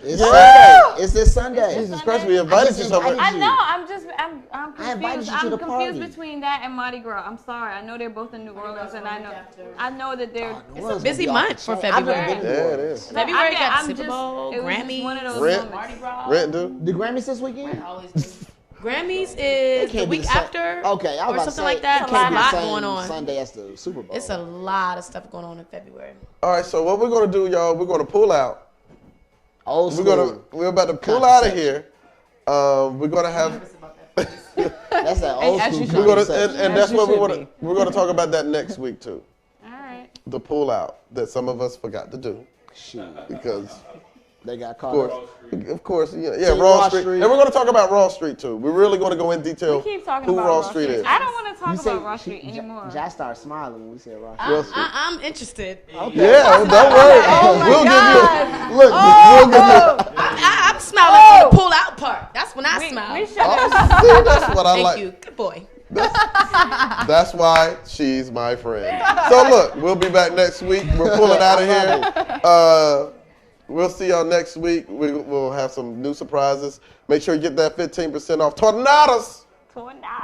It's Sunday. It's this Sunday. Jesus Christ, we invited you somewhere. I know. I'm confused. I invited you to the party. I'm confused between that and Mardi Gras. I'm sorry. I know they're both in New Orleans, and I know that they're. It's a busy month for February. Yeah, it is. February got Super Bowl, Grammys, Mardi Gras. Rent do. The Grammys this weekend? Grammys is the week after. Okay, I was or about something to say, like that. it It's a can't be lot the same going on. Sunday as the Super Bowl. It's a lot of stuff going on in February. All right, so what we're gonna do, y'all? We're gonna pull out. Old school. We're about to pull out of here. We're gonna have. That's that old school. We're gonna, and that's what we're gonna talk about that next week too. All right. The pull out that some of us forgot to do. Because they got caught. Of course, yeah, Raw Street. And we're going to talk about Raw Street too. We're really going to go in detail We keep talking who about Raw Street is. I don't want to talk about Raw Street anymore. Josh started smiling when we said Raw Street. I'm interested. Okay. Yeah, don't worry. We'll give you. Look, we'll give you. I'm smiling on the pull out part. That's when I smile. We should See, that's what I Thank like. you. Good boy. That's why she's my friend. So look, we'll be back next week. We're pulling out of here. We'll see y'all next week. We'll have some new surprises. Make sure you get that 15% off. Tornadoes!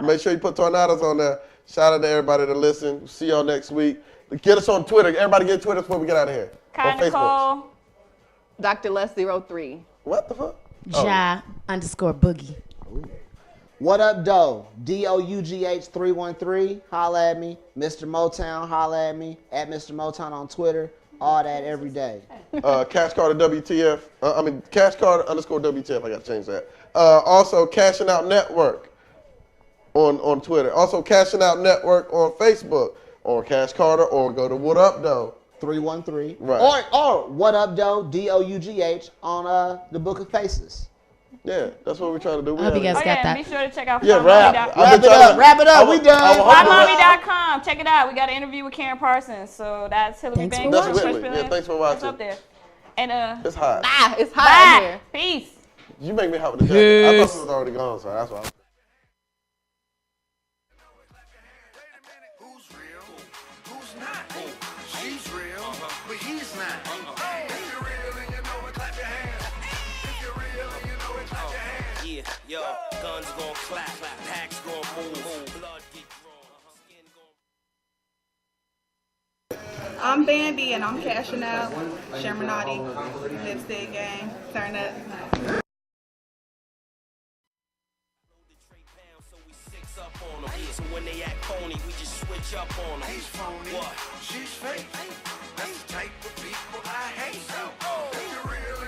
Make sure you put Tornadoes on there. Shout out to everybody that listen. See y'all next week. Get us on Twitter. Everybody get Twitter before we get out of here. On Facebook. Dr. Les 03. What the fuck? Ja_Boogie. What up, Doe? DOUGH313. Holla at me. Mr. Motown. Holla at me. At Mr. Motown on Twitter. All that every day. Cash Card WTF. Cash Card _ WTF. I got to change that. Also, Cashing Out Network on Twitter. Also, Cashing Out Network on Facebook. Or Cash Carter. Or go to What Up Though 313. Right. Or What Up Doe, DOUGH on the Book of Faces. Yeah, that's what we're trying to do. I hope you guys got that. Be sure to check out Yeah, FlyMommy.com. Wrap it up. We done. FlyMommy.com. Check it out. We got an interview with Karen Parsons. So that's Hillary Thanks Banks. for watching. Chris Yeah, Billings. thanks for That's watching. up there. And It's hot. It's hot in here. Peace. You make me hot with the jacket. I thought it was already gone, so that's why. She's real, but he's not. If you're real and you know it, clap your hands. If you're real and you know it, clap your hands. Yeah, yo, guns gon' clap, packs gon' move, blood get drawn. I'm Bambi and I'm cashing out. Shermanati, Lipstick Gang, turn up. So when they act phony, we just switch up on them. He's phony. What? She's fake. That's the type of people I hate. If you're real